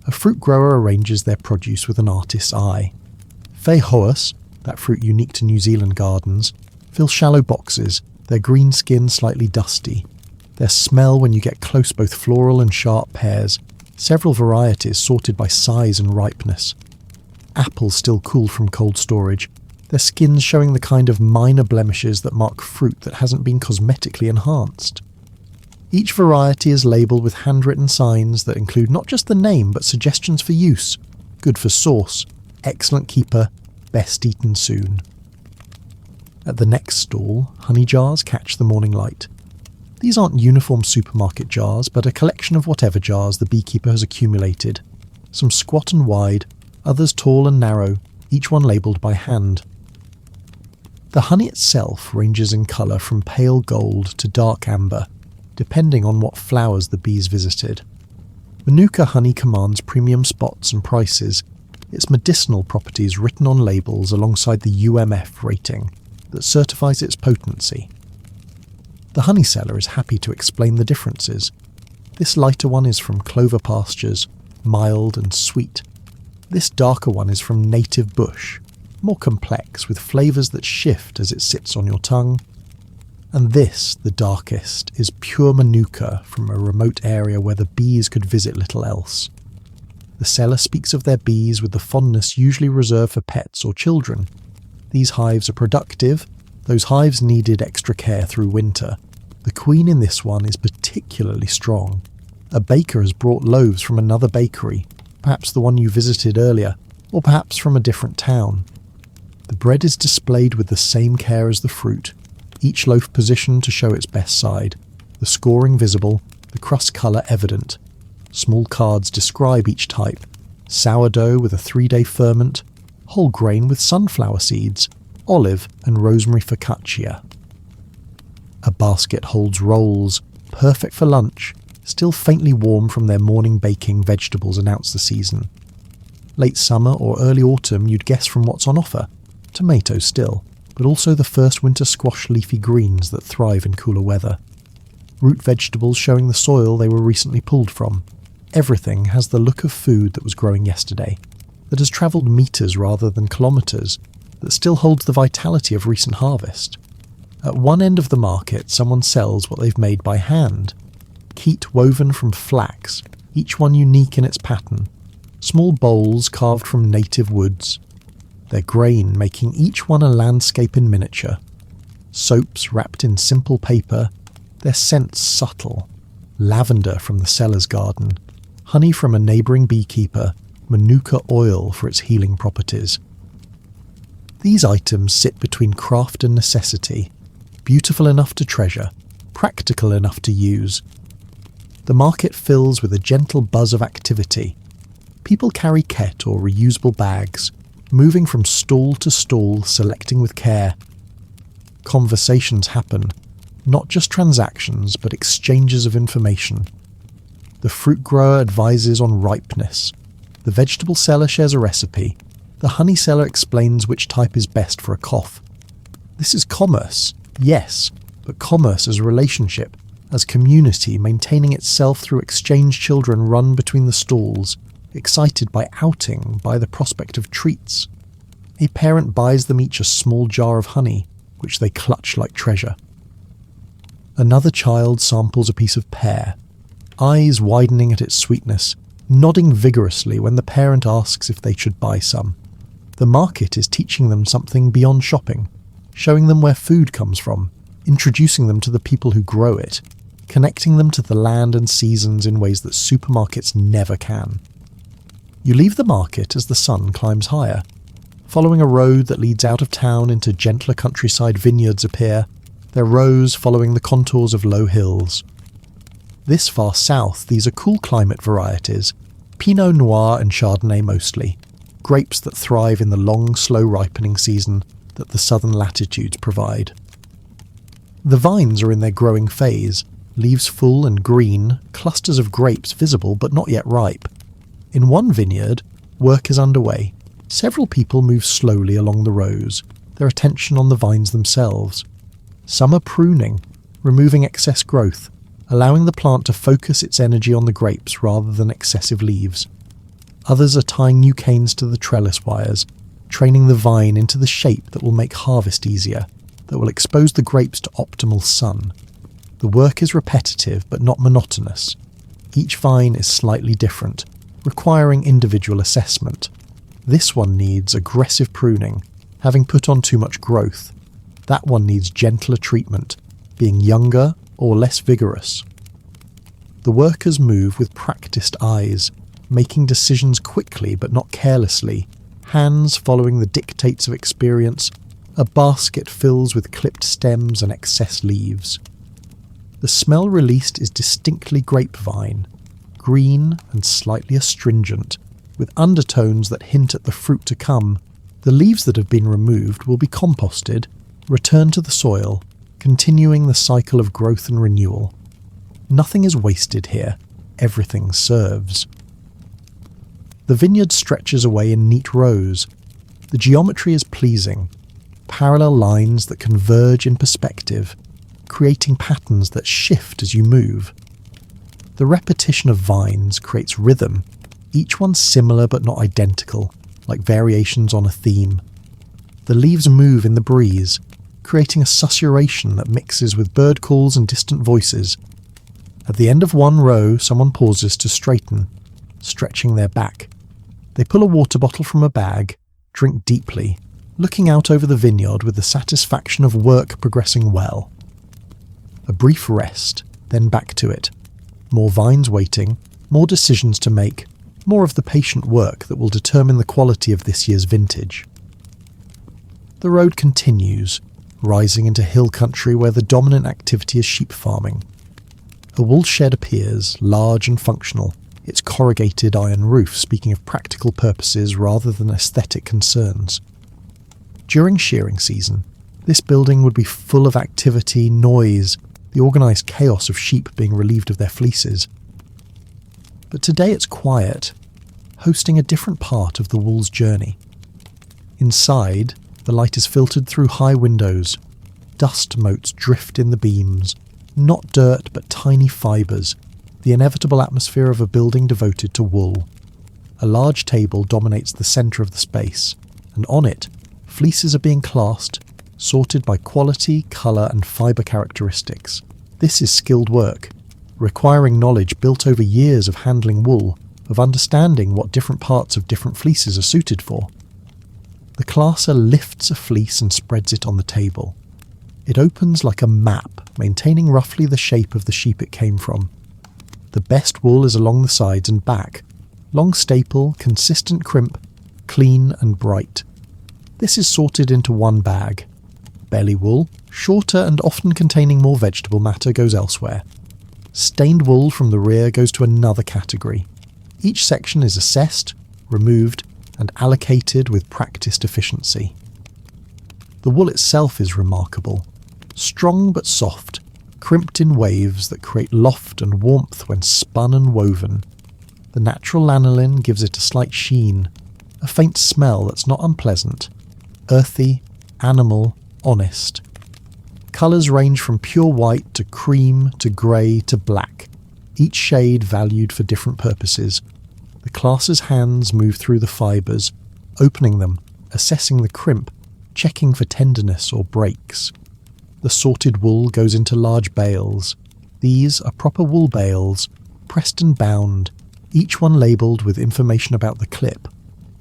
A fruit grower arranges their produce with an artist's eye. Fjords, that fruit unique to New Zealand gardens, fill shallow boxes, their green skin slightly dusty. Their smell when you get close both floral and sharp pears, several varieties sorted by size and ripeness. Apples still cool from cold storage, their skins showing the kind of minor blemishes that mark fruit that hasn't been cosmetically enhanced. Each variety is labelled with handwritten signs that include not just the name but suggestions for use. Good for sauce, excellent keeper, best eaten soon. At the next stall, honey jars catch the morning light. These aren't uniform supermarket jars, but a collection of whatever jars the beekeeper has accumulated. Some squat and wide, others tall and narrow, each one labelled by hand. The honey itself ranges in colour from pale gold to dark amber, depending on what flowers the bees visited. Manuka honey commands premium spots and prices, its medicinal properties written on labels alongside the UMF rating that certifies its potency. The honey seller is happy to explain the differences. This lighter one is from clover pastures, mild and sweet. This darker one is from native bush, more complex, with flavours that shift as it sits on your tongue. And this, the darkest, is pure Manuka from a remote area where the bees could visit little else. The seller speaks of their bees with the fondness usually reserved for pets or children. These hives are productive. Those hives needed extra care through winter. The queen in this one is particularly strong. A baker has brought loaves from another bakery, perhaps the one you visited earlier, or perhaps from a different town. The bread is displayed with the same care as the fruit, each loaf positioned to show its best side, the scoring visible, the crust colour evident. Small cards describe each type: sourdough with a 3-day ferment, whole grain with sunflower seeds, olive and rosemary focaccia. A basket holds rolls, perfect for lunch, still faintly warm from their morning baking. Vegetables announce the season. Late summer or early autumn, you'd guess from what's on offer. Tomatoes still, but also the first winter squash leafy greens that thrive in cooler weather. Root vegetables showing the soil they were recently pulled from. Everything has the look of food that was growing yesterday, that has travelled metres rather than kilometres, that still holds the vitality of recent harvest. At one end of the market, someone sells what they've made by hand. Keat woven from flax, each one unique in its pattern. Small bowls carved from native woods. Their grain making each one a landscape in miniature. Soaps wrapped in simple paper, their scents subtle. Lavender from the seller's garden. Honey from a neighbouring beekeeper. Manuka oil for its healing properties. These items sit between craft and necessity. Beautiful enough to treasure, practical enough to use. The market fills with a gentle buzz of activity. People carry ket or reusable bags, moving from stall to stall, selecting with care. Conversations happen, not just transactions, but exchanges of information. The fruit grower advises on ripeness. The vegetable seller shares a recipe. The honey seller explains which type is best for a cough. This is commerce, yes, but commerce as a relationship, as community maintaining itself through exchange. Children run between the stalls, excited by outing, by the prospect of treats. A parent buys them each a small jar of honey, which they clutch like treasure. Another child samples a piece of pear, eyes widening at its sweetness, nodding vigorously when the parent asks if they should buy some. The market is teaching them something beyond shopping, showing them where food comes from, introducing them to the people who grow it, connecting them to the land and seasons in ways that supermarkets never can. You leave the market as the sun climbs higher. Following a road that leads out of town into gentler countryside, vineyards appear, their rows following the contours of low hills. This far south, these are cool climate varieties, Pinot Noir and Chardonnay mostly, grapes that thrive in the long, slow ripening season that the southern latitudes provide. The vines are in their growing phase, leaves full and green, clusters of grapes visible but not yet ripe. In one vineyard, work is underway. Several people move slowly along the rows, their attention on the vines themselves. Some are pruning, removing excess growth, allowing the plant to focus its energy on the grapes rather than excessive leaves. Others are tying new canes to the trellis wires, training the vine into the shape that will make harvest easier, that will expose the grapes to optimal sun. The work is repetitive but not monotonous. Each vine is slightly different, requiring individual assessment. This one needs aggressive pruning, having put on too much growth. That one needs gentler treatment, being younger or less vigorous. The workers move with practiced eyes, making decisions quickly but not carelessly, hands following the dictates of experience. A basket fills with clipped stems and excess leaves. The smell released is distinctly grapevine, green and slightly astringent, with undertones that hint at the fruit to come. The leaves that have been removed will be composted, returned to the soil, continuing the cycle of growth and renewal. Nothing is wasted here, everything serves. The vineyard stretches away in neat rows. The geometry is pleasing, parallel lines that converge in perspective, creating patterns that shift as you move. The repetition of vines creates rhythm, each one similar but not identical, like variations on a theme. The leaves move in the breeze, creating a susurration that mixes with bird calls and distant voices. At the end of one row, someone pauses to straighten, stretching their back. They pull a water bottle from a bag, drink deeply, looking out over the vineyard with the satisfaction of work progressing well. A brief rest, then back to it. More vines waiting, more decisions to make, more of the patient work that will determine the quality of this year's vintage. The road continues, rising into hill country where the dominant activity is sheep farming. A wool shed appears, large and functional, its corrugated iron roof speaking of practical purposes rather than aesthetic concerns. During shearing season, this building would be full of activity, noise, the organised chaos of sheep being relieved of their fleeces. But today it's quiet, hosting a different part of the wool's journey. Inside, the light is filtered through high windows. Dust motes drift in the beams, not dirt but tiny fibres, the inevitable atmosphere of a building devoted to wool. A large table dominates the centre of the space, and on it, fleeces are being classed, sorted by quality, colour and fibre characteristics. This is skilled work, requiring knowledge built over years of handling wool, of understanding what different parts of different fleeces are suited for. The classer lifts a fleece and spreads it on the table. It opens like a map, maintaining roughly the shape of the sheep it came from. The best wool is along the sides and back, long staple, consistent crimp, clean and bright. This is sorted into one bag. Belly wool, shorter and often containing more vegetable matter, goes elsewhere. Stained wool from the rear goes to another category. Each section is assessed, removed, and allocated with practiced efficiency. The wool itself is remarkable. Strong but soft, crimped in waves that create loft and warmth when spun and woven. The natural lanolin gives it a slight sheen, a faint smell that's not unpleasant, earthy, animal, honest. Colours range from pure white to cream to grey to black, each shade valued for different purposes. The classer's hands move through the fibres, opening them, assessing the crimp, checking for tenderness or breaks. The sorted wool goes into large bales. These are proper wool bales, pressed and bound, each one labelled with information about the clip,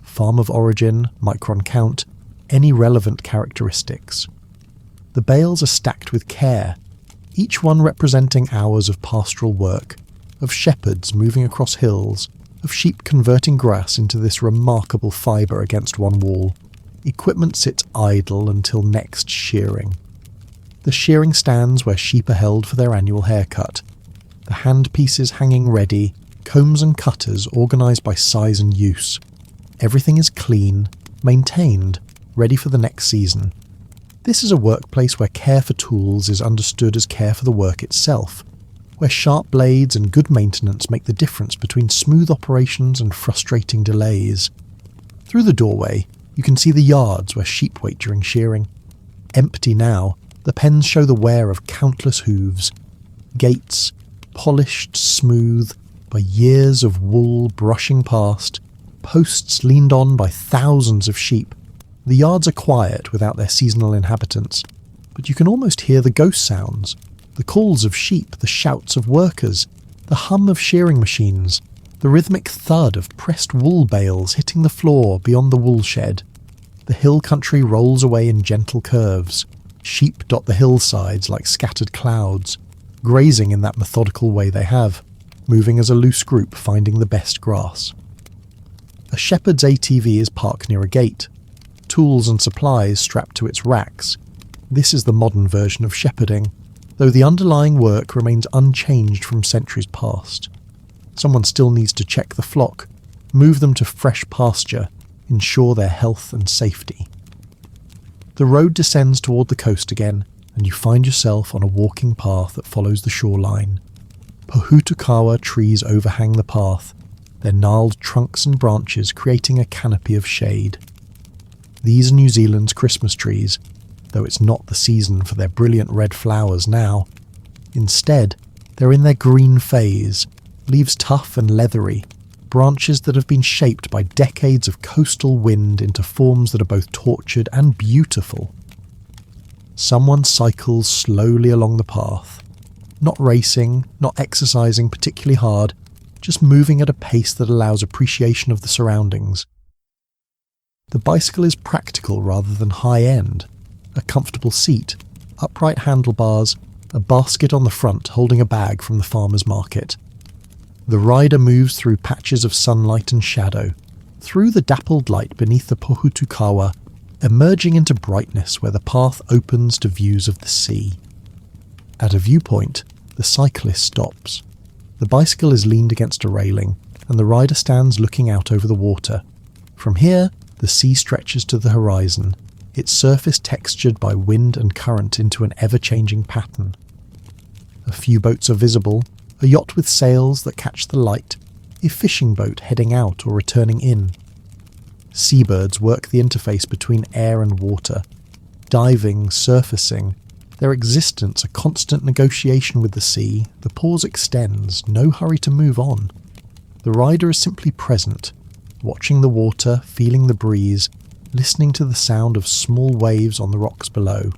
farm of origin, micron count, any relevant characteristics. The bales are stacked with care, each one representing hours of pastoral work, of shepherds moving across hills, of sheep converting grass into this remarkable fibre against one wall. Equipment sits idle until next shearing. The shearing stands where sheep are held for their annual haircut. The handpieces hanging ready, combs and cutters organised by size and use. Everything is clean, maintained, ready for the next season. This is a workplace where care for tools is understood as care for the work itself, where sharp blades and good maintenance make the difference between smooth operations and frustrating delays. Through the doorway, you can see the yards where sheep wait during shearing. Empty now, the pens show the wear of countless hooves. Gates, polished smooth by years of wool brushing past, posts leaned on by thousands of sheep. The yards are quiet without their seasonal inhabitants, but you can almost hear the ghost sounds, the calls of sheep, the shouts of workers, the hum of shearing machines, the rhythmic thud of pressed wool bales hitting the floor beyond the wool shed. The hill country rolls away in gentle curves. Sheep dot the hillsides like scattered clouds, grazing in that methodical way they have, moving as a loose group finding the best grass. A shepherd's ATV is parked near a gate, tools and supplies strapped to its racks. This is the modern version of shepherding, though the underlying work remains unchanged from centuries past. Someone still needs to check the flock, move them to fresh pasture, ensure their health and safety. The road descends toward the coast again, and you find yourself on a walking path that follows the shoreline. Pohutukawa trees overhang the path, their gnarled trunks and branches creating a canopy of shade. These are New Zealand's Christmas trees, though it's not the season for their brilliant red flowers now. Instead, they're in their green phase, leaves tough and leathery, branches that have been shaped by decades of coastal wind into forms that are both tortured and beautiful. Someone cycles slowly along the path, not racing, not exercising particularly hard, just moving at a pace that allows appreciation of the surroundings. The bicycle is practical rather than high-end. A comfortable seat, upright handlebars, a basket on the front holding a bag from the farmer's market. The rider moves through patches of sunlight and shadow, through the dappled light beneath the Pohutukawa, emerging into brightness where the path opens to views of the sea. At a viewpoint, the cyclist stops. The bicycle is leaned against a railing, and the rider stands looking out over the water. From here, the sea stretches to the horizon, its surface textured by wind and current into an ever-changing pattern. A few boats are visible, a yacht with sails that catch the light, a fishing boat heading out or returning in. Seabirds work the interface between air and water, diving, surfacing, their existence a constant negotiation with the sea. The pause extends, no hurry to move on. The rider is simply present, watching the water, feeling the breeze, listening to the sound of small waves on the rocks below.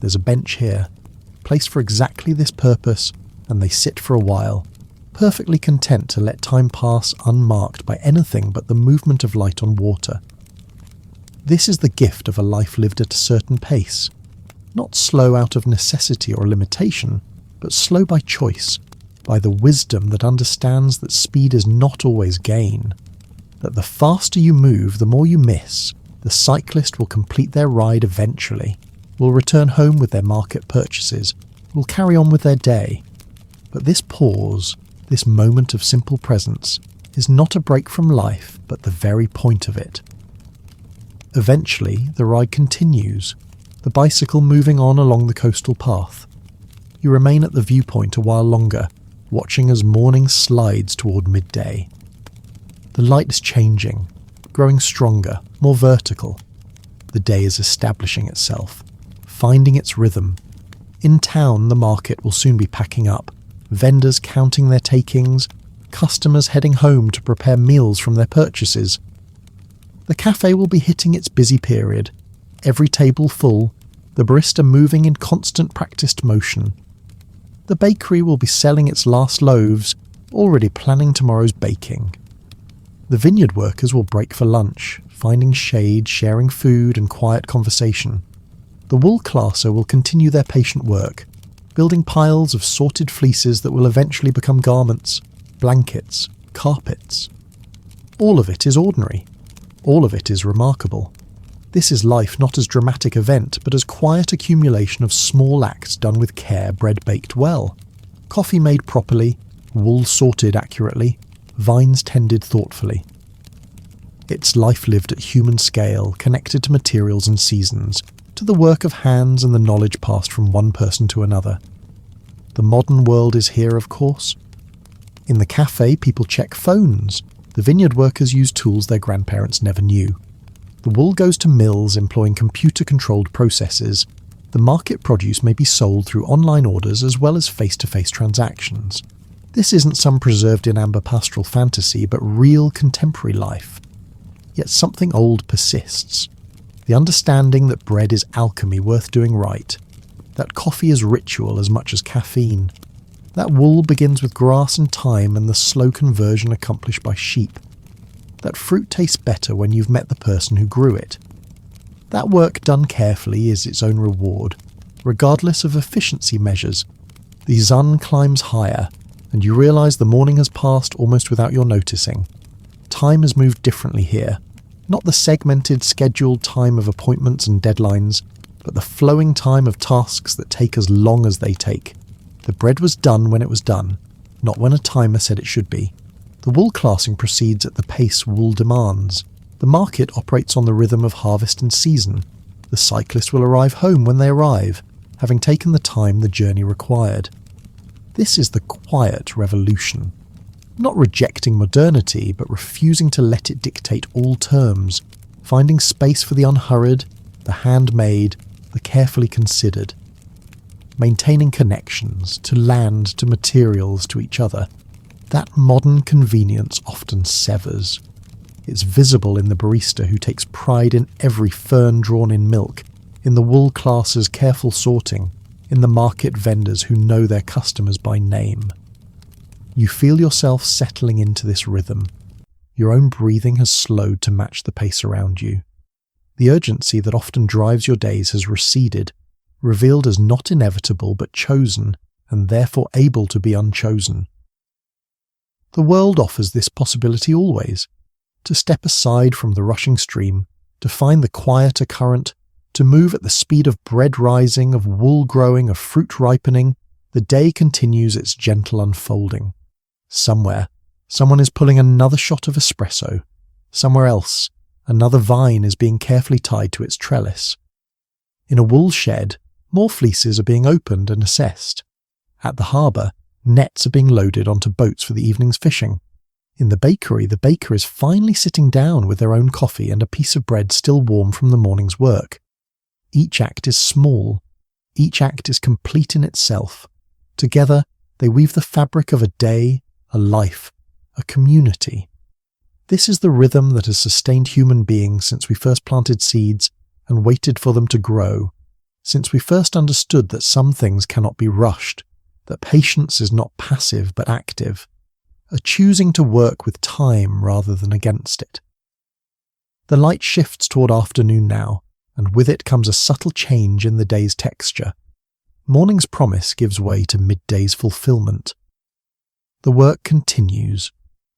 There's a bench here, placed for exactly this purpose, and they sit for a while, perfectly content to let time pass unmarked by anything but the movement of light on water. This is the gift of a life lived at a certain pace, not slow out of necessity or limitation, but slow by choice, by the wisdom that understands that speed is not always gain, that the faster you move, the more you miss. The cyclist will complete their ride eventually, will return home with their market purchases, will carry on with their day. But this pause, this moment of simple presence, is not a break from life, but the very point of it. Eventually, the ride continues, the bicycle moving on along the coastal path. You remain at the viewpoint a while longer, watching as morning slides toward midday. The light is changing, growing stronger, more vertical. The day is establishing itself, finding its rhythm. In town, the market will soon be packing up, vendors counting their takings, customers heading home to prepare meals from their purchases. The cafe will be hitting its busy period, every table full, the barista moving in constant practiced motion. The bakery will be selling its last loaves, already planning tomorrow's baking. The vineyard workers will break for lunch, finding shade, sharing food and quiet conversation. The wool classer will continue their patient work, building piles of sorted fleeces that will eventually become garments, blankets, carpets. All of it is ordinary. All of it is remarkable. This is life not as dramatic event, but as quiet accumulation of small acts done with care, bread baked well, coffee made properly, wool sorted accurately, vines tended thoughtfully. It's life lived at human scale, connected to materials and seasons, to the work of hands and the knowledge passed from one person to another. The modern world is here, of course. In the cafe, people check phones. The vineyard workers use tools their grandparents never knew. The wool goes to mills employing computer-controlled processes. The market produce may be sold through online orders as well as face-to-face transactions. This isn't some preserved-in-amber pastoral fantasy, but real contemporary life. Yet something old persists. The understanding that bread is alchemy worth doing right, that coffee is ritual as much as caffeine, that wool begins with grass and thyme and the slow conversion accomplished by sheep, that fruit tastes better when you've met the person who grew it. That work done carefully is its own reward, regardless of efficiency measures. The sun climbs higher, and you realise the morning has passed almost without your noticing. Time has moved differently here, not the segmented, scheduled time of appointments and deadlines, but the flowing time of tasks that take as long as they take. The bread was done when it was done, not when a timer said it should be. The wool classing proceeds at the pace wool demands. The market operates on the rhythm of harvest and season. The cyclist will arrive home when they arrive, having taken the time the journey required. This is the quiet revolution. Not rejecting modernity, but refusing to let it dictate all terms, finding space for the unhurried, the handmade, the carefully considered. Maintaining connections, to land, to materials, to each other. That modern convenience often severs. It's visible in the barista who takes pride in every fern drawn in milk, in the wool classer's careful sorting, in the market vendors who know their customers by name. You feel yourself settling into this rhythm. Your own breathing has slowed to match the pace around you. The urgency that often drives your days has receded, revealed as not inevitable but chosen, and therefore able to be unchosen. The world offers this possibility always, to step aside from the rushing stream, to find the quieter current, to move at the speed of bread rising, of wool growing, of fruit ripening. The day continues its gentle unfolding. Somewhere, someone is pulling another shot of espresso. Somewhere else, another vine is being carefully tied to its trellis. In a wool shed, more fleeces are being opened and assessed. At the harbour, nets are being loaded onto boats for the evening's fishing. In the bakery, the baker is finally sitting down with their own coffee and a piece of bread still warm from the morning's work. Each act is small. Each act is complete in itself. Together, they weave the fabric of a day, a life, a community. This is the rhythm that has sustained human beings since we first planted seeds and waited for them to grow, since we first understood that some things cannot be rushed, that patience is not passive but active, a choosing to work with time rather than against it. The light shifts toward afternoon now, and with it comes a subtle change in the day's texture. Morning's promise gives way to midday's fulfillment. The work continues,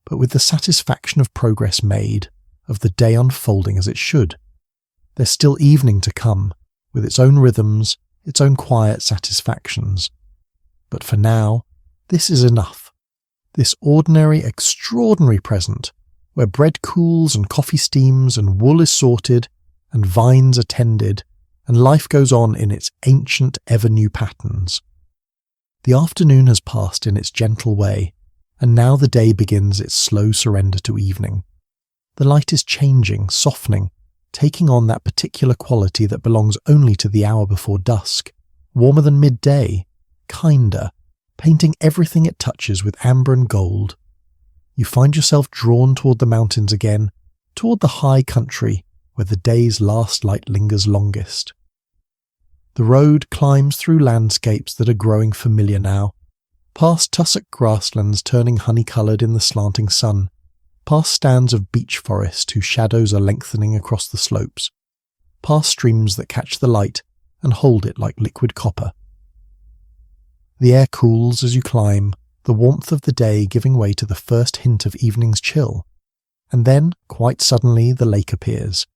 but with the satisfaction of progress made, of the day unfolding as it should. There's still evening to come, with its own rhythms, its own quiet satisfactions. But for now, this is enough. This ordinary, extraordinary present, where bread cools and coffee steams and wool is sorted and vines are tended, and life goes on in its ancient, ever-new patterns. The afternoon has passed in its gentle way, and now the day begins its slow surrender to evening. The light is changing, softening, taking on that particular quality that belongs only to the hour before dusk, warmer than midday, kinder, painting everything it touches with amber and gold. You find yourself drawn toward the mountains again, toward the high country where the day's last light lingers longest. The road climbs through landscapes that are growing familiar now, past tussock grasslands turning honey-coloured in the slanting sun, past stands of beech forest whose shadows are lengthening across the slopes, past streams that catch the light and hold it like liquid copper. The air cools as you climb, the warmth of the day giving way to the first hint of evening's chill, and then, quite suddenly, the lake appears.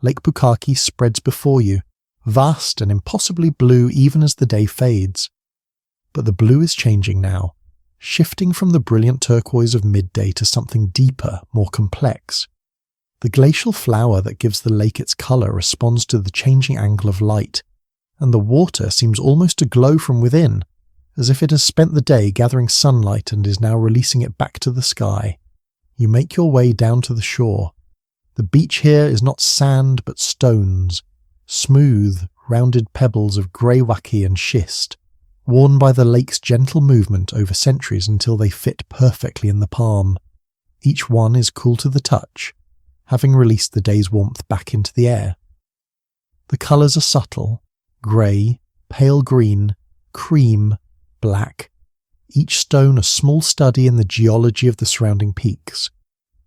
Lake Pukaki spreads before you, vast and impossibly blue even as the day fades. But the blue is changing now, shifting from the brilliant turquoise of midday to something deeper, more complex. The glacial flower that gives the lake its colour responds to the changing angle of light, and the water seems almost to glow from within, as if it has spent the day gathering sunlight and is now releasing it back to the sky. You make your way down to the shore. The beach here is not sand but stones, smooth, rounded pebbles of grey waki and schist, worn by the lake's gentle movement over centuries until they fit perfectly in the palm. Each one is cool to the touch, having released the day's warmth back into the air. The colours are subtle, grey, pale green, cream, black, each stone a small study in the geology of the surrounding peaks.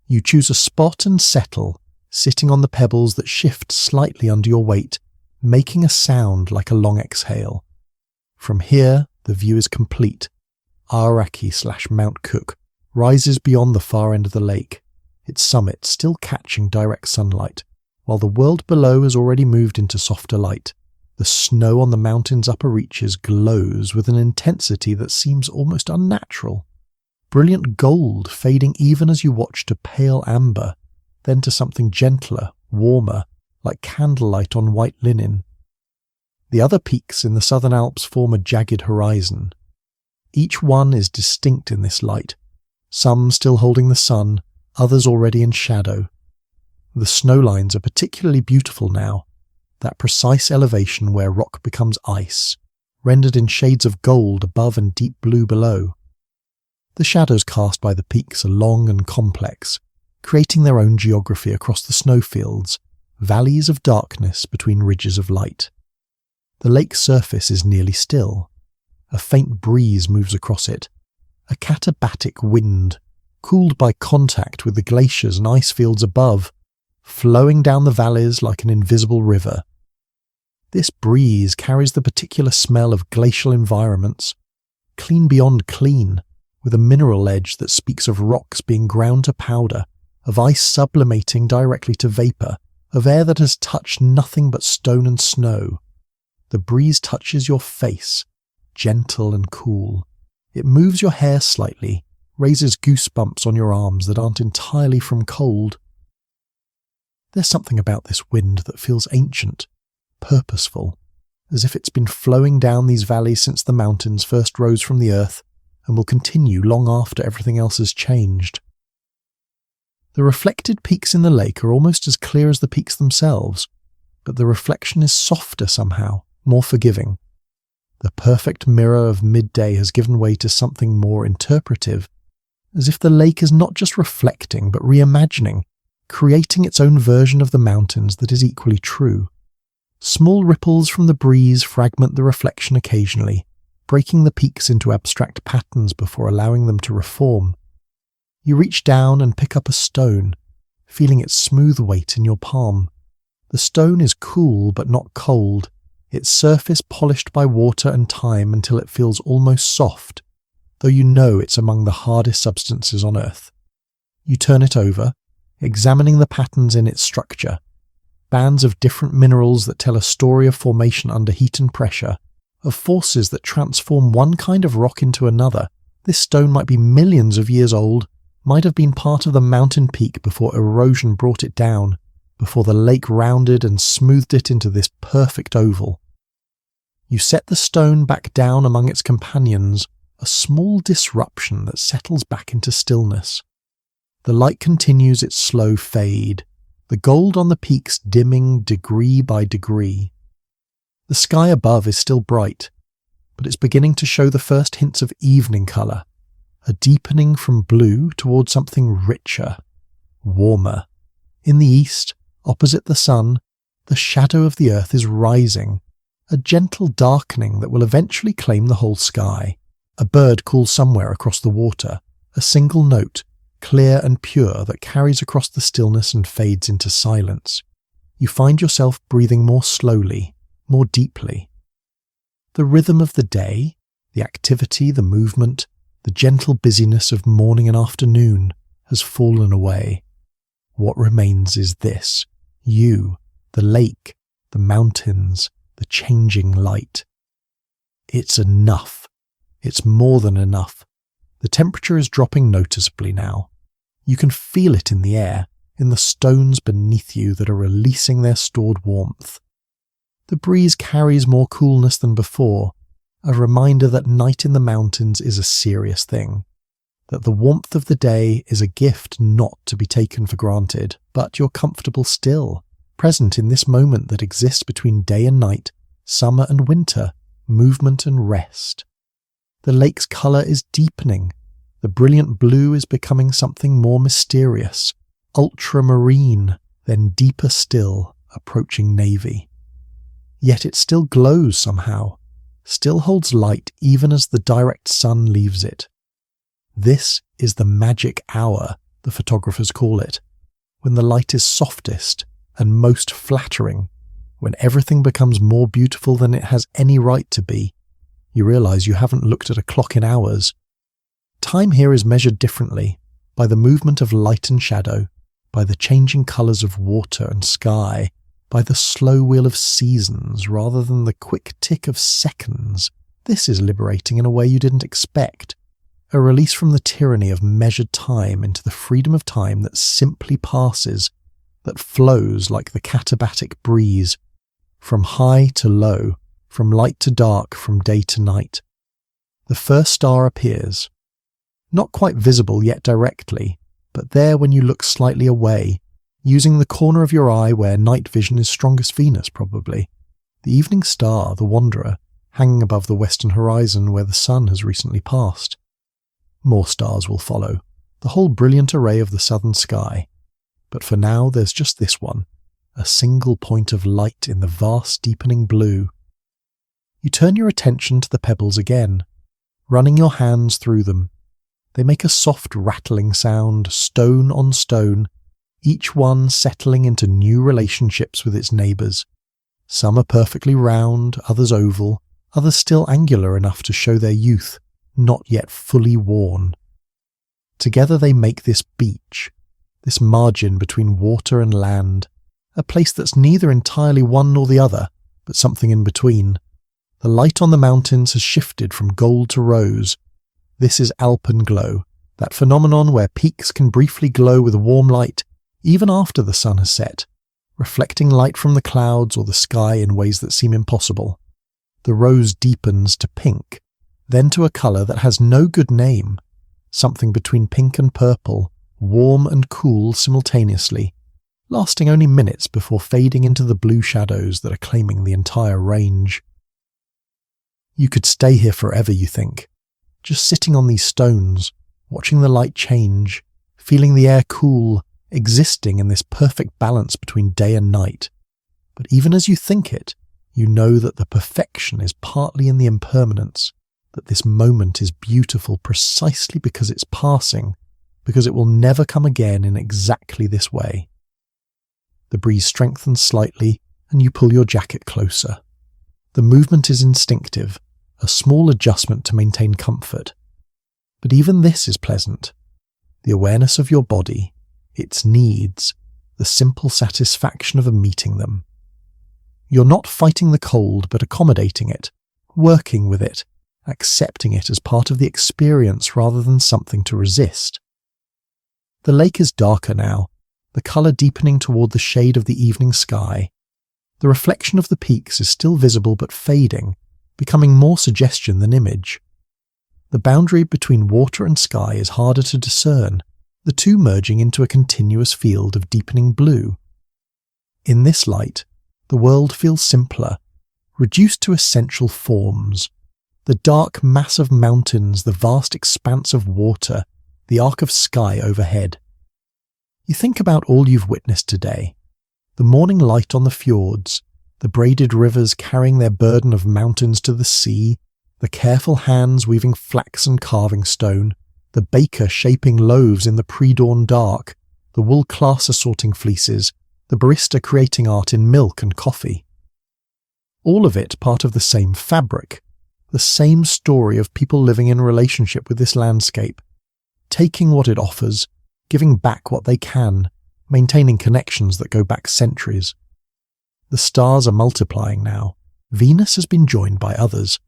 You choose a spot and settle, sitting on the pebbles that shift slightly under your weight, making a sound like a long exhale. From here, the view is complete. Aoraki/Mount Cook rises beyond the far end of the lake, its summit still catching direct sunlight, while the world below has already moved into softer light. The snow on the mountain's upper reaches glows with an intensity that seems almost unnatural. Brilliant gold fading even as you watch to pale amber, then to something gentler, warmer, like candlelight on white linen. The other peaks in the southern Alps form a jagged horizon. Each one is distinct in this light, some still holding the sun, others already in shadow. The snow lines are particularly beautiful now, that precise elevation where rock becomes ice, rendered in shades of gold above and deep blue below. The shadows cast by the peaks are long and complex, creating their own geography across the snowfields, valleys of darkness between ridges of light. The lake's surface is nearly still. A faint breeze moves across it, a katabatic wind, cooled by contact with the glaciers and ice fields above, flowing down the valleys like an invisible river. This breeze carries the particular smell of glacial environments, clean beyond clean, with a mineral edge that speaks of rocks being ground to powder, of ice sublimating directly to vapour, of air that has touched nothing but stone and snow. The breeze touches your face, gentle and cool. It moves your hair slightly, raises goosebumps on your arms that aren't entirely from cold. There's something about this wind that feels ancient, purposeful, as if it's been flowing down these valleys since the mountains first rose from the earth and will continue long after everything else has changed. The reflected peaks in the lake are almost as clear as the peaks themselves, but the reflection is softer somehow, more forgiving. The perfect mirror of midday has given way to something more interpretive, as if the lake is not just reflecting but reimagining, creating its own version of the mountains that is equally true. Small ripples from the breeze fragment the reflection occasionally, breaking the peaks into abstract patterns before allowing them to reform. You reach down and pick up a stone, feeling its smooth weight in your palm. The stone is cool but not cold, its surface polished by water and time until it feels almost soft, though you know it's among the hardest substances on earth. You turn it over, examining the patterns in its structure, bands of different minerals that tell a story of formation under heat and pressure, of forces that transform one kind of rock into another. This stone might be millions of years old, might have been part of the mountain peak before erosion brought it down, before the lake rounded and smoothed it into this perfect oval. You set the stone back down among its companions, a small disruption that settles back into stillness. The light continues its slow fade, the gold on the peaks dimming degree by degree. The sky above is still bright, but it's beginning to show the first hints of evening colour, a deepening from blue towards something richer, warmer. In the east, opposite the sun, the shadow of the earth is rising, a gentle darkening that will eventually claim the whole sky. A bird calls somewhere across the water, a single note, clear and pure, that carries across the stillness and fades into silence. You find yourself breathing more slowly, more deeply. The rhythm of the day, the activity, the movement, the gentle busyness of morning and afternoon has fallen away. What remains is this: you, the lake, the mountains, the changing light. It's enough. It's more than enough. The temperature is dropping noticeably now. You can feel it in the air, in the stones beneath you that are releasing their stored warmth. The breeze carries more coolness than before, a reminder that night in the mountains is a serious thing, that the warmth of the day is a gift not to be taken for granted, but you're comfortable still, present in this moment that exists between day and night, summer and winter, movement and rest. The lake's colour is deepening. The brilliant blue is becoming something more mysterious, ultramarine, then deeper still, approaching navy. Yet it still glows somehow, still holds light even as the direct sun leaves it. This is the magic hour, the photographers call it, when the light is softest and most flattering, when everything becomes more beautiful than it has any right to be. You realise you haven't looked at a clock in hours. Time here is measured differently, by the movement of light and shadow, by the changing colours of water and sky, by the slow wheel of seasons rather than the quick tick of seconds. This is liberating in a way you didn't expect. A release from the tyranny of measured time into the freedom of time that simply passes, that flows like the katabatic breeze, from high to low, from light to dark, from day to night. The first star appears, not quite visible yet directly, but there when you look slightly away, using the corner of your eye where night vision is strongest. Venus, probably. The evening star, the Wanderer, hanging above the western horizon where the sun has recently passed. More stars will follow, the whole brilliant array of the southern sky. But for now there's just this one, a single point of light in the vast deepening blue. You turn your attention to the pebbles again, running your hands through them. They make a soft rattling sound, stone on stone, each one settling into new relationships with its neighbours. Some are perfectly round, others oval, others still angular enough to show their youth, not yet fully worn. Together they make this beach, this margin between water and land, a place that's neither entirely one nor the other, but something in between. The light on the mountains has shifted from gold to rose. This is alpenglow, that phenomenon where peaks can briefly glow with a warm light, even after the sun has set, reflecting light from the clouds or the sky in ways that seem impossible. The rose deepens to pink, then to a colour that has no good name, something between pink and purple, warm and cool simultaneously, lasting only minutes before fading into the blue shadows that are claiming the entire range. You could stay here forever, you think, just sitting on these stones, watching the light change, feeling the air cool, existing in this perfect balance between day and night. But even as you think it, you know that the perfection is partly in the impermanence, that this moment is beautiful precisely because it's passing, because it will never come again in exactly this way. The breeze strengthens slightly, and you pull your jacket closer. The movement is instinctive, a small adjustment to maintain comfort. But even this is pleasant. The awareness of your body, its needs, the simple satisfaction of meeting them. You're not fighting the cold, but accommodating it, working with it, accepting it as part of the experience rather than something to resist. The lake is darker now, the colour deepening toward the shade of the evening sky. The reflection of the peaks is still visible but fading, becoming more suggestion than image. The boundary between water and sky is harder to discern, the two merging into a continuous field of deepening blue. In this light, the world feels simpler, reduced to essential forms. The dark mass of mountains, the vast expanse of water, the arc of sky overhead. You think about all you've witnessed today. The morning light on the fjords, the braided rivers carrying their burden of mountains to the sea, the careful hands weaving flax and carving stone, the baker shaping loaves in the pre-dawn dark, the wool classer sorting fleeces, the barista creating art in milk and coffee. All of it part of the same fabric, the same story of people living in relationship with this landscape, taking what it offers, giving back what they can, maintaining connections that go back centuries. The stars are multiplying now. Venus has been joined by others,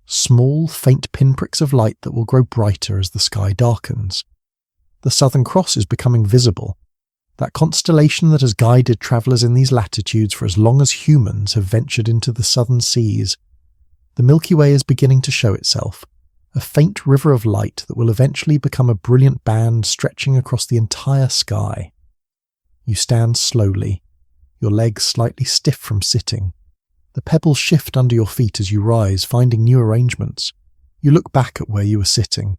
small, faint pinpricks of light that will grow brighter as the sky darkens. The Southern Cross is becoming visible, that constellation that has guided travellers in these latitudes for as long as humans have ventured into the southern seas. The Milky Way is beginning to show itself, a faint river of light that will eventually become a brilliant band stretching across the entire sky. You stand slowly, your legs slightly stiff from sitting. The pebbles shift under your feet as you rise, finding new arrangements. You look back at where you were sitting.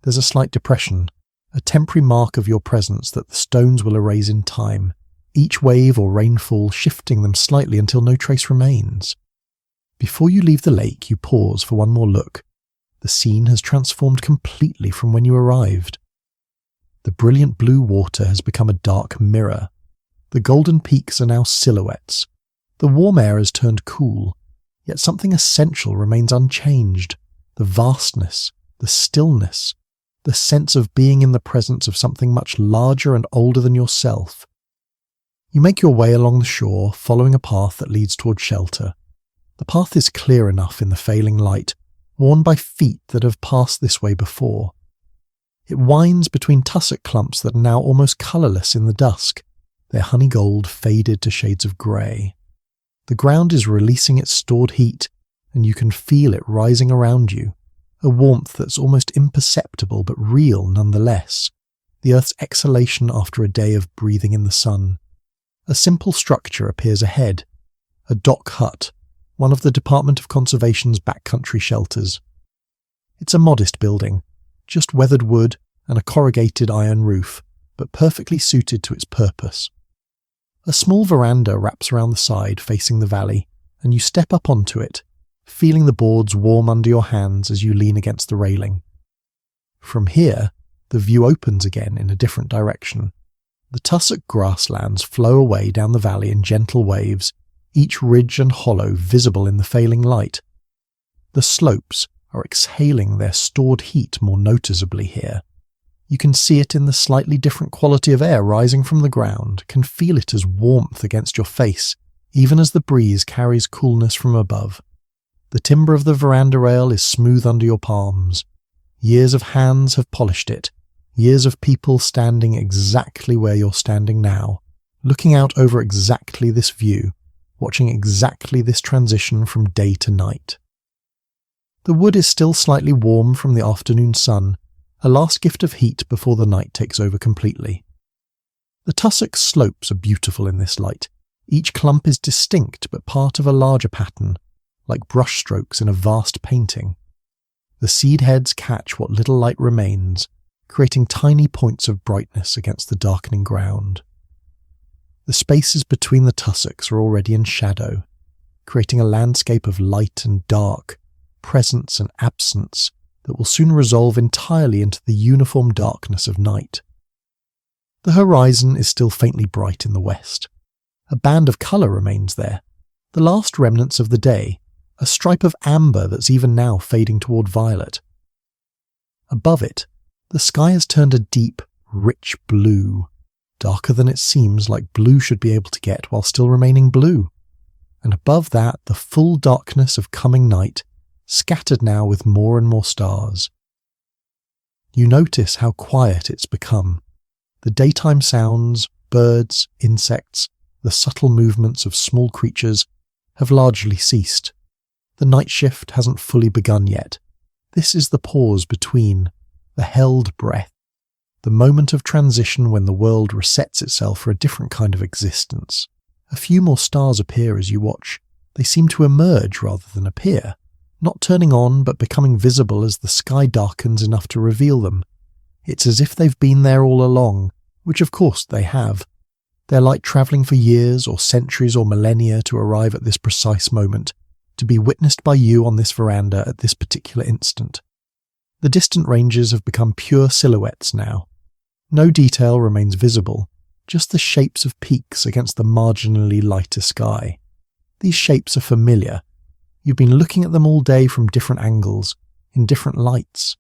There's a slight depression, a temporary mark of your presence that the stones will erase in time, each wave or rainfall shifting them slightly until no trace remains. Before you leave the lake, you pause for one more look. The scene has transformed completely from when you arrived. The brilliant blue water has become a dark mirror. The golden peaks are now silhouettes. The warm air has turned cool, yet something essential remains unchanged. The vastness, the stillness, the sense of being in the presence of something much larger and older than yourself. You make your way along the shore, following a path that leads toward shelter. The path is clear enough in the failing light, worn by feet that have passed this way before. It winds between tussock clumps that are now almost colourless in the dusk, their honey gold faded to shades of grey. The ground is releasing its stored heat, and you can feel it rising around you, a warmth that's almost imperceptible but real nonetheless, the earth's exhalation after a day of breathing in the sun. A simple structure appears ahead, a dock hut, one of the Department of Conservation's backcountry shelters. It's a modest building, just weathered wood and a corrugated iron roof, but perfectly suited to its purpose. A small veranda wraps around the side facing the valley, and you step up onto it, feeling the boards warm under your hands as you lean against the railing. From here, the view opens again in a different direction. The tussock grasslands flow away down the valley in gentle waves, each ridge and hollow visible in the failing light. The slopes are exhaling their stored heat more noticeably here. You can see it in the slightly different quality of air rising from the ground, can feel it as warmth against your face, even as the breeze carries coolness from above. The timber of the veranda rail is smooth under your palms. Years of hands have polished it, years of people standing exactly where you're standing now, looking out over exactly this view, watching exactly this transition from day to night. The wood is still slightly warm from the afternoon sun, a last gift of heat before the night takes over completely. The tussock slopes are beautiful in this light. Each clump is distinct but part of a larger pattern, like brushstrokes in a vast painting. The seed heads catch what little light remains, creating tiny points of brightness against the darkening ground. The spaces between the tussocks are already in shadow, creating a landscape of light and dark, presence and absence that will soon resolve entirely into the uniform darkness of night. The horizon is still faintly bright in the west. A band of colour remains there, the last remnants of the day, a stripe of amber that's even now fading toward violet. Above it, the sky has turned a deep, rich blue, darker than it seems like blue should be able to get while still remaining blue. And above that, the full darkness of coming night, scattered now with more and more stars. You notice how quiet it's become. The daytime sounds, birds, insects, the subtle movements of small creatures have largely ceased. The night shift hasn't fully begun yet. This is the pause between, the held breath, the moment of transition when the world resets itself for a different kind of existence. A few more stars appear as you watch. They seem to emerge rather than appear, not turning on but becoming visible as the sky darkens enough to reveal them. It's as if they've been there all along, which of course they have. They're like travelling for years or centuries or millennia to arrive at this precise moment, to be witnessed by you on this veranda at this particular instant. The distant ranges have become pure silhouettes now. No detail remains visible, just the shapes of peaks against the marginally lighter sky. These shapes are familiar. You've been looking at them all day from different angles, in different lights.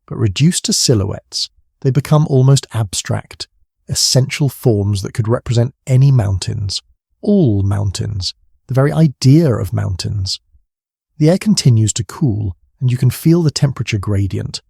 But reduced to silhouettes, they become almost abstract, essential forms that could represent any mountains, all mountains, the very idea of mountains. The air continues to cool, and you can feel the temperature gradient.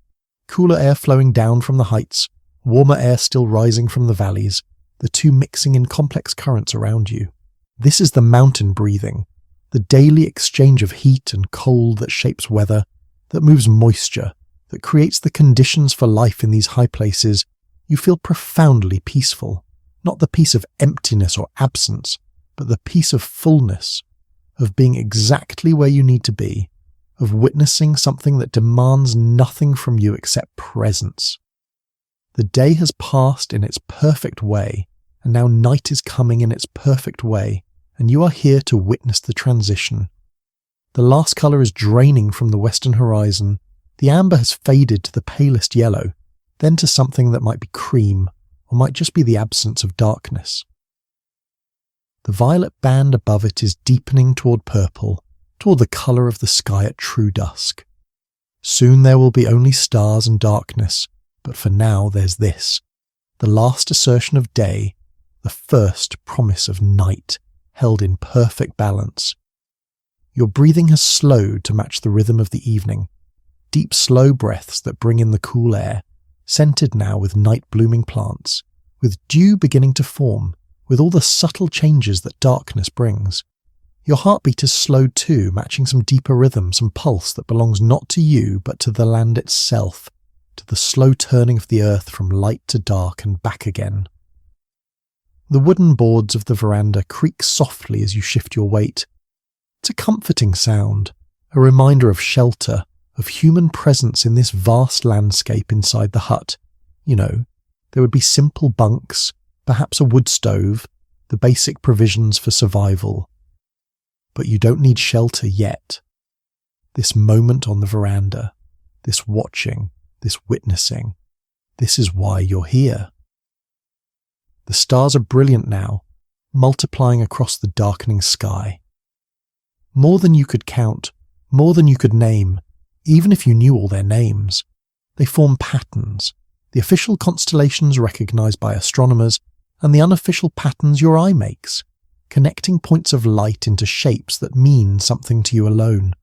Cooler air flowing down from the heights, warmer air still rising from the valleys, the two mixing in complex currents around you. This is the mountain breathing, the daily exchange of heat and cold that shapes weather, that moves moisture, that creates the conditions for life in these high places. You feel profoundly peaceful, not the peace of emptiness or absence, but the peace of fullness, of being exactly where you need to be, of witnessing something that demands nothing from you except presence. The day has passed in its perfect way, and now night is coming in its perfect way, and you are here to witness the transition. The last colour is draining from the western horizon. The amber has faded to the palest yellow, then to something that might be cream, or might just be the absence of darkness. The violet band above it is deepening toward purple, toward the colour of the sky at true dusk. Soon there will be only stars and darkness, but for now there's this, the last assertion of day, the first promise of night, held in perfect balance. Your breathing has slowed to match the rhythm of the evening, deep slow breaths that bring in the cool air, scented now with night-blooming plants, with dew beginning to form, with all the subtle changes that darkness brings. Your heartbeat is slowed too, matching some deeper rhythm, some pulse that belongs not to you but to the land itself, to the slow turning of the earth from light to dark and back again. The wooden boards of the veranda creak softly as you shift your weight. It's a comforting sound, a reminder of shelter, of human presence in this vast landscape inside the hut. You know, there would be simple bunks, perhaps a wood stove, the basic provisions for survival. But you don't need shelter yet. This moment on the veranda, this watching, this witnessing, This is why you're here. The stars are brilliant now, multiplying across the darkening sky. More than you could count, more than you could name, even if you knew all their names. They form patterns, the official constellations recognized by astronomers, and the unofficial patterns your eye makes, connecting points of light into shapes that mean something to you alone.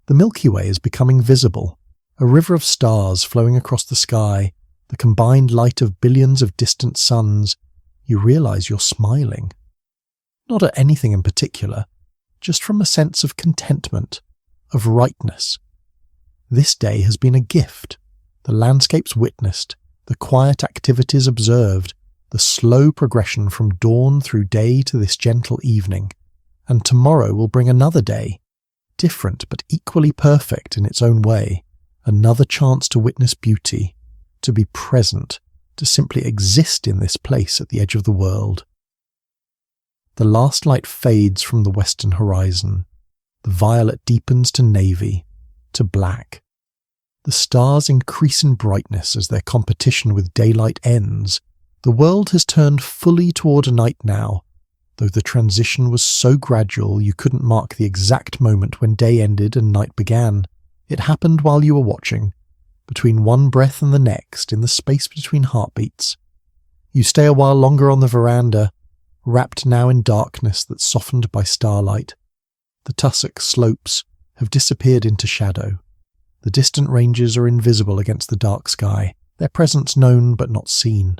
The Milky Way is becoming visible, a river of stars flowing across the sky, the combined light of billions of distant suns. You realize you're smiling. Not at anything in particular, just from a sense of contentment, of rightness. This day has been a gift, the landscapes witnessed, the quiet activities observed, the slow progression from dawn through day to this gentle evening, and tomorrow will bring another day, different but equally perfect in its own way, another chance to witness beauty, to be present, to simply exist in this place at the edge of the world. The last light fades from the western horizon. The violet deepens to navy, to black. The stars increase in brightness as their competition with daylight ends. The world has turned fully toward night now, though the transition was so gradual you couldn't mark the exact moment when day ended and night began. It happened while you were watching, between one breath and the next, in the space between heartbeats. You stay a while longer on the veranda, wrapped now in darkness that's softened by starlight. The tussock slopes have disappeared into shadow. The distant ranges are invisible against the dark sky, their presence known but not seen.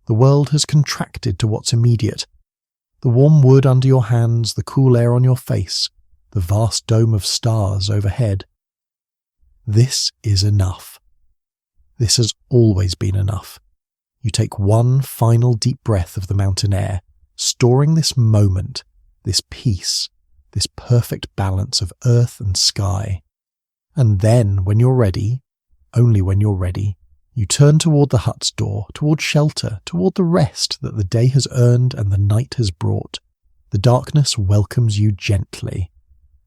The world has contracted to what's immediate. The warm wood under your hands, the cool air on your face, the vast dome of stars overhead. This is enough. This has always been enough. You take one final deep breath of the mountain air, storing this moment, this peace, this perfect balance of earth and sky. And then, when you're ready, only when you're ready, you turn toward the hut's door, toward shelter, toward the rest that the day has earned and the night has brought. The darkness welcomes you gently.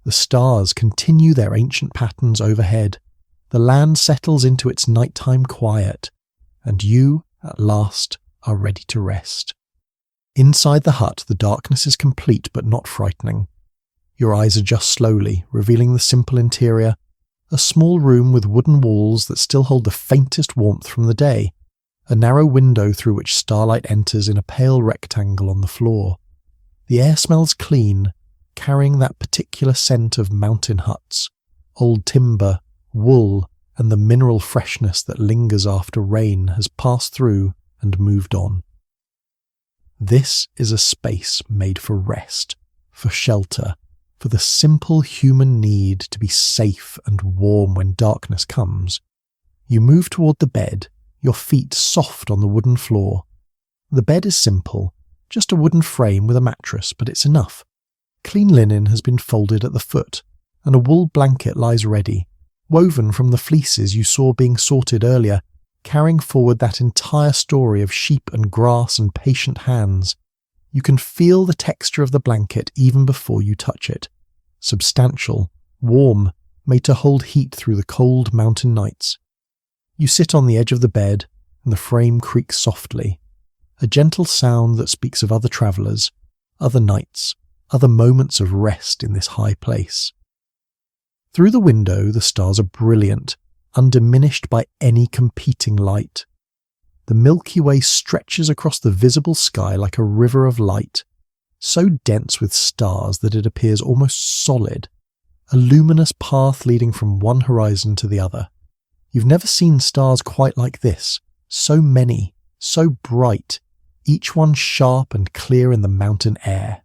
The stars continue their ancient patterns overhead. The land settles into its nighttime quiet, and you, at last, are ready to rest. Inside the hut, the darkness is complete but not frightening. Your eyes adjust slowly, revealing the simple interior, a small room with wooden walls that still hold the faintest warmth from the day, a narrow window through which starlight enters in a pale rectangle on the floor. The air smells clean, carrying that particular scent of mountain huts, old timber, wool, and the mineral freshness that lingers after rain has passed through and moved on. This is a space made for rest, for shelter, for the simple human need to be safe and warm when darkness comes. You move toward the bed, your feet soft on the wooden floor. The bed is simple, just a wooden frame with a mattress, but it's enough. Clean linen has been folded at the foot, and a wool blanket lies ready, woven from the fleeces you saw being sorted earlier, carrying forward that entire story of sheep and grass and patient hands. You can feel the texture of the blanket even before you touch it. Substantial, warm, made to hold heat through the cold mountain nights. You sit on the edge of the bed, and the frame creaks softly, a gentle sound that speaks of other travellers, other nights, other moments of rest in this high place. Through the window, the stars are brilliant, undiminished by any competing light. The Milky Way stretches across the visible sky like a river of light, so dense with stars that it appears almost solid, a luminous path leading from one horizon to the other. You've never seen stars quite like this, so many, so bright, each one sharp and clear in the mountain air.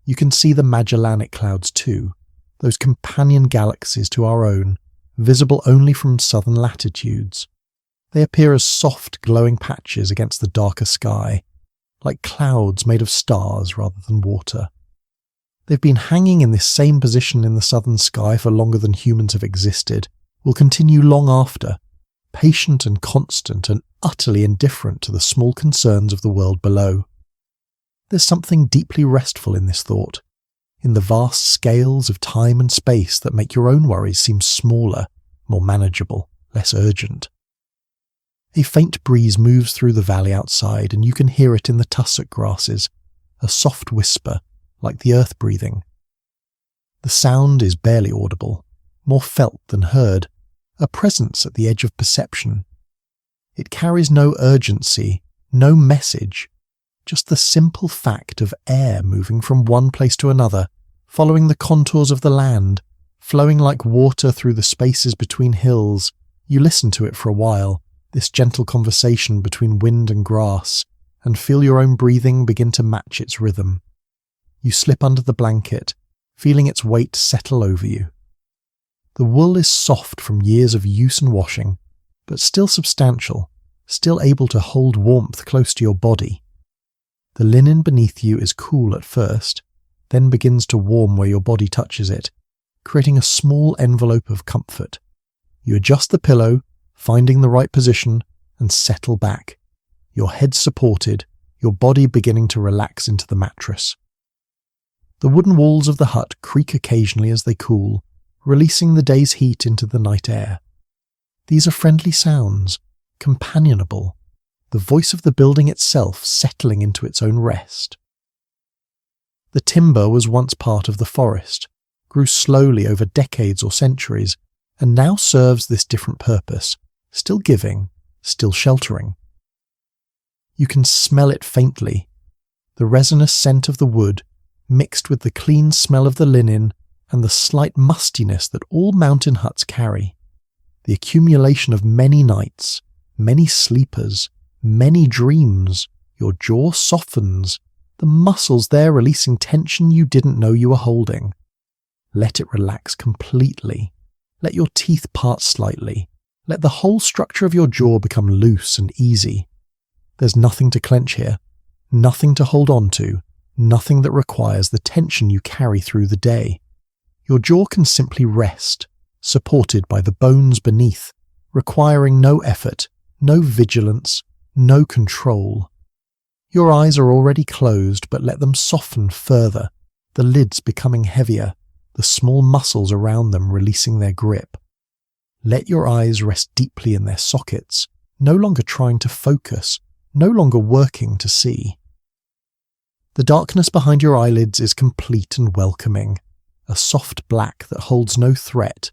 You can see the Magellanic Clouds too, those companion galaxies to our own, visible only from southern latitudes. They appear as soft, glowing patches against the darker sky, like clouds made of stars rather than water. They've been hanging in this same position in the southern sky for longer than humans have existed, will continue long after, patient and constant and utterly indifferent to the small concerns of the world below. There's something deeply restful in this thought, in the vast scales of time and space that make your own worries seem smaller, more manageable, less urgent. A faint breeze moves through the valley outside, and you can hear it in the tussock grasses, a soft whisper, like the earth breathing. The sound is barely audible, more felt than heard, a presence at the edge of perception. It carries no urgency, no message, just the simple fact of air moving from one place to another, following the contours of the land, flowing like water through the spaces between hills. You listen to it for a while, this gentle conversation between wind and grass, and feel your own breathing begin to match its rhythm. You slip under the blanket, feeling its weight settle over you. The wool is soft from years of use and washing, but still substantial, still able to hold warmth close to your body. The linen beneath you is cool at first, then begins to warm where your body touches it, creating a small envelope of comfort. You adjust the pillow, finding the right position, and settle back, your head supported, your body beginning to relax into the mattress. The wooden walls of the hut creak occasionally as they cool, releasing the day's heat into the night air. These are friendly sounds, companionable, the voice of the building itself settling into its own rest. The timber was once part of the forest, grew slowly over decades or centuries, and now serves this different purpose, still giving, still sheltering. You can smell it faintly, the resinous scent of the wood, mixed with the clean smell of the linen and the slight mustiness that all mountain huts carry. The accumulation of many nights, many sleepers, many dreams. Your jaw softens, the muscles there releasing tension you didn't know you were holding. Let it relax completely. Let your teeth part slightly. Let the whole structure of your jaw become loose and easy. There's nothing to clench here, nothing to hold on to, nothing that requires the tension you carry through the day. Your jaw can simply rest, supported by the bones beneath, requiring no effort, no vigilance, no control. Your eyes are already closed, but let them soften further, the lids becoming heavier, the small muscles around them releasing their grip. Let your eyes rest deeply in their sockets, no longer trying to focus, no longer working to see. The darkness behind your eyelids is complete and welcoming, a soft black that holds no threat,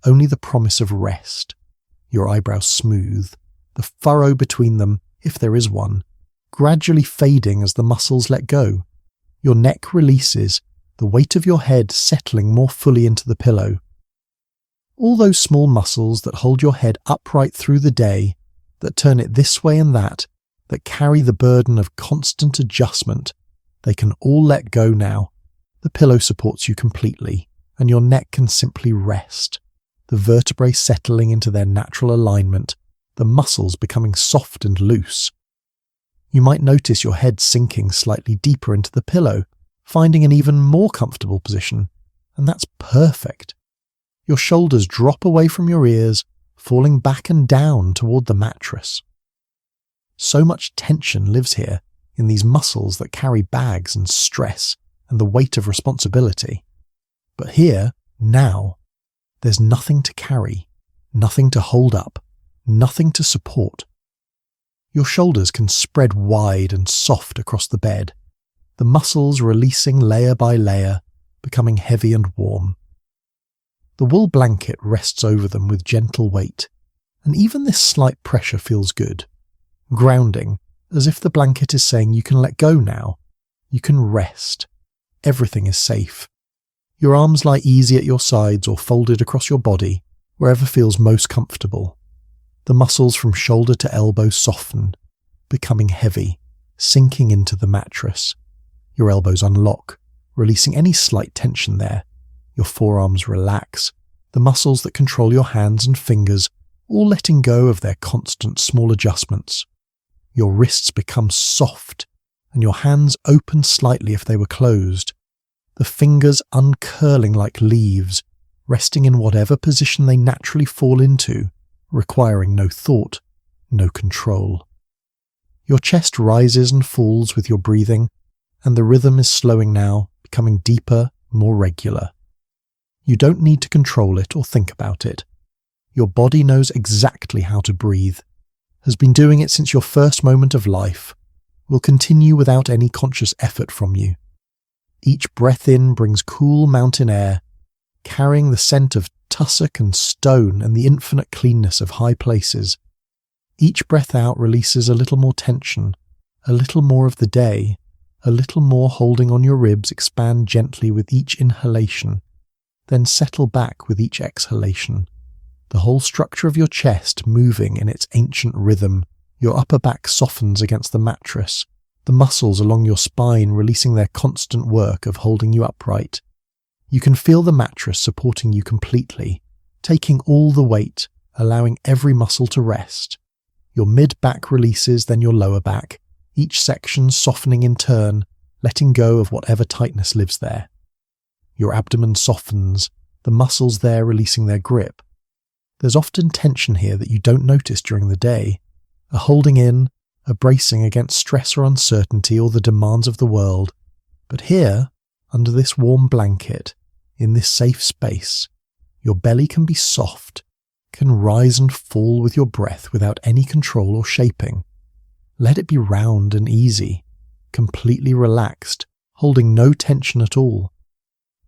only the promise of rest. Your eyebrows smooth, the furrow between them, if there is one, gradually fading as the muscles let go. Your neck releases, the weight of your head settling more fully into the pillow. All those small muscles that hold your head upright through the day, that turn it this way and that carry the burden of constant adjustment, they can all let go now. The pillow supports you completely, and your neck can simply rest, the vertebrae settling into their natural alignment, the muscles becoming soft and loose. You might notice your head sinking slightly deeper into the pillow, finding an even more comfortable position, and that's perfect. Your shoulders drop away from your ears, falling back and down toward the mattress. So much tension lives here in these muscles that carry bags and stress and the weight of responsibility. But here, now, there's nothing to carry, nothing to hold up, nothing to support. Your shoulders can spread wide and soft across the bed, the muscles releasing layer by layer, becoming heavy and warm. The wool blanket rests over them with gentle weight, and even this slight pressure feels good, grounding, as if the blanket is saying you can let go now, you can rest, everything is safe. Your arms lie easy at your sides or folded across your body, wherever feels most comfortable. The muscles from shoulder to elbow soften, becoming heavy, sinking into the mattress. Your elbows unlock, releasing any slight tension there. Your forearms relax, the muscles that control your hands and fingers all letting go of their constant small adjustments. Your wrists become soft, and your hands open slightly if they were closed, the fingers uncurling like leaves, resting in whatever position they naturally fall into, requiring no thought, no control. Your chest rises and falls with your breathing, and the rhythm is slowing now, becoming deeper, more regular. You don't need to control it or think about it. Your body knows exactly how to breathe, has been doing it since your first moment of life, will continue without any conscious effort from you. Each breath in brings cool mountain air, carrying the scent of tussock and stone and the infinite cleanness of high places. Each breath out releases a little more tension, a little more of the day, a little more holding on your ribs expand gently with each inhalation, then settle back with each exhalation. The whole structure of your chest moving in its ancient rhythm, your upper back softens against the mattress, the muscles along your spine releasing their constant work of holding you upright. You can feel the mattress supporting you completely, taking all the weight, allowing every muscle to rest. Your mid-back releases, then your lower back, each section softening in turn, letting go of whatever tightness lives there. Your abdomen softens, the muscles there releasing their grip. There's often tension here that you don't notice during the day, a holding in, a bracing against stress or uncertainty or the demands of the world. But here, under this warm blanket, in this safe space, your belly can be soft, can rise and fall with your breath without any control or shaping. Let it be round and easy, completely relaxed, holding no tension at all.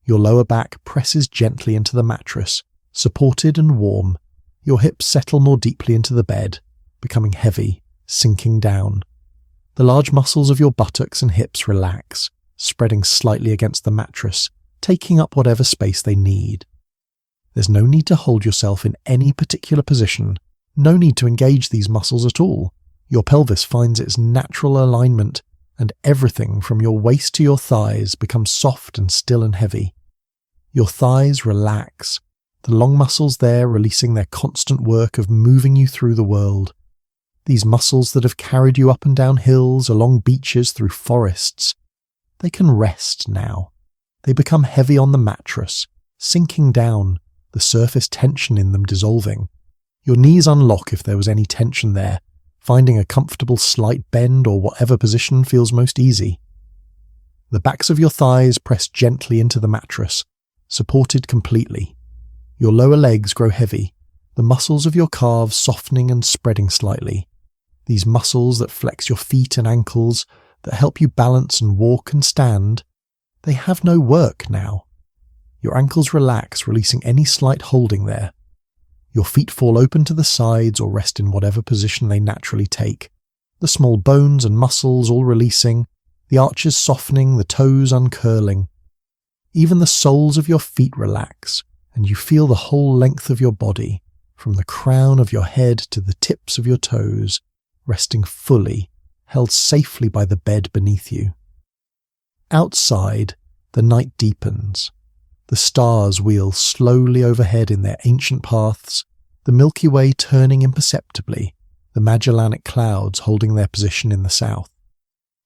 Your lower back presses gently into the mattress, supported and warm. Your hips settle more deeply into the bed, becoming heavy, sinking down. The large muscles of your buttocks and hips relax, spreading slightly against the mattress, taking up whatever space they need. There's no need to hold yourself in any particular position, no need to engage these muscles at all. Your pelvis finds its natural alignment, and everything from your waist to your thighs becomes soft and still and heavy. Your thighs relax, the long muscles there releasing their constant work of moving you through the world. These muscles that have carried you up and down hills, along beaches, through forests, they can rest now. They become heavy on the mattress, sinking down, the surface tension in them dissolving. Your knees unlock if there was any tension there, finding a comfortable slight bend or whatever position feels most easy. The backs of your thighs press gently into the mattress, supported completely. Your lower legs grow heavy, the muscles of your calves softening and spreading slightly. These muscles that flex your feet and ankles, that help you balance and walk and stand, they have no work now. Your ankles relax, releasing any slight holding there. Your feet fall open to the sides or rest in whatever position they naturally take. The small bones and muscles all releasing, the arches softening, the toes uncurling. Even the soles of your feet relax, and you feel the whole length of your body, from the crown of your head to the tips of your toes, resting fully, held safely by the bed beneath you. Outside, the night deepens. The stars wheel slowly overhead in their ancient paths, the Milky Way turning imperceptibly, the Magellanic Clouds holding their position in the south.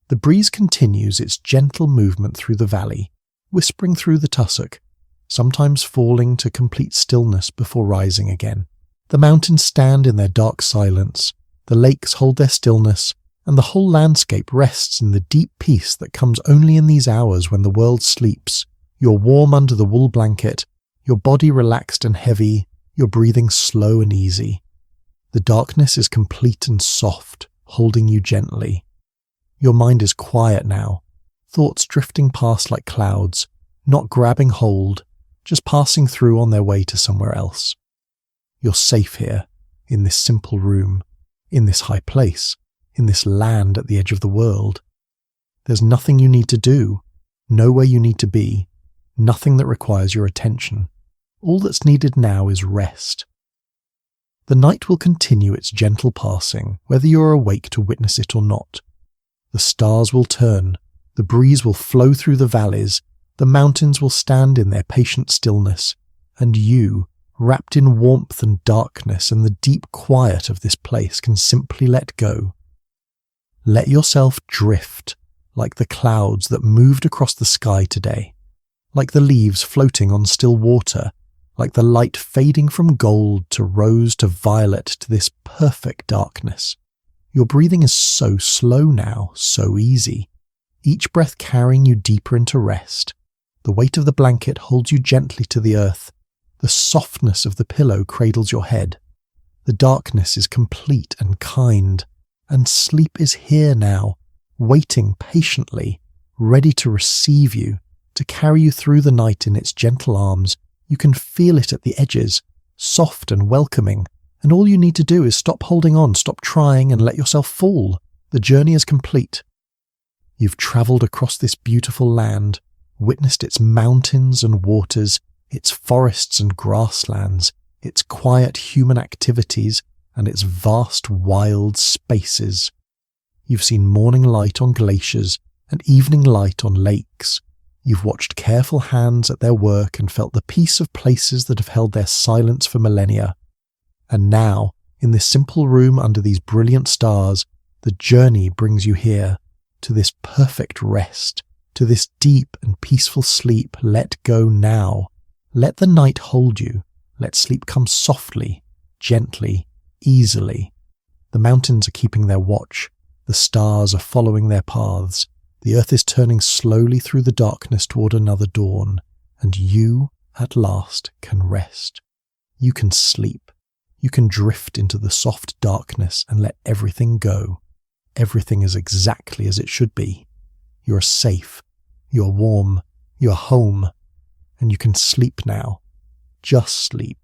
The breeze continues its gentle movement through the valley, whispering through the tussock, sometimes falling to complete stillness before rising again. The mountains stand in their dark silence, the lakes hold their stillness, and the whole landscape rests in the deep peace that comes only in these hours when the world sleeps. You're warm under the wool blanket, your body relaxed and heavy, your breathing slow and easy. The darkness is complete and soft, holding you gently. Your mind is quiet now, thoughts drifting past like clouds, not grabbing hold, just passing through on their way to somewhere else. You're safe here, in this simple room, in this high place, in this land at the edge of the world. There's nothing you need to do, nowhere you need to be, nothing that requires your attention. All that's needed now is rest. The night will continue its gentle passing, whether you're awake to witness it or not. The stars will turn, the breeze will flow through the valleys, the mountains will stand in their patient stillness, and you, wrapped in warmth and darkness and the deep quiet of this place, can simply let go. Let yourself drift, like the clouds that moved across the sky today, like the leaves floating on still water, like the light fading from gold to rose to violet to this perfect darkness. Your breathing is so slow now, so easy, each breath carrying you deeper into rest. The weight of the blanket holds you gently to the earth. The softness of the pillow cradles your head. The darkness is complete and kind, and sleep is here now, waiting patiently, ready to receive you, to carry you through the night in its gentle arms. You can feel it at the edges, soft and welcoming, and all you need to do is stop holding on, stop trying, and let yourself fall. The journey is complete. You've travelled across this beautiful land, witnessed its mountains and waters, its forests and grasslands, its quiet human activities, and its vast wild spaces. You've seen morning light on glaciers and evening light on lakes. You've watched careful hands at their work and felt the peace of places that have held their silence for millennia. And now, in this simple room under these brilliant stars, the journey brings you here, to this perfect rest, to this deep and peaceful sleep. Let go now. Let the night hold you. Let sleep come softly, gently, easily. The mountains are keeping their watch. The stars are following their paths. The earth is turning slowly through the darkness toward another dawn, and you, at last, can rest. You can sleep. You can drift into the soft darkness and let everything go. Everything is exactly as it should be. You're safe. You're warm. You're home. And you can sleep now. Just sleep.